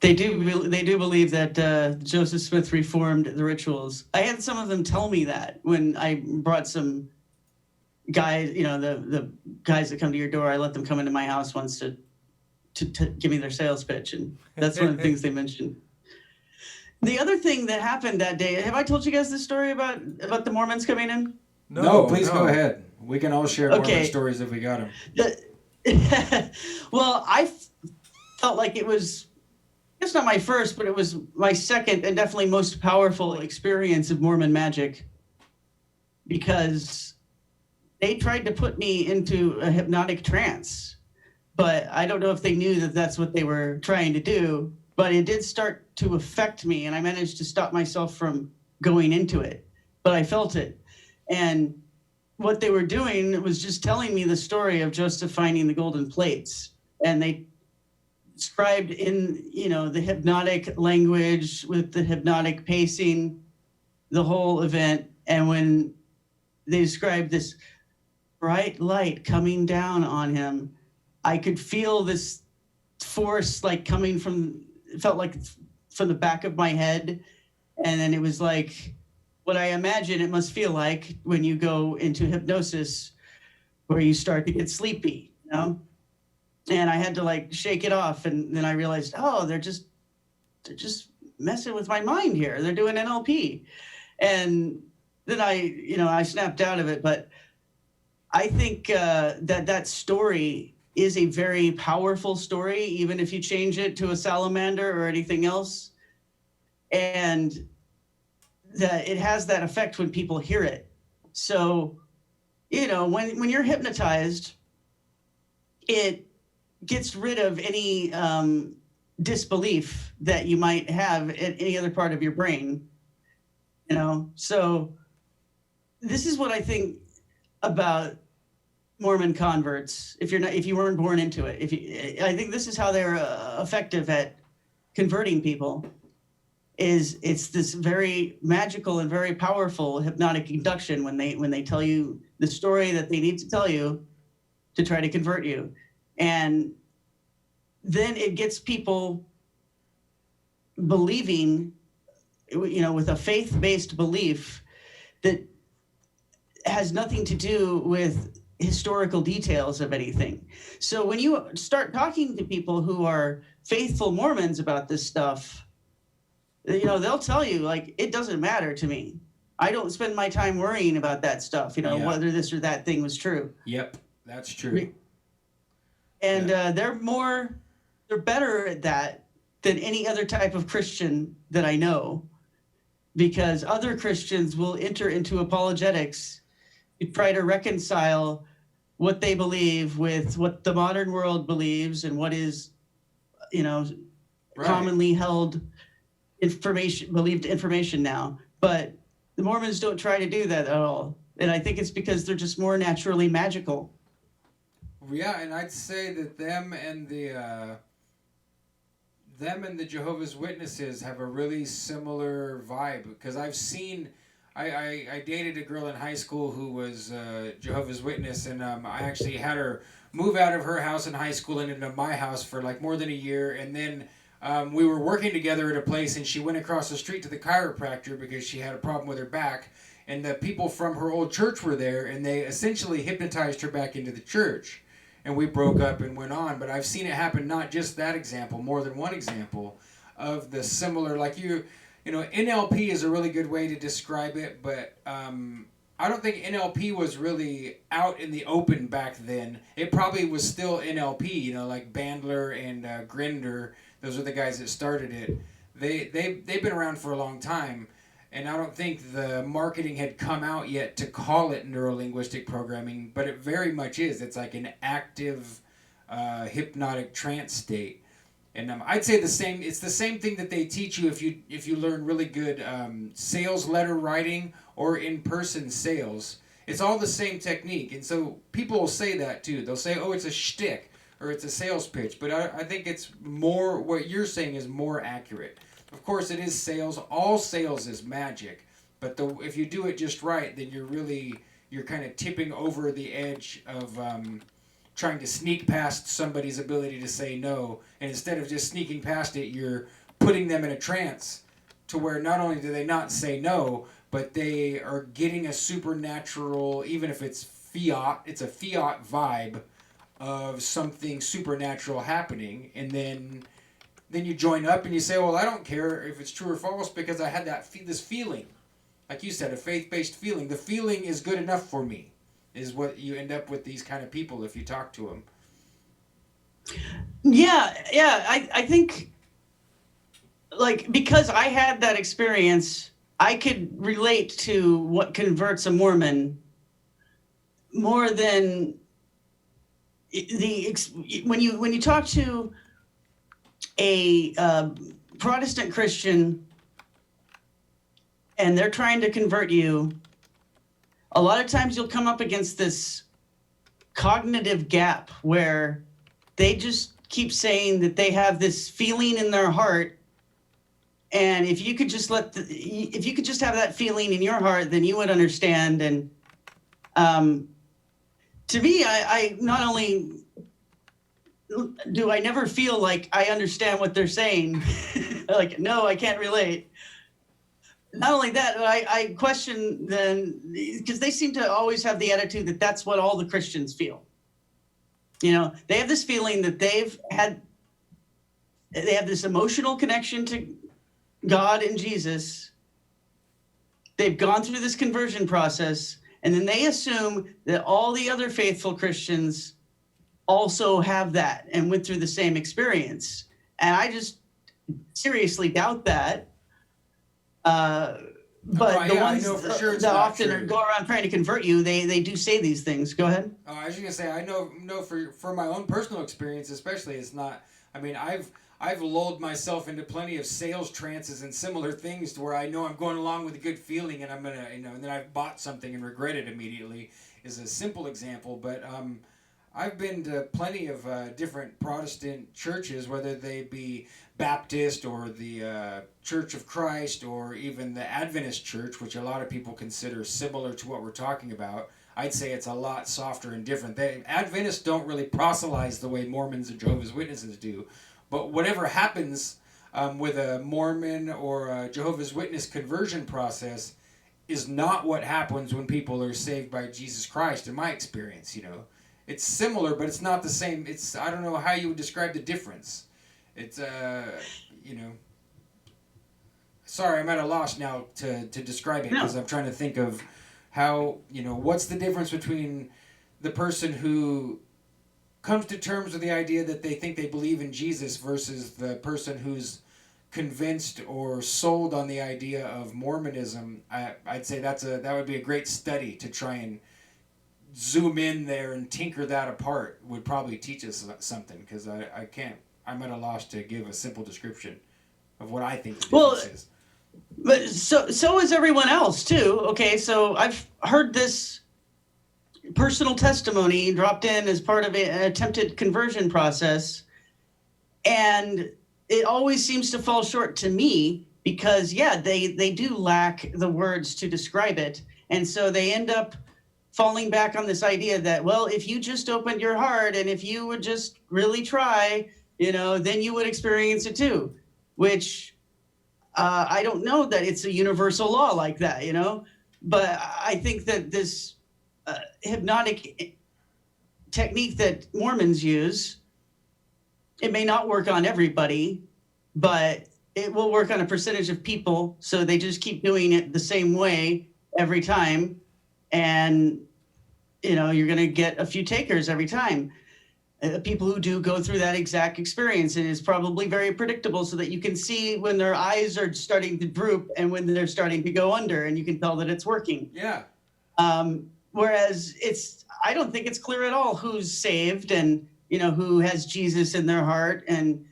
they do believe that Joseph Smith reformed the rituals. I had some of them tell me that when I brought some guys, you know, the guys that come to your door, I let them come into my house once to give me their sales pitch, and that's one of the things they mentioned. The other thing that happened that day, have I told you guys this story about the Mormons coming in? No, please go ahead. We can all share Mormon stories if we got them. Well, I felt like it was, it's not my first, but it was my second and definitely most powerful experience of Mormon magic, because they tried to put me into a hypnotic trance. But I don't know if they knew that that's what they were trying to do, but it did start to affect me, and I managed to stop myself from going into it, but I felt it. And what they were doing was just telling me the story of Joseph finding the golden plates, and they described in, you know, the hypnotic language with the hypnotic pacing, the whole event. And when they described this bright light coming down on him, I could feel this force like coming from, it felt like from the back of my head. And then it was like what I imagine it must feel like when you go into hypnosis, where you start to get sleepy, you know? And I had to like shake it off. And then I realized, oh, they're just messing with my mind here. They're doing NLP. And then I snapped out of it. But I think that story is a very powerful story, even if you change it to a salamander or anything else. And that it has that effect when people hear it. So, you know, when you're hypnotized, it gets rid of any disbelief that you might have at any other part of your brain. You know, so this is what I think about Mormon converts. If you weren't born into it, I think this is how they're effective at converting people. It's this very magical and very powerful hypnotic induction when they tell you the story that they need to tell you to try to convert you, and then it gets people believing, you know, with a faith-based belief that has nothing to do with historical details of anything. So when you start talking to people who are faithful Mormons about this stuff, you know, they'll tell you, like, it doesn't matter to me. I don't spend my time worrying about that stuff, you know, whether this or that thing was true. Yep, that's true. And they're better at that than any other type of Christian that I know, because other Christians will enter into apologetics to try to reconcile what they believe with what the modern world believes and what is, you know, commonly held believed information now. But the Mormons don't try to do that at all. And I think it's because they're just more naturally magical. Yeah, and I'd say that them and the Jehovah's Witnesses have a really similar vibe, because I've seen, I dated a girl in high school who was Jehovah's Witness, and I actually had her move out of her house in high school and into my house for like more than a year, and then we were working together at a place, and she went across the street to the chiropractor because she had a problem with her back, and the people from her old church were there, and they essentially hypnotized her back into the church. And we broke up and went on. But I've seen it happen, not just that example, more than one example of the similar, like you know, NLP is a really good way to describe it, but I don't think NLP was really out in the open back then. It probably was still NLP, you know, like Bandler and Grinder. Those are the guys that started it. They've been around for a long time. And I don't think the marketing had come out yet to call it neurolinguistic programming, but it very much is. It's like an active hypnotic trance state. And I'd say the same. It's the same thing that they teach you if you learn really good sales letter writing or in-person sales. It's all the same technique. And so people will say that too. They'll say, oh, it's a shtick or it's a sales pitch. But I think it's more, what you're saying is more accurate. Of course, it is sales. All sales is magic, but if you do it just right, then you're kind of tipping over the edge of trying to sneak past somebody's ability to say no, and instead of just sneaking past it, you're putting them in a trance to where not only do they not say no, but they are getting a supernatural, even if it's fiat, it's a fiat vibe of something supernatural happening, and then you join up and you say, well, I don't care if it's true or false because I had this feeling. Like you said, a faith-based feeling. The feeling is good enough for me, is what you end up with these kind of people if you talk to them. Yeah. I think, like, because I had that experience, I could relate to what converts a Mormon more than when you talk to a Protestant Christian and they're trying to convert you, a lot of times you'll come up against this cognitive gap where they just keep saying that they have this feeling in their heart, and if you could just have that feeling in your heart, then you would understand. And to me, I not only do I never feel like I understand what they're saying, like, no, I can't relate. Not only that, but I question them, because they seem to always have the attitude that that's what all the Christians feel. You know, they have this feeling that they have this emotional connection to God and Jesus. They've gone through this conversion process, and then they assume that all the other faithful Christians also have that and went through the same experience. And I just seriously doubt that. But the yeah, I ones know for sure it's that not often true. go around trying to convert you, they do say these things. Go ahead. Oh, I was just gonna say, I know for my own personal experience, especially, it's not. I mean, I've lulled myself into plenty of sales trances and similar things to where I know I'm going along with a good feeling, and I'm gonna, and then I've bought something and regret it immediately. Is a simple example, but I've been to plenty of different Protestant churches, whether they be Baptist or the Church of Christ or even the Adventist Church, which a lot of people consider similar to what we're talking about. I'd say it's a lot softer and different. Adventists don't really proselytize the way Mormons and Jehovah's Witnesses do. But whatever happens with a Mormon or a Jehovah's Witness conversion process is not what happens when people are saved by Jesus Christ, in my experience, It's similar, but it's not the same. I don't know how you would describe the difference. It's, Sorry, I'm at a loss now to describe it because I'm trying to think of how, what's the difference between the person who comes to terms with the idea that they think they believe in Jesus versus the person who's convinced or sold on the idea of Mormonism. I'd say that would be a great study to try and zoom in there and tinker that apart. Would probably teach us something, because I'm at a loss to give a simple description of what I think the difference is. But so is everyone else too. Okay, so I've heard this personal testimony dropped in as part of an attempted conversion process, and it always seems to fall short to me because they do lack the words to describe it, and so they end up falling back on this idea that, well, if you just opened your heart and if you would just really try, then you would experience it too, which I don't know that it's a universal law like that, but I think that this hypnotic technique that Mormons use, it may not work on everybody, but it will work on a percentage of people. So they just keep doing it the same way every time. And, you're going to get a few takers every time. People who do go through that exact experience, and it's probably very predictable so that you can see when their eyes are starting to droop and when they're starting to go under, and you can tell that it's working. Yeah. Whereas I don't think it's clear at all who's saved and, who has Jesus in their heart. And,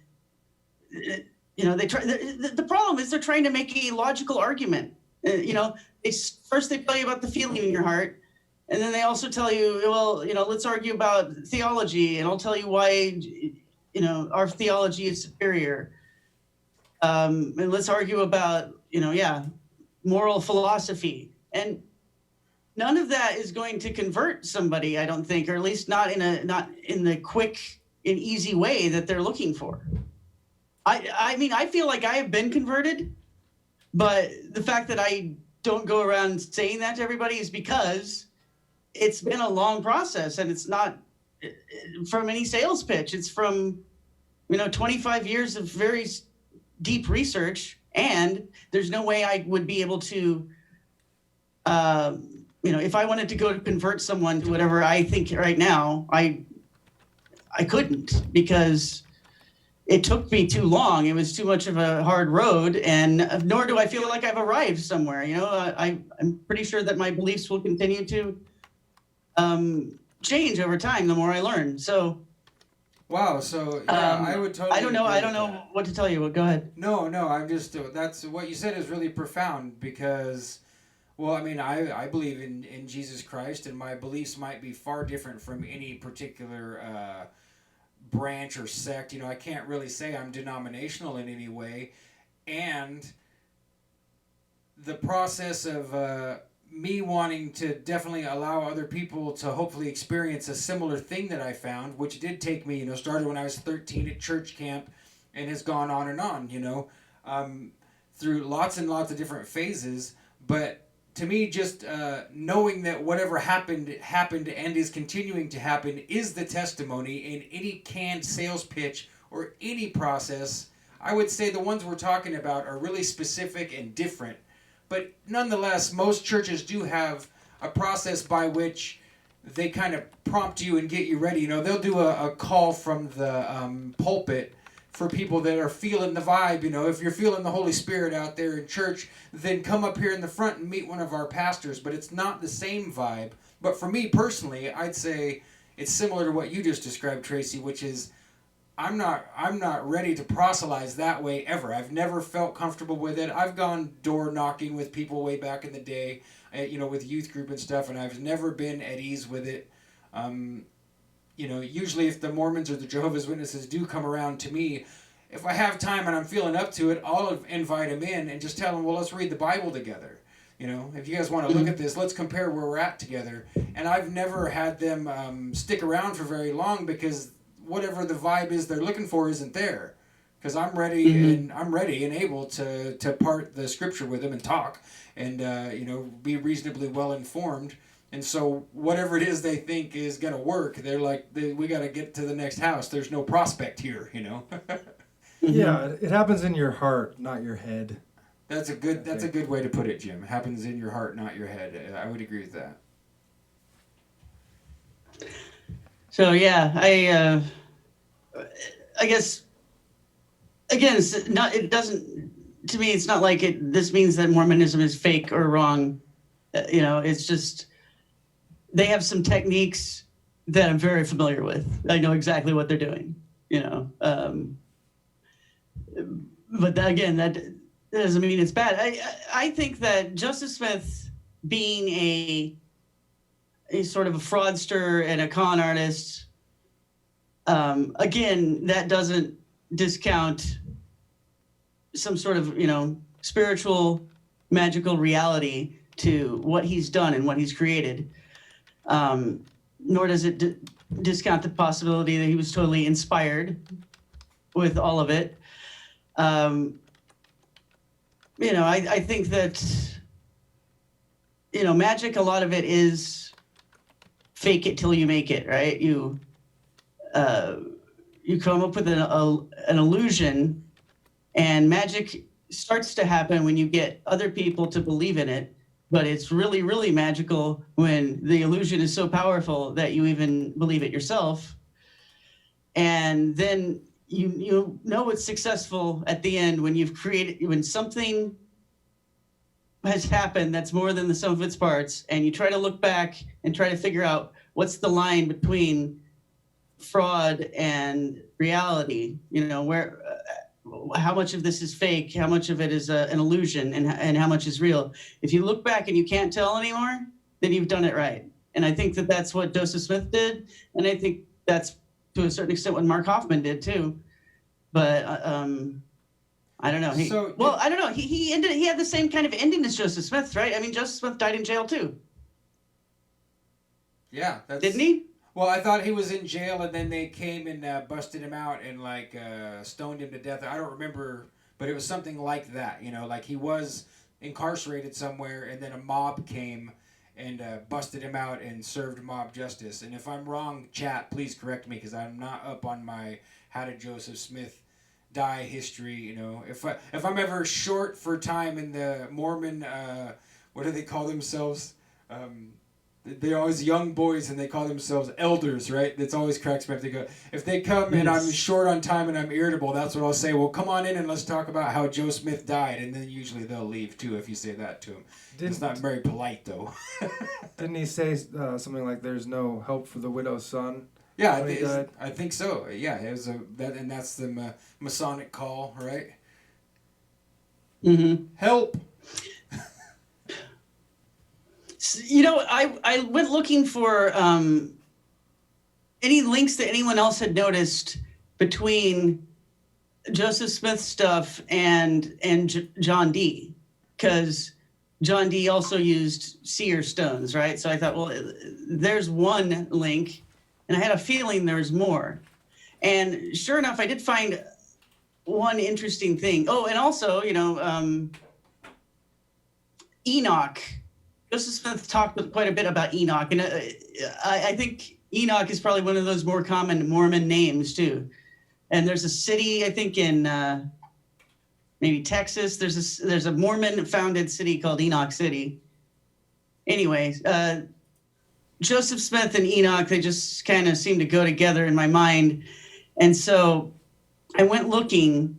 the problem is they're trying to make a logical argument. First they tell you about the feeling in your heart. And then they also tell you, well, let's argue about theology, and I'll tell you why, our theology is superior. And let's argue about, moral philosophy. And none of that is going to convert somebody, I don't think, or at least not in the quick and easy way that they're looking for. I mean, I feel like I have been converted, but the fact that I don't go around saying that to everybody is because it's been a long process, and it's not from any sales pitch. It's from, 25 years of very deep research, and there's no way I would be able to, if I wanted to go to convert someone to whatever I think right now, I couldn't, because it took me too long. It was too much of a hard road, and nor do I feel like I've arrived somewhere. I'm pretty sure that my beliefs will continue to change over time the more I learn. So wow. So I would totally. I don't know what to tell you. Go ahead. No. I'm just. That's what you said is really profound, because, well, I mean, I believe in Jesus Christ, and my beliefs might be far different from any particular branch or sect. I can't really say I'm denominational in any way, and the process of me wanting to definitely allow other people to hopefully experience a similar thing that I found, which did take me, started when I was 13 at church camp, and has gone on and on, through lots and lots of different phases. But to me, just knowing that whatever happened and is continuing to happen is the testimony in any canned sales pitch or any process. I would say the ones we're talking about are really specific and different. But nonetheless, most churches do have a process by which they kind of prompt you and get you ready. You know, they'll do a call from the pulpit for people that are feeling the vibe. You know, if you're feeling the Holy Spirit out there in church, then come up here in the front and meet one of our pastors. But it's not the same vibe. But for me personally, I'd say it's similar to what you just described, Tracy, which is I'm not ready to proselytize that way ever. I've never felt comfortable with it. I've gone door knocking with people way back in the day, you know, with youth group and stuff, and I've never been at ease with it. You know, usually if the Mormons or the Jehovah's Witnesses do come around to me, if I have time and I'm feeling up to it, I'll invite them in and just tell them, well, let's read the Bible together. You know, if you guys want to look at this, let's compare where we're at together. And I've never had them stick around for very long because whatever the vibe is they're looking for isn't there. Because I'm ready and able to part the scripture with them and talk and you know, be reasonably well informed. And so whatever it is they think is going to work, they're like, we got to get to the next house. There's no prospect here, you know. Yeah, it happens in your heart, not your head. That's a good way to put it, Jim. It happens in your heart, not your head. I would agree with that. So yeah, I guess again, it's not. It doesn't. To me, it's not like it. This means that Mormonism is fake or wrong. You know, it's just they have some techniques that I'm very familiar with. I know exactly what they're doing. You know, but that, again, that doesn't mean it's bad. I think that Joseph Smith being a sort of a fraudster and a con artist, again, that doesn't discount some sort of, you know, spiritual, magical reality to what he's done and what he's created. Nor does it discount the possibility that he was totally inspired with all of it. You know, I think that, you know, magic, a lot of it is fake it till you make it, right? You come up with an illusion, and magic starts to happen when you get other people to believe in it. But it's really, really magical when the illusion is so powerful that you even believe it yourself. And then you know it's successful at the end when something has happened that's more than the sum of its parts, and you try to look back and try to figure out what's the line between fraud and reality. You know, where how much of this is fake, how much of it is an illusion, and how much is real. If you look back and you can't tell anymore, then you've done it right. And I think that that's what Joseph Smith did, and I think that's to a certain extent what Mark Hofman did too. But I don't know. I don't know. He had the same kind of ending as Joseph Smith, right? I mean, Joseph Smith died in jail too. Yeah, didn't he? Well, I thought he was in jail, and then they came and busted him out and like stoned him to death. I don't remember, but it was something like that. You know, like he was incarcerated somewhere, and then a mob came and busted him out and served mob justice. And if I'm wrong, chat, please correct me, because I'm not up on my how did Joseph Smith die history. You know, if I'm ever short for time in the Mormon, what do they call themselves? They're always young boys and they call themselves elders, right? That's always cracks me up. They go, if they come and I'm short on time and I'm irritable, that's what I'll say. Well, come on in and let's talk about how Joe Smith died. And then usually they'll leave too if you say that to them. It's not very polite though. Didn't he say something like there's no help for the widow's son? Yeah, I think so. Yeah, it was and that's the Masonic call, right? Mm-hmm. Help. You know, I went looking for any links that anyone else had noticed between Joseph Smith's stuff and John Dee, because John Dee also used seer stones, right? So I thought, well, there's one link, and I had a feeling there was more. And sure enough, I did find one interesting thing. Oh, and also, you know, Enoch. Joseph Smith talked quite a bit about Enoch, and I think Enoch is probably one of those more common Mormon names too. And there's a city, I think in maybe Texas. There's a Mormon-founded city called Enoch City. Anyways, Joseph Smith and Enoch, they just kind of seem to go together in my mind. And so I went looking,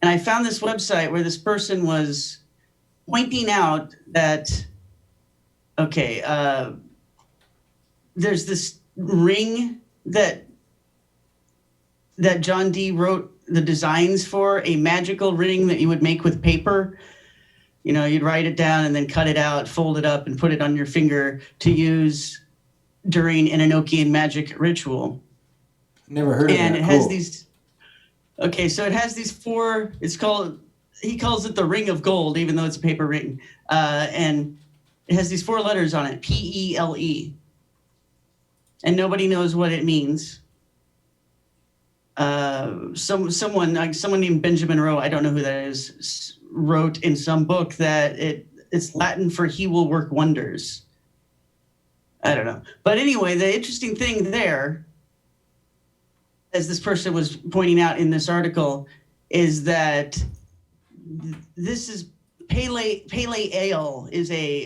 and I found this website where this person was pointing out that, okay, there's this ring that John Dee wrote the designs for, a magical ring that you would make with paper. You know, you'd write it down and then cut it out, fold it up, and put it on your finger to use during an Enochian magic ritual. Never heard of that. And it has these. Okay, so it has these four. It's called. He calls it the ring of gold, even though it's a paper ring. And it has these four letters on it: PELE. And nobody knows what it means. Someone named Benjamin Rowe, I don't know who that is, wrote in some book that it's Latin for "he will work wonders." I don't know. But anyway, the interesting thing there, as this person was pointing out in this article, is that this is Pele Ale is a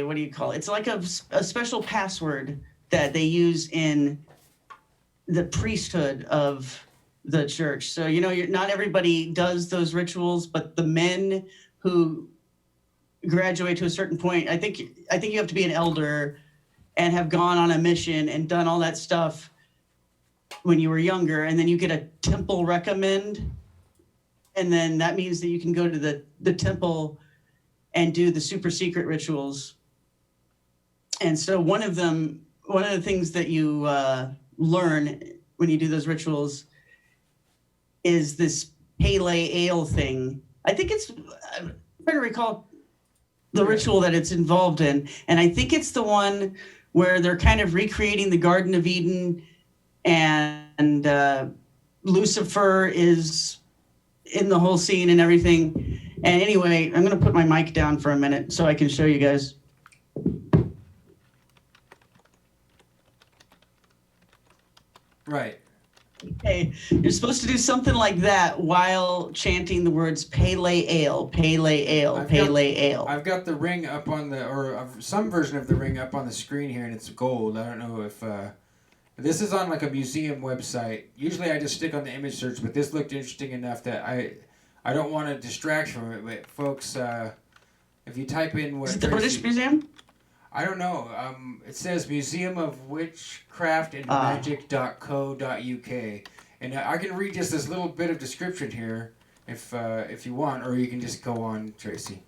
what do you call it? It's like a special password that they use in the priesthood of the church. So, you know, not everybody does those rituals, but the men who graduate to a certain point, I think you have to be an elder and have gone on a mission and done all that stuff when you were younger, and then you get a temple recommend, and then that means that you can go to the temple and do the super secret rituals. And so one of the things that you learn when you do those rituals is this Pele Ale thing. I think I'm trying to recall the ritual that it's involved in, and I think it's the one where they're kind of recreating the Garden of Eden, and Lucifer is in the whole scene and everything. And anyway, I'm going to put my mic down for a minute so I can show you guys. Right. Okay, you're supposed to do something like that while chanting the words Pele Ale, Pele Ale, Pele Ale. I've got the ring up on some version of the ring up on the screen here, and it's gold. I don't know if this is on like a museum website. Usually I just stick on the image search, but this looked interesting enough that I don't want to distract from it. But folks, if you type in what Is it the British Museum? I don't know. It says Museum of Witchcraft and Magic.co.uk, and I can read just this little bit of description here, if you want, or you can just go on, Tracy.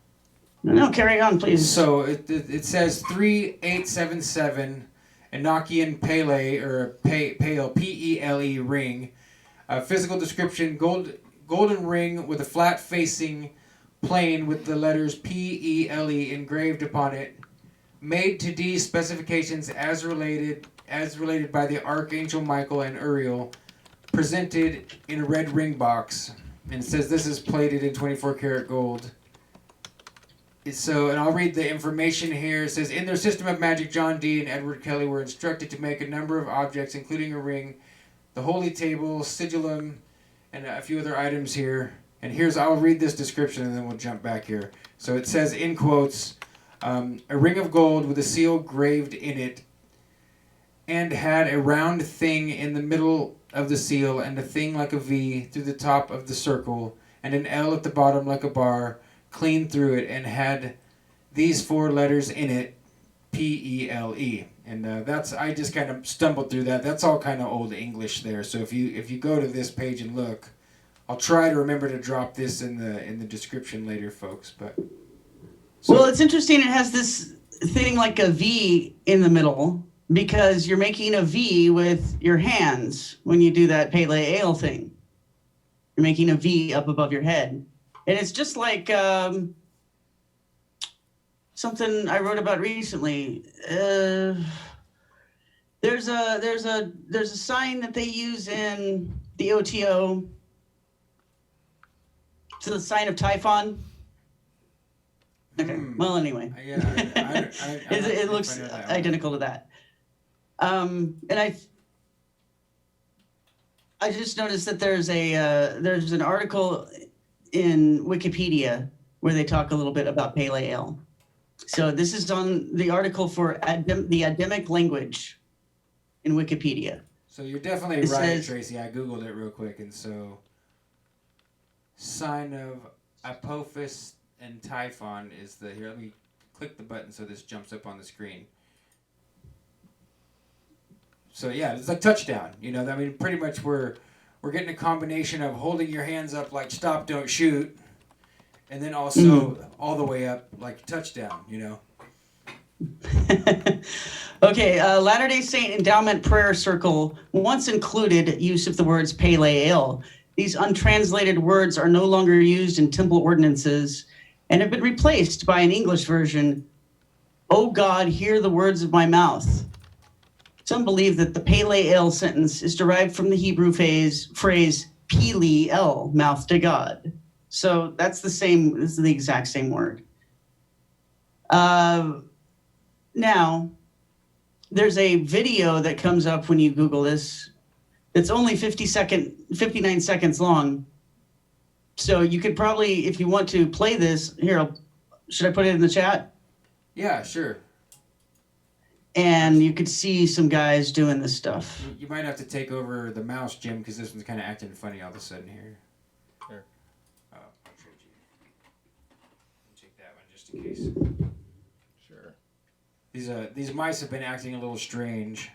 No, carry on, please. So it says 3877 Enochian Pele or Pale PELE ring, physical description: golden ring with a flat facing plane with the letters PELE engraved upon it. Made to D specifications as related by the Archangel Michael and Uriel, presented in a red ring box, and it says this is plated in 24 karat gold. So, and I'll read the information here. It says, in their system of magic, John Dee and Edward Kelly were instructed to make a number of objects, including a ring, the holy table, sigillum, and a few other items here. And I'll read this description and then we'll jump back here. So it says, in quotes, a ring of gold with a seal graved in it, and had a round thing in the middle of the seal, and a thing like a V through the top of the circle, and an L at the bottom like a bar, clean through it, and had these four letters in it, PELE. And I just kind of stumbled through that. That's all kind of old English there. So if you go to this page and look, I'll try to remember to drop this in the description later, folks. But. Well, it's interesting. It has this thing like a V in the middle because you're making a V with your hands when you do that Pele Ale thing. You're making a V up above your head. And it's just like something I wrote about recently. There's a sign that they use in the OTO. It's the sign of Typhon. Okay. Well, anyway. Yeah, it looks identical to that. And I just noticed that there's an article in Wikipedia where they talk a little bit about Pele Ale. So this is on the article for the Adamic language in Wikipedia. So you're definitely It right, says- Tracy. I googled it real quick, and so sign of Apophis and Typhon is the here. Let me click the button so this jumps up on the screen. So yeah, it's like touchdown. You know, I mean, pretty much we're getting a combination of holding your hands up like stop, don't shoot, and then also all the way up like touchdown. You know. Okay, Latter-day Saint Endowment Prayer Circle once included use of the words Pele El. These untranslated words are no longer used in temple ordinances and have been replaced by an English version, "O God, hear the words of my mouth." Some believe that the Pele El sentence is derived from the Hebrew phrase Pele El, mouth to God. So that's the same, this is the exact same word. Now, there's a video that comes up when you Google this. It's only 59 seconds long. So you could probably, if you want to play this, here, should I put it in the chat? Yeah, sure. And you could see some guys doing this stuff. You might have to take over the mouse, Jim, because this one's kind of acting funny all of a sudden here. Sure. Oh, I'll trade you. Take that one just in case. Sure. These mice have been acting a little strange.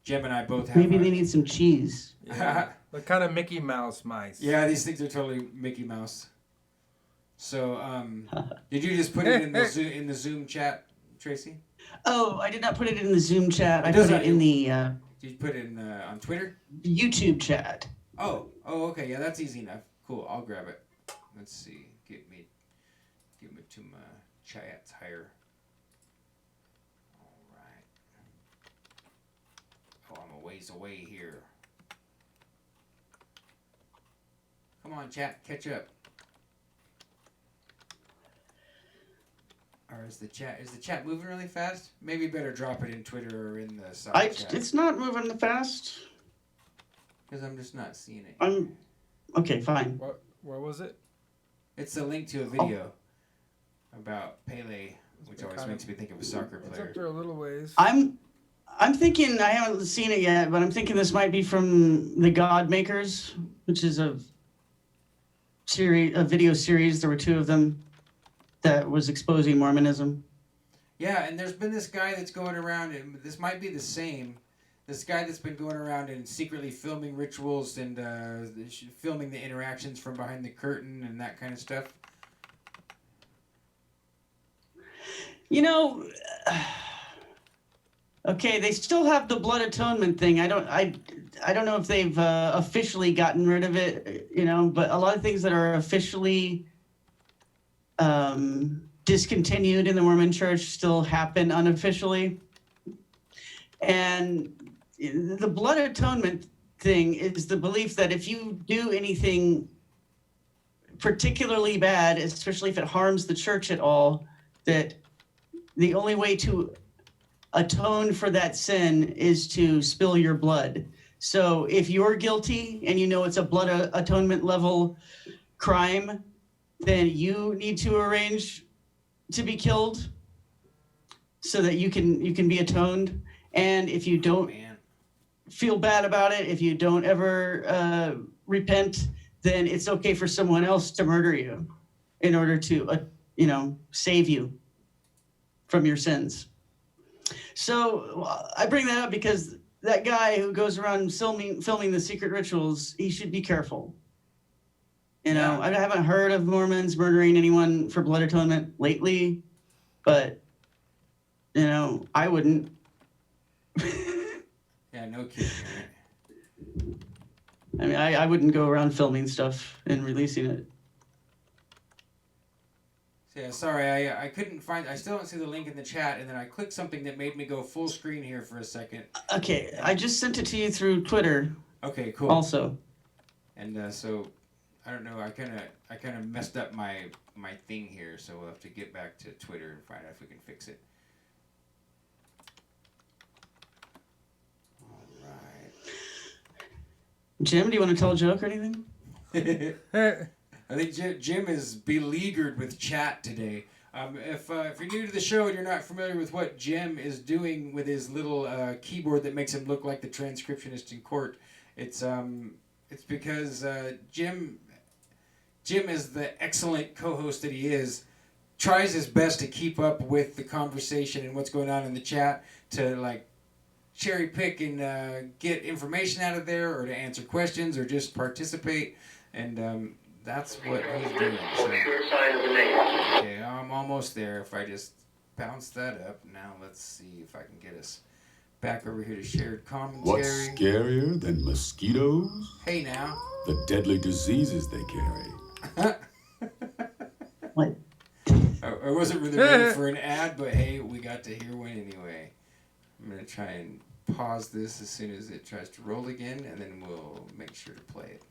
Jim and I both have. Maybe they need some cheese. Yeah. The kind of Mickey Mouse mice. Yeah, these things are totally Mickey Mouse. So, did you just put it in the Zoom chat, Tracy? Oh, I did not put it in the Zoom chat. I It does put it not- in the Did you put it in on Twitter? YouTube chat. Oh, okay, yeah, that's easy enough. Cool, I'll grab it. Let's see, get me to my chats higher. All right. Oh, I'm a ways away here. Come on, chat, catch up. Or is the chat moving really fast? Maybe better drop it in Twitter or in the side chat. It's not moving fast. Because I'm just not seeing it. Okay, fine. Where was it? It's a link to a video about Pele, which always makes me think of a soccer It's up player. there a little ways. I'm thinking, I haven't seen it yet, but I'm thinking this might be from the God Makers, which is a video series. There were two of them that was exposing Mormonism. Yeah, and there's been this guy that's going around, and this might be the same. This guy that's been going around and secretly filming rituals and filming the interactions from behind the curtain and that kind of stuff. You know, okay, they still have the blood atonement thing. I don't know if they've officially gotten rid of it, you know, but a lot of things that are officially discontinued in the Mormon Church still happen unofficially. And the blood atonement thing is the belief that if you do anything particularly bad, especially if it harms the church at all, that the only way to atone for that sin is to spill your blood. So if you're guilty and you know it's a blood atonement level crime, then you need to arrange to be killed so that you can be atoned. And if you don't feel bad about it, if you don't ever repent, then it's okay for someone else to murder you in order to save you from your sins. So I bring that up because that guy who goes around filming the secret rituals, he should be careful. You know, I haven't heard of Mormons murdering anyone for blood atonement lately, but, you know, I wouldn't. Yeah, no kidding, right? I mean, I wouldn't go around filming stuff and releasing it. Yeah, sorry, I couldn't find. I still don't see the link in the chat, and then I clicked something that made me go full screen here for a second. Okay, I just sent it to you through Twitter. Okay, cool. Also. And so, I don't know. I kind of messed up my thing here, so we'll have to get back to Twitter and find out if we can fix it. All right. Jim, do you want to tell a joke or anything? I think Jim is beleaguered with chat today. If you're new to the show and you're not familiar with what Jim is doing with his little keyboard that makes him look like the transcriptionist in court, it's because Jim is the excellent co-host that he is, tries his best to keep up with the conversation and what's going on in the chat, to like cherry pick and get information out of there, or to answer questions, or just participate, and that's what he's doing. So, okay, I'm almost there. If I just bounce that up, now let's see if I can get us back over here to shared commentary. What's scarier than mosquitoes? Hey now. The deadly diseases they carry. What? I wasn't really ready for an ad, but hey, we got to hear one anyway. I'm going to try and pause this as soon as it tries to roll again, and then we'll make sure to play it.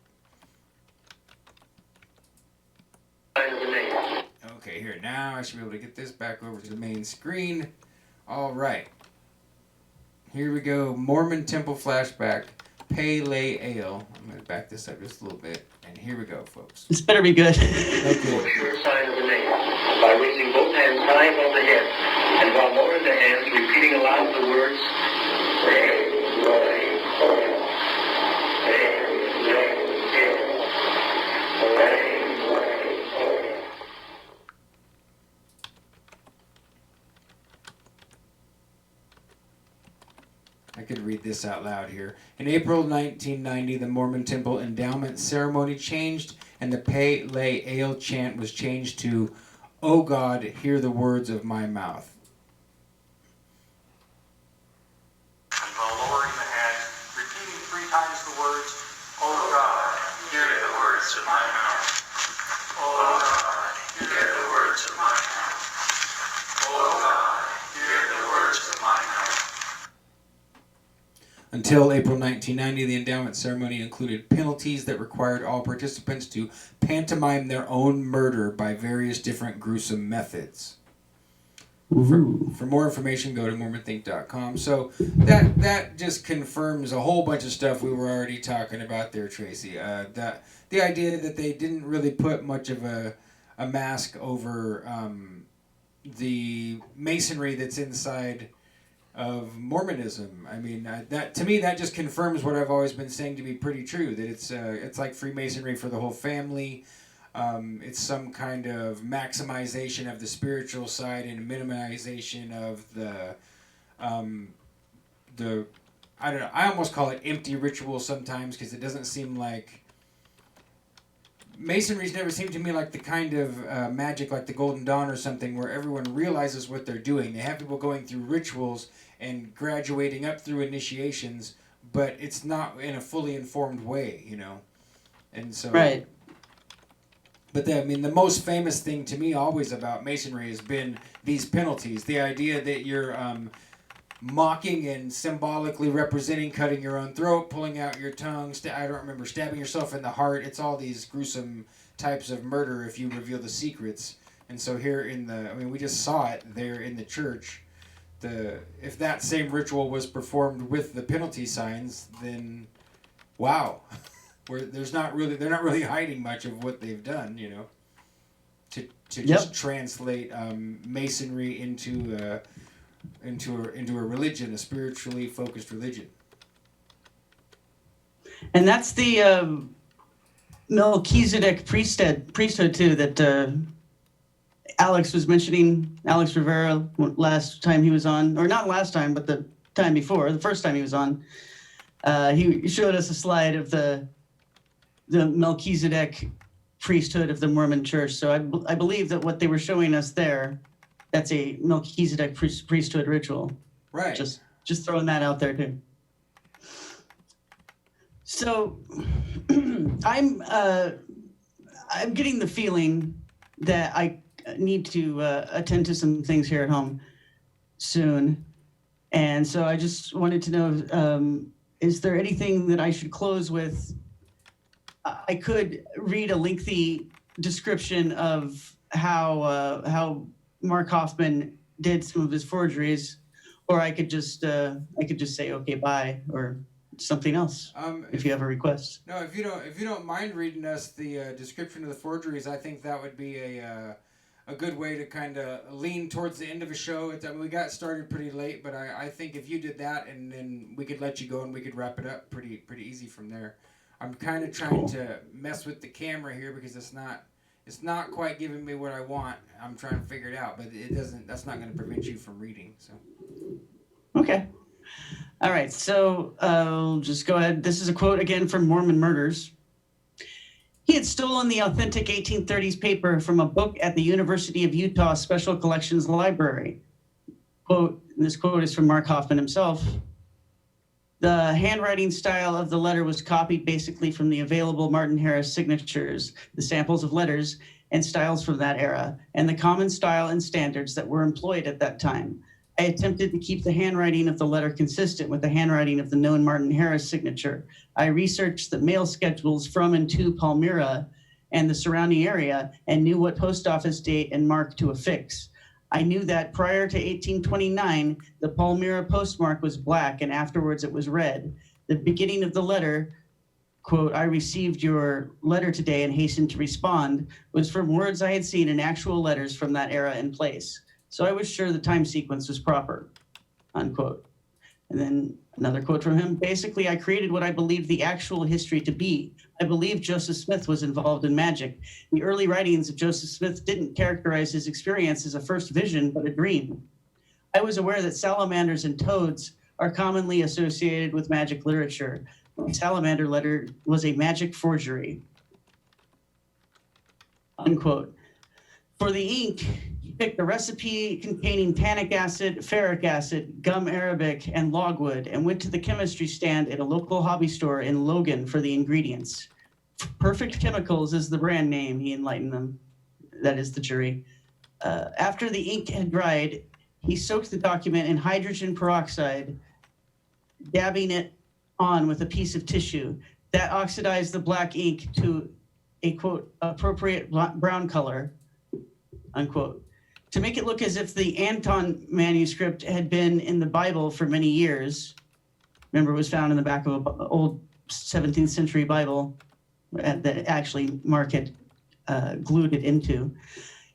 Okay, here, now I should be able to get this back over to the main screen. All right. Here we go. Mormon Temple flashback. Pale Ale. I'm going to back this up just a little bit. And here we go, folks. This better be good. Okay. Sure sign of the name by raising both hands high above the head, and while lowering the hands, repeating aloud the words. I could read this out loud here. In April 1990, the Mormon Temple endowment ceremony changed, and the Pale Ale chant was changed to, "O God, hear the words of my mouth." And while lowering the head, repeating 3 times the words, "O God, hear the words of my mouth. O God, hear the words of my mouth. O God, hear the words of my mouth." Until April 1990, the endowment ceremony included penalties that required all participants to pantomime their own murder by various different gruesome methods. For more information, go to mormonthink.com. So that just confirms a whole bunch of stuff we were already talking about there, Tracy. That the idea that they didn't really put much of a mask over the masonry that's inside of Mormonism. I mean, that to me, that just confirms what I've always been saying to be pretty true, that it's like Freemasonry for the whole family. It's some kind of maximization of the spiritual side and minimization of the I don't know, I almost call it empty ritual sometimes, because it doesn't seem like Masonry's never seemed to me like the kind of magic like the Golden Dawn or something where everyone realizes what they're doing. They have people going through rituals and graduating up through initiations, but it's not in a fully informed way, you know? And so... Right. But I mean, the most famous thing to me always about Masonry has been these penalties. The idea that you're mocking and symbolically representing cutting your own throat, pulling out your tongue, I don't remember, stabbing yourself in the heart. It's all these gruesome types of murder if you reveal the secrets. And so here we just saw it there in the church. If that same ritual was performed with the penalty signs, then wow. Where they're not really hiding much of what they've done, you know, to just translate Masonry into a religion, a spiritually focused religion. And that's the Melchizedek priesthood too that Alex was mentioning. Alex Rivera, last time he was on, or not last time, but the time before, the first time he was on, he showed us a slide of the Melchizedek priesthood of the Mormon Church. So I believe that what they were showing us there, that's a Melchizedek priesthood ritual. Right. Just throwing that out there too. So I'm getting the feeling that I need to attend to some things here at home soon. And so I just wanted to know, is there anything that I should close with? I could read a lengthy description of how Mark Hofman did some of his forgeries, or I could just say, okay, bye, or something else if you have a request. No, if you don't mind reading us the description of the forgeries, I think that would be a good way to kind of lean towards the end of a show. I mean, we got started pretty late, but I think if you did that, and then we could let you go and we could wrap it up pretty easy from there. I'm kind of trying to mess with the camera here because it's not quite giving me what I want. I'm trying to figure it out, but it doesn't. That's not going to prevent you from reading. So. Okay. All right. So I'll just go ahead. This is a quote again from Mormon Murders. He had stolen the authentic 1830s paper from a book at the University of Utah Special Collections Library. Quote, and this quote is from Mark Hofman himself. The handwriting style of the letter was copied basically from the available Martin Harris signatures, the samples of letters and styles from that era, and the common style and standards that were employed at that time. I attempted to keep the handwriting of the letter consistent with the handwriting of the known Martin Harris signature. I researched the mail schedules from and to Palmyra and the surrounding area and knew what post office date and mark to affix. I knew that prior to 1829, the Palmyra postmark was black and afterwards it was red. The beginning of the letter, quote, I received your letter today and hastened to respond, was from words I had seen in actual letters from that era and place. So I was sure the time sequence was proper, unquote. And then another quote from him, basically, I created what I believed the actual history to be. I believe Joseph Smith was involved in magic. The early writings of Joseph Smith didn't characterize his experience as a first vision, but a dream. I was aware that salamanders and toads are commonly associated with magic literature. The salamander letter was a magic forgery, unquote. For the ink, he picked a recipe containing tannic acid, ferric acid, gum arabic, and logwood, and went to the chemistry stand at a local hobby store in Logan for the ingredients. Perfect Chemicals is the brand name, he enlightened them. That is the jury. After the ink had dried, he soaked the document in hydrogen peroxide, dabbing it on with a piece of tissue. That oxidized the black ink to a, quote, appropriate brown color, unquote. To make it look as if the Anton manuscript had been in the Bible for many years. Remember, it was found in the back of an old 17th century Bible that actually Mark had glued it into.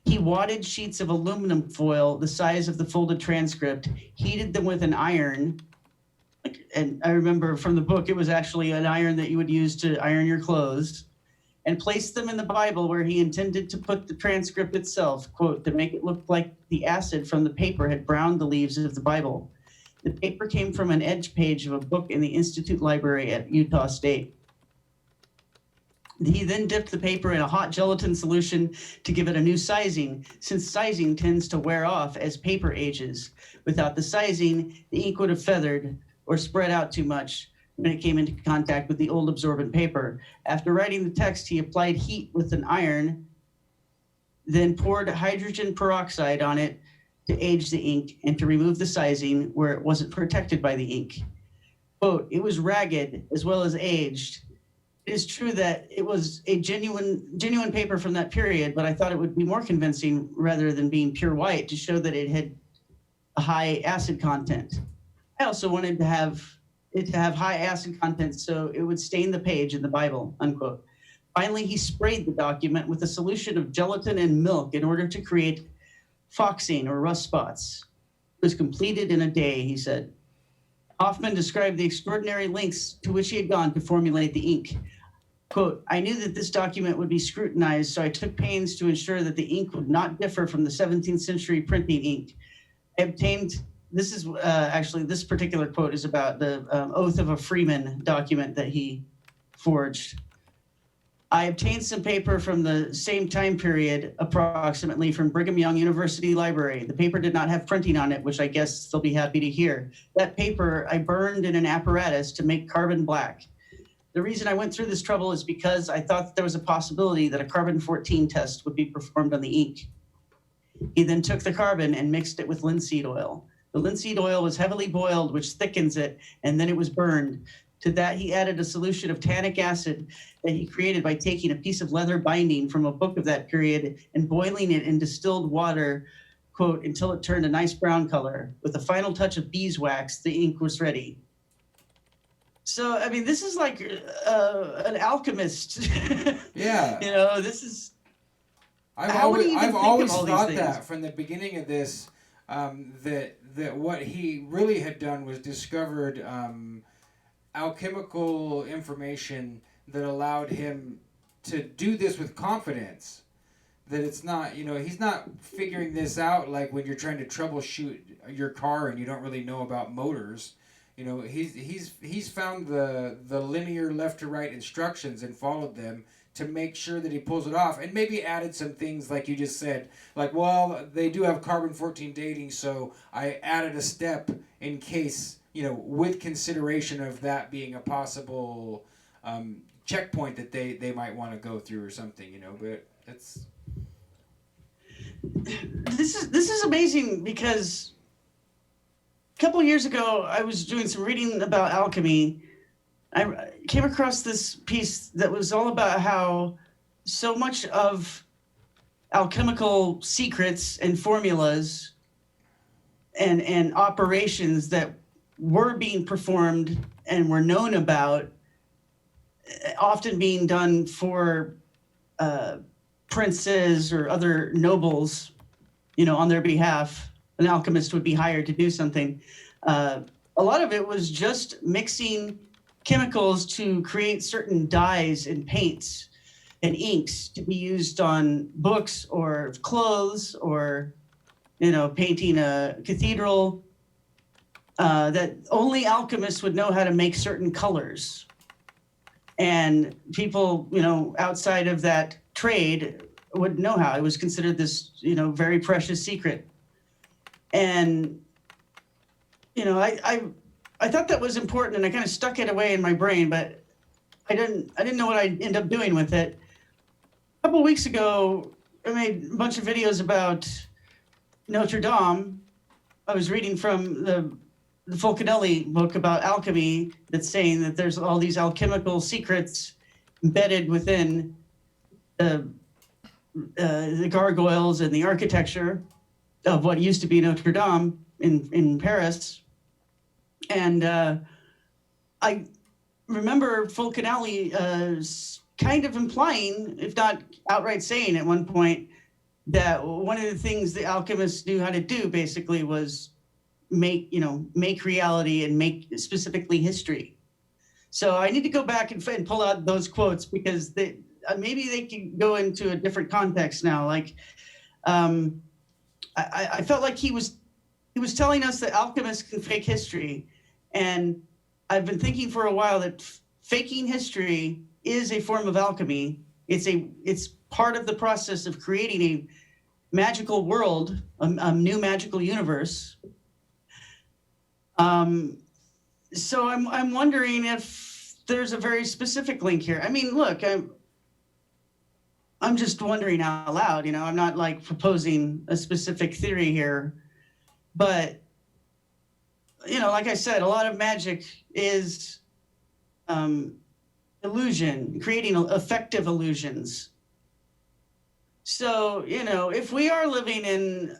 He wadded sheets of aluminum foil the size of the folded transcript, heated them with an iron, and I remember from the book, it was actually an iron that you would use to iron your clothes, and placed them in the Bible where he intended to put the transcript itself, quote, to make it look like the acid from the paper had browned the leaves of the Bible. The paper came from an edge page of a book in the Institute Library at Utah State. He then dipped the paper in a hot gelatin solution to give it a new sizing, since sizing tends to wear off as paper ages. Without the sizing, the ink would have feathered or spread out too much when it came into contact with the old absorbent paper. After writing the text, he applied heat with an iron, then poured hydrogen peroxide on it to age the ink and to remove the sizing where it wasn't protected by the ink. Quote, it was ragged as well as aged. It is true that it was a genuine paper from that period, but I thought it would be more convincing rather than being pure white to show that it had a high acid content. I also wanted to have it to have high acid content so it would stain the page in the Bible, unquote. Finally, he sprayed the document with a solution of gelatin and milk in order to create foxing or rust spots. It was completed in a day, he said. Hofmann described the extraordinary lengths to which he had gone to formulate the ink. Quote, I knew that this document would be scrutinized, so I took pains to ensure that the ink would not differ from the 17th century printing ink. I obtained, this particular quote is about the Oath of a Freeman document that he forged. I obtained some paper from the same time period, approximately, from Brigham Young University Library. The paper did not have printing on it, which I guess they'll be happy to hear. That paper I burned in an apparatus to make carbon black. The reason I went through this trouble is because I thought that there was a possibility that a carbon-14 test would be performed on the ink. He then took the carbon and mixed it with linseed oil. The linseed oil was heavily boiled, which thickens it, and then it was burned. To that, he added a solution of tannic acid that he created by taking a piece of leather binding from a book of that period and boiling it in distilled water, quote, until it turned a nice brown color. With a final touch of beeswax, the ink was ready. So, I mean, this is like an alchemist. Yeah. You know, this is. I've How would always, he even I've think always of all these thought things? that from the beginning of this, that what he really had done was discovered alchemical information that allowed him to do this with confidence. That it's not, he's not figuring this out like when you're trying to troubleshoot your car and you don't really know about motors. He's found the linear left to right instructions and followed them to make sure that he pulls it off, and maybe added some things like you just said, like, well, they do have carbon-14 dating, so I added a step in case, with consideration of that being a possible checkpoint that they might want to go through or something, but that's... This is amazing because a couple years ago I was doing some reading about alchemy. I came across this piece that was all about how so much of alchemical secrets and formulas and operations that were being performed and were known about, often being done for princes or other nobles, on their behalf. An alchemist would be hired to do something. A lot of it was just mixing chemicals to create certain dyes and paints and inks to be used on books or clothes or, painting a cathedral, that only alchemists would know how to make certain colors. And people, outside of that trade wouldn't know how. It was considered this, very precious secret. And, I thought that was important, and I kind of stuck it away in my brain, but I didn't know what I'd end up doing with it. A couple of weeks ago, I made a bunch of videos about Notre Dame. I was reading from the Fulcanelli book about alchemy that's saying that there's all these alchemical secrets embedded within the gargoyles and the architecture of what used to be Notre Dame in Paris. And I remember Fulcanelli kind of implying, if not outright saying at one point, that one of the things the alchemists knew how to do basically was make reality and make specifically history. So I need to go back and pull out those quotes because maybe they can go into a different context now. Like, I felt like he was telling us that alchemists can fake history. And I've been thinking for a while that faking history is a form of alchemy. It's part of the process of creating a magical world, a new magical universe. So I'm wondering if there's a very specific link here. I mean, look, I'm just wondering out loud, I'm not like proposing a specific theory here, but like I said, a lot of magic is illusion, creating effective illusions. So, if we are living in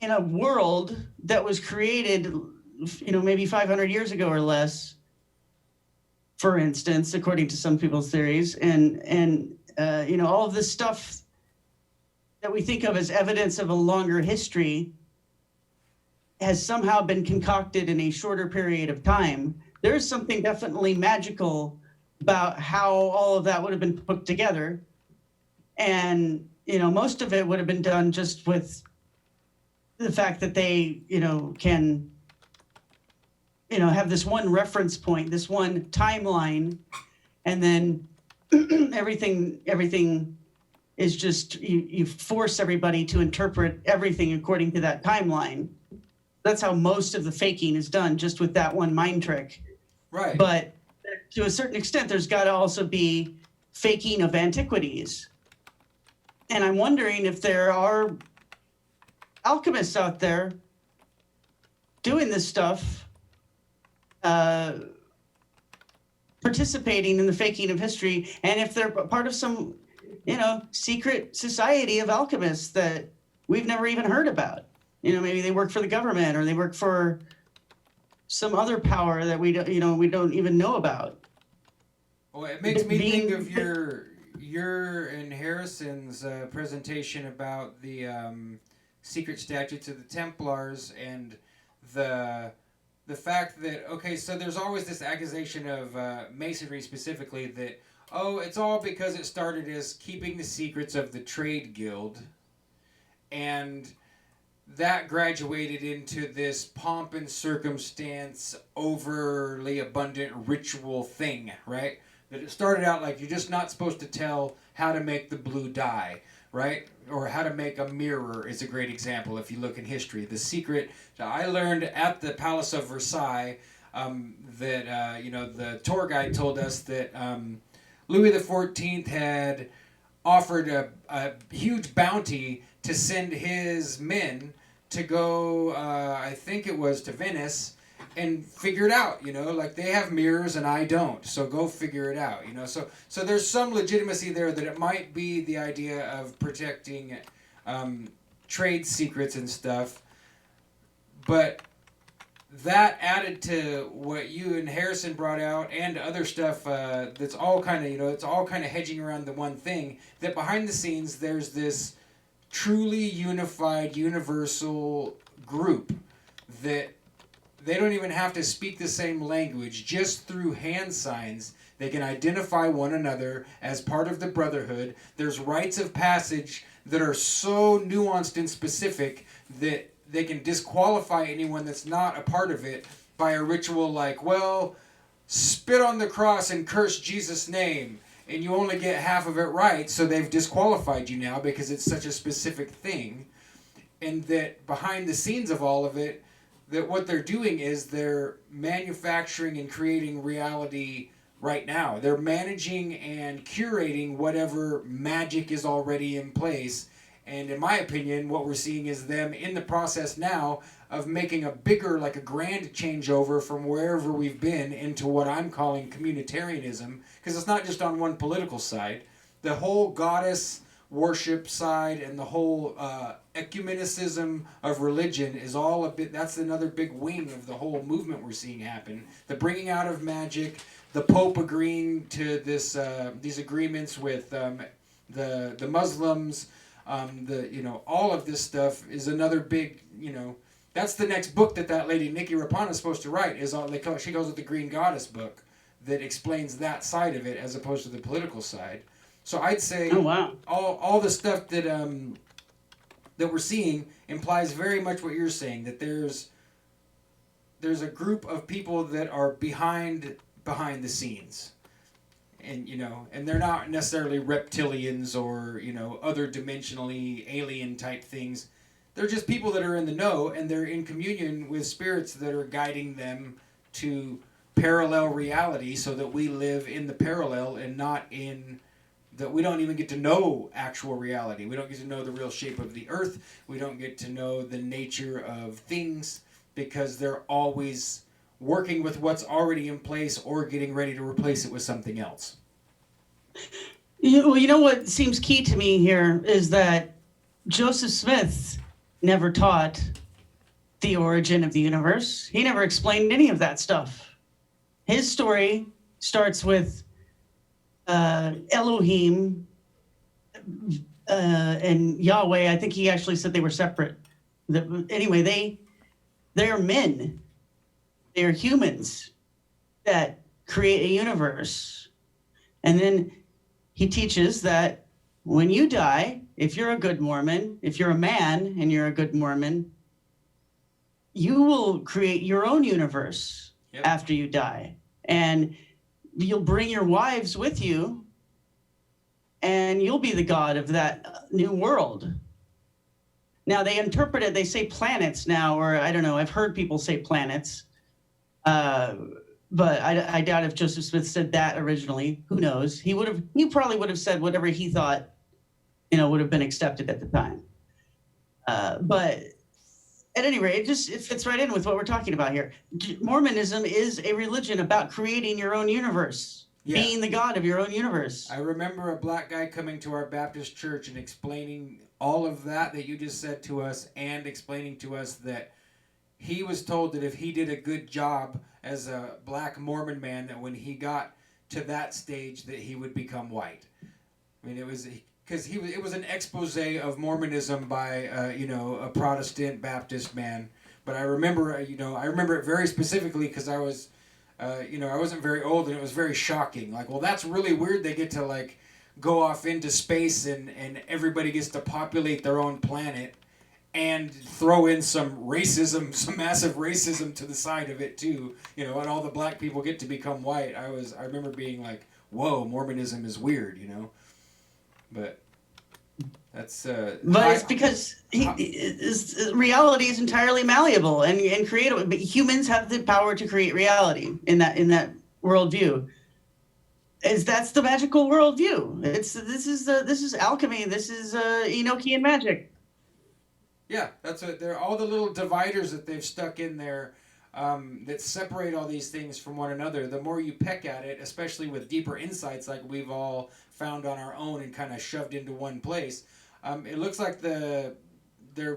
a world that was created, maybe 500 years ago or less, for instance, according to some people's theories, and all of this stuff that we think of as evidence of a longer history has somehow been concocted in a shorter period of time, there's something definitely magical about how all of that would have been put together. And, most of it would have been done just with the fact that they, can, have this one reference point, this one timeline, and then everything is just, you force everybody to interpret everything according to that timeline. That's how most of the faking is done, just with that one mind trick. Right. But to a certain extent, there's got to also be faking of antiquities. And I'm wondering if there are alchemists out there doing this stuff, participating in the faking of history, and if they're part of some, secret society of alchemists that we've never even heard about. Maybe they work for the government or they work for, some other power that we don't even know about. Well, it makes me Being- think of your and Harrison's presentation about the secret statutes of the Templars and the fact that, okay, so there's always this accusation of Masonry specifically that, oh, it's all because it started as keeping the secrets of the trade guild, and that graduated into this pomp and circumstance, overly abundant ritual thing, right? That it started out like you're just not supposed to tell how to make the blue dye, right? Or how to make a mirror is a great example if you look in history. The secret, I learned at the Palace of Versailles that, the tour guide told us that Louis XIV had offered a huge bounty to send his men to go, I think it was to Venice, and figure it out, like they have mirrors and I don't, so go figure it out, so there's some legitimacy there that it might be the idea of protecting trade secrets and stuff, but that added to what you and Harrison brought out and other stuff that's all kind of, it's all kind of hedging around the one thing, that behind the scenes there's this truly unified, universal group that they don't even have to speak the same language. Just through hand signs, they can identify one another as part of the brotherhood. There's rites of passage that are so nuanced and specific that they can disqualify anyone that's not a part of it by a ritual like, well, spit on the cross and curse Jesus' name, and you only get half of it right, so they've disqualified you now because it's such a specific thing. And that behind the scenes of all of it, that what they're doing is they're manufacturing and creating reality right now. They're managing and curating whatever magic is already in place. And in my opinion, what we're seeing is them in the process now of making a bigger, like a grand changeover from wherever we've been into what I'm calling communitarianism, because it's not just on one political side. The whole goddess worship side and the whole ecumenicism of religion is all a bit, that's another big wing of the whole movement we're seeing happen. The bringing out of magic, the Pope agreeing to this these agreements with the Muslims, all of this stuff is another big, that's the next book that lady Nikki Rapana is supposed to write. She goes with the Green Goddess book that explains that side of it as opposed to the political side. So I'd say all the stuff that that we're seeing implies very much what you're saying, that there's a group of people that are behind the scenes. And and they're not necessarily reptilians or other dimensionally alien type things. They're just people that are in the know, and they're in communion with spirits that are guiding them to parallel reality, so that we live in the parallel and not in that we don't even get to know actual reality. We don't get to know the real shape of the earth. We don't get to know the nature of things, because they're always working with what's already in place or getting ready to replace it with something else. You know what seems key to me here is that Joseph Smith never taught the origin of the universe. He never explained any of that stuff. His story starts with Elohim and Yahweh. I think he actually said they were separate. Anyway, they are men. They are humans that create a universe. And then he teaches that when you die, if you're a good Mormon, if you're a man and you're a good Mormon, you will create your own universe after you die. And you'll bring your wives with you, and you'll be the god of that new world. Now, they interpret it, they say planets now, or I don't know, I've heard people say planets. But I doubt if Joseph Smith said that originally. Who knows? He probably would have said whatever he thought, would have been accepted at the time. But at any rate, it fits right in with what we're talking about here. Mormonism is a religion about creating your own universe, being the god of your own universe. I remember a black guy coming to our Baptist church and explaining all of that you just said to us, and explaining to us that he was told that if he did a good job as a black Mormon man, that when he got to that stage, that he would become white. I mean, it was because it was an expose of Mormonism by a Protestant Baptist man. But I remember it very specifically because I was I wasn't very old, and it was very shocking. Like, well, that's really weird. They get to like go off into space, and everybody gets to populate their own planet, and throw in some racism, some massive racism to the side of it too. And all the black people get to become white. I remember being like, whoa, Mormonism is weird, But that's But it's because reality is entirely malleable and creatable. But humans have the power to create reality in that worldview. That's the magical worldview. This is alchemy. This is Enochian magic. Yeah, they're all the little dividers that they've stuck in there that separate all these things from one another. The more you peck at it, especially with deeper insights like we've all found on our own and kind of shoved into one place, it looks like they're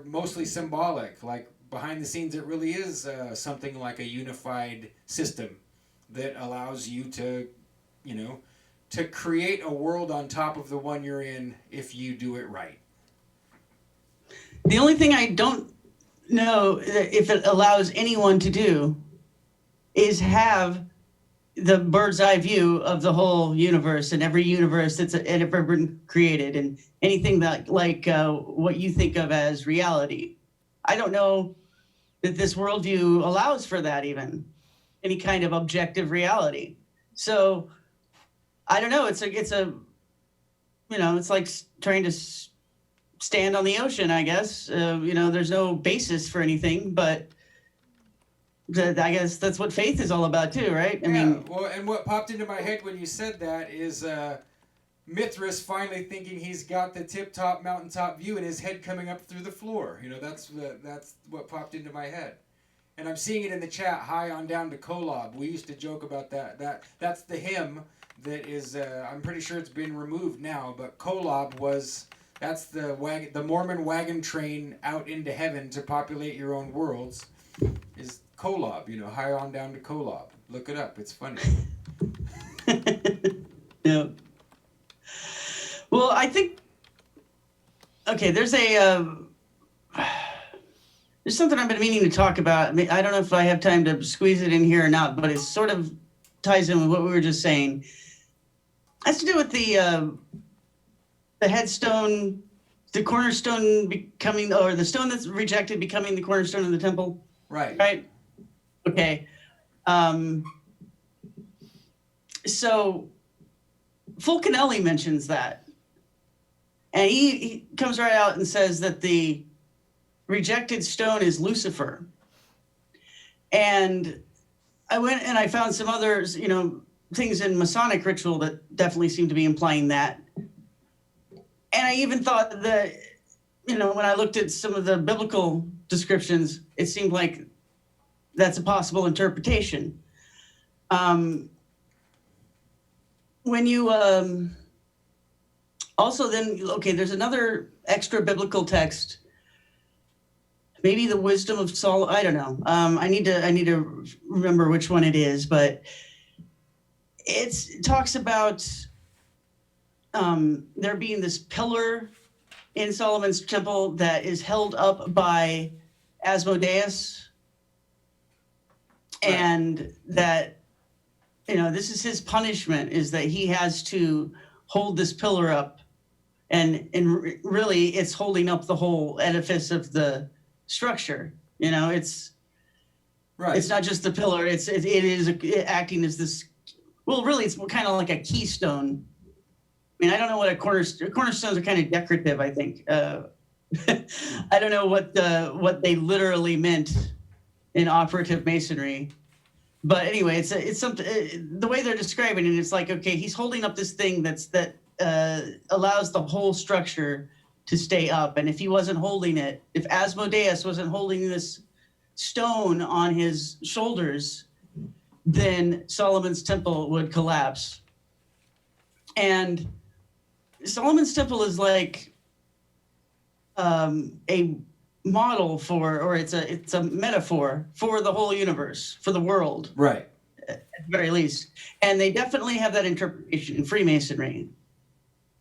mostly symbolic. Like behind the scenes, it really is something like a unified system that allows you to, to create a world on top of the one you're in if you do it right. The only thing I don't know if it allows anyone to do is have the bird's eye view of the whole universe and every universe that's ever been created and anything that like what you think of as reality. I don't know that this worldview allows for that, even any kind of objective reality. So I don't know. It's like trying to stand on the ocean, I guess. There's no basis for anything, but I guess that's what faith is all about too, right? I mean, well, and what popped into my head when you said that is Mithras finally thinking he's got the tip-top mountaintop view and his head coming up through the floor. That's what popped into my head. And I'm seeing it in the chat, high on down to Kolob. We used to joke about that. That's the hymn that is, I'm pretty sure it's been removed now, but Kolob was... That's the Mormon wagon train out into heaven to populate your own worlds. Is Kolob, high on down to Kolob. Look it up. It's funny. Yeah. Well, I think. Okay, there's something I've been meaning to talk about. I don't know if I have time to squeeze it in here or not, but it sort of ties in with what we were just saying. It has to do with the headstone, the cornerstone becoming, or the stone that's rejected becoming the cornerstone of the temple. Right. Right. Okay. So Fulcanelli mentions that, and he comes right out and says that the rejected stone is Lucifer. And I went and I found some others, things in Masonic ritual that definitely seem to be implying that. And I even thought that, when I looked at some of the biblical descriptions, it seemed like that's a possible interpretation. When you also then, okay, there's another extra biblical text, maybe the Wisdom of Solomon. I don't know. I need to remember which one it is, but it talks about there being this pillar in Solomon's temple that is held up by Asmodeus, and that this is his punishment, is that he has to hold this pillar up, and really it's holding up the whole edifice of the structure. It's right. It's not just the pillar. It is acting as this. Well, really, it's kind of like a keystone. I mean, I don't know what cornerstones are kind of decorative, I think. I don't know what they literally meant in operative masonry. But anyway, it's something, the way they're describing it, it's like, okay, he's holding up this thing that allows the whole structure to stay up. And if he wasn't holding it, if Asmodeus wasn't holding this stone on his shoulders, then Solomon's temple would collapse. And Solomon's temple is like a model for, or it's a metaphor for the whole universe, for the world Right. at the very least. And they definitely have that interpretation in Freemasonry.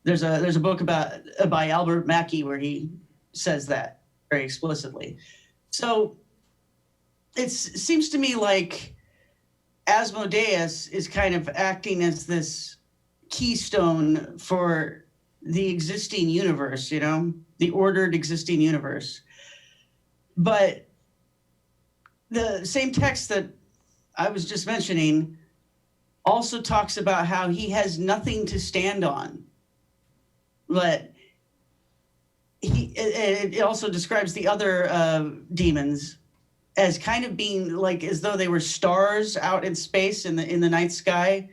There's a book by Albert Mackey where he says that very explicitly. So it seems to me like Asmodeus is kind of acting as this keystone for the existing universe, the ordered existing universe. But the same text that I was just mentioning also talks about how he has nothing to stand on. But it also describes the other demons as kind of being like as though they were stars out in space in the night sky,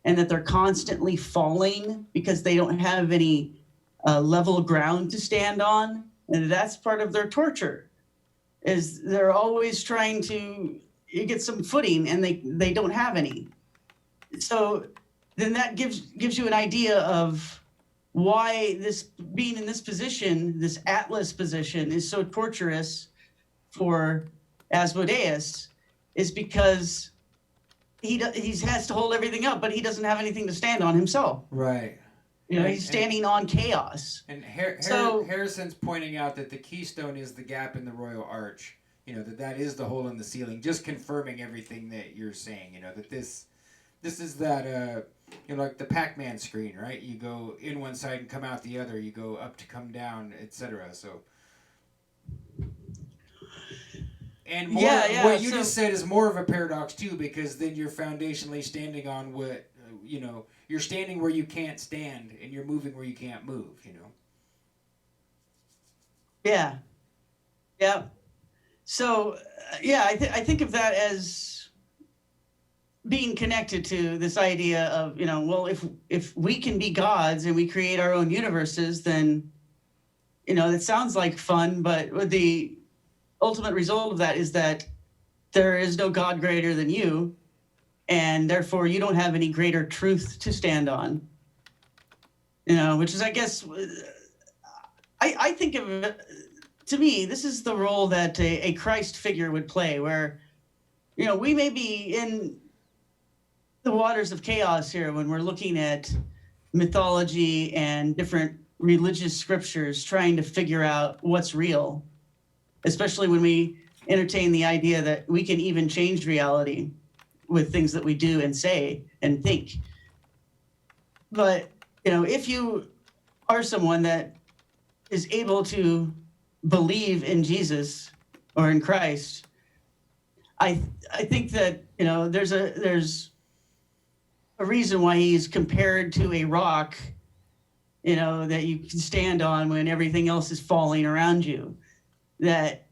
and that they're constantly falling because they don't have any level ground to stand on. And that's part of their torture, is they're always trying to get some footing, and they don't have any. So then that gives you an idea of why this being in this position, this Atlas position, is so torturous for Asmodeus, is because he has to hold everything up, but he doesn't have anything to stand on himself. Right. He's standing on chaos. And Harrison's pointing out that the keystone is the gap in the royal arch. That is the hole in the ceiling. Just confirming everything that you're saying. That this is that like the Pac-Man screen, right? You go in one side and come out the other. You go up to come down, etc. So. And what you just said is more of a paradox too, because then you're foundationally standing on what you're standing where you can't stand, and you're moving where you can't move. Yeah. So I think of that as being connected to this idea of well, if we can be gods and we create our own universes, then it sounds like fun, but the ultimate result of that is that there is no God greater than you, and therefore you don't have any greater truth to stand on. Which is, I guess, I think of it, to me, this is the role that a Christ figure would play, where, we may be in the waters of chaos here when we're looking at mythology and different religious scriptures, trying to figure out what's real. Especially when we entertain the idea that we can even change reality with things that we do and say and think. But, if you are someone that is able to believe in Jesus or in Christ, I think that, there's a reason why he's compared to a rock, that you can stand on when everything else is falling around you. That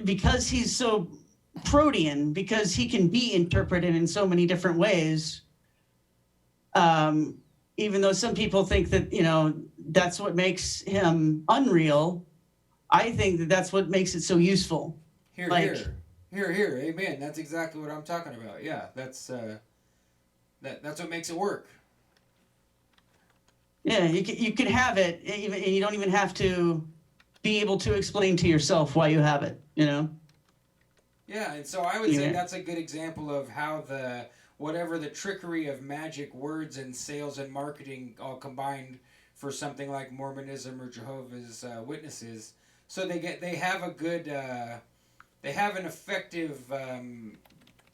because he's so protean, because he can be interpreted in so many different ways, even though some people think that, that's what makes him unreal, I think that that's what makes it so useful. Here, amen. That's exactly what I'm talking about. Yeah, that's what makes it work. Yeah, you can have it, and you don't even have to be able to explain to yourself why you have it, Yeah, and so I would say that's a good example of how whatever the trickery of magic, words, and sales and marketing all combined for something like Mormonism or Jehovah's Witnesses. So they have a good, they have an effective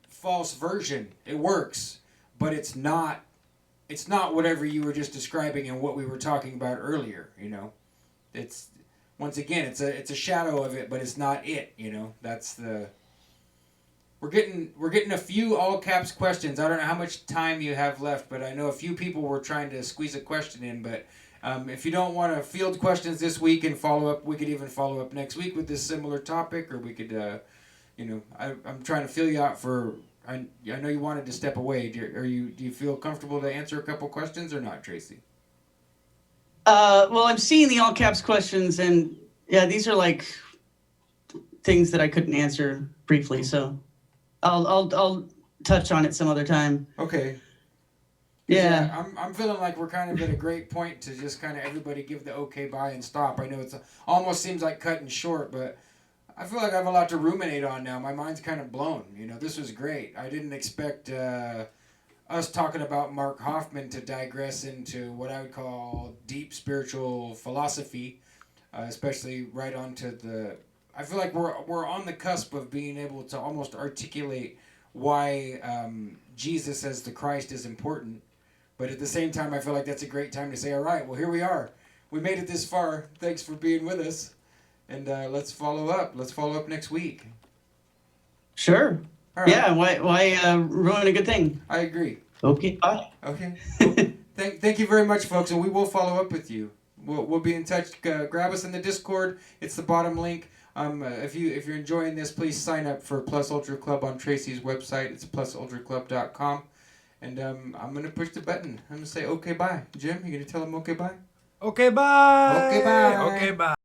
false version. It works, but it's not whatever you were just describing and what we were talking about earlier. It's. Once again, it's a shadow of it, but it's not it. That's the. We're getting a few all caps questions. I don't know how much time you have left, but I know a few people were trying to squeeze a question in. But if you don't want to field questions this week and follow up, we could even follow up next week with this similar topic, or we could, I'm trying to fill you out for. I know you wanted to step away. Do you feel comfortable to answer a couple questions or not, Tracy? Well, I'm seeing the all caps questions, and these are like things that I couldn't answer briefly, so I'll touch on it some other time. Okay. Yeah. I'm feeling like we're kind of at a great point to just kind of everybody give the okay bye and stop. I know it's almost seems like cutting short, but I feel like I have a lot to ruminate on now. My mind's kind of blown. This was great. I didn't expect us talking about Mark Hofman to digress into what I would call deep spiritual philosophy, especially right onto the. I feel like we're on the cusp of being able to almost articulate why Jesus as the Christ is important. But at the same time, I feel like that's a great time to say, all right, well, here we are. We made it this far. Thanks for being with us. And let's follow up. Let's follow up next week. Sure. All right. Yeah, why ruin a good thing? I agree. Okay, bye. Okay. Cool. Thank you very much, folks, and we will follow up with you. We'll be in touch. Grab us in the Discord. It's the bottom link. If you're enjoying this, please sign up for Plus Ultra Club on Tracy's website. It's plusultraclub.com. And I'm going to push the button. I'm going to say okay, bye. Jim, you going to tell him okay, bye? Okay, bye. Okay, bye. Okay, bye.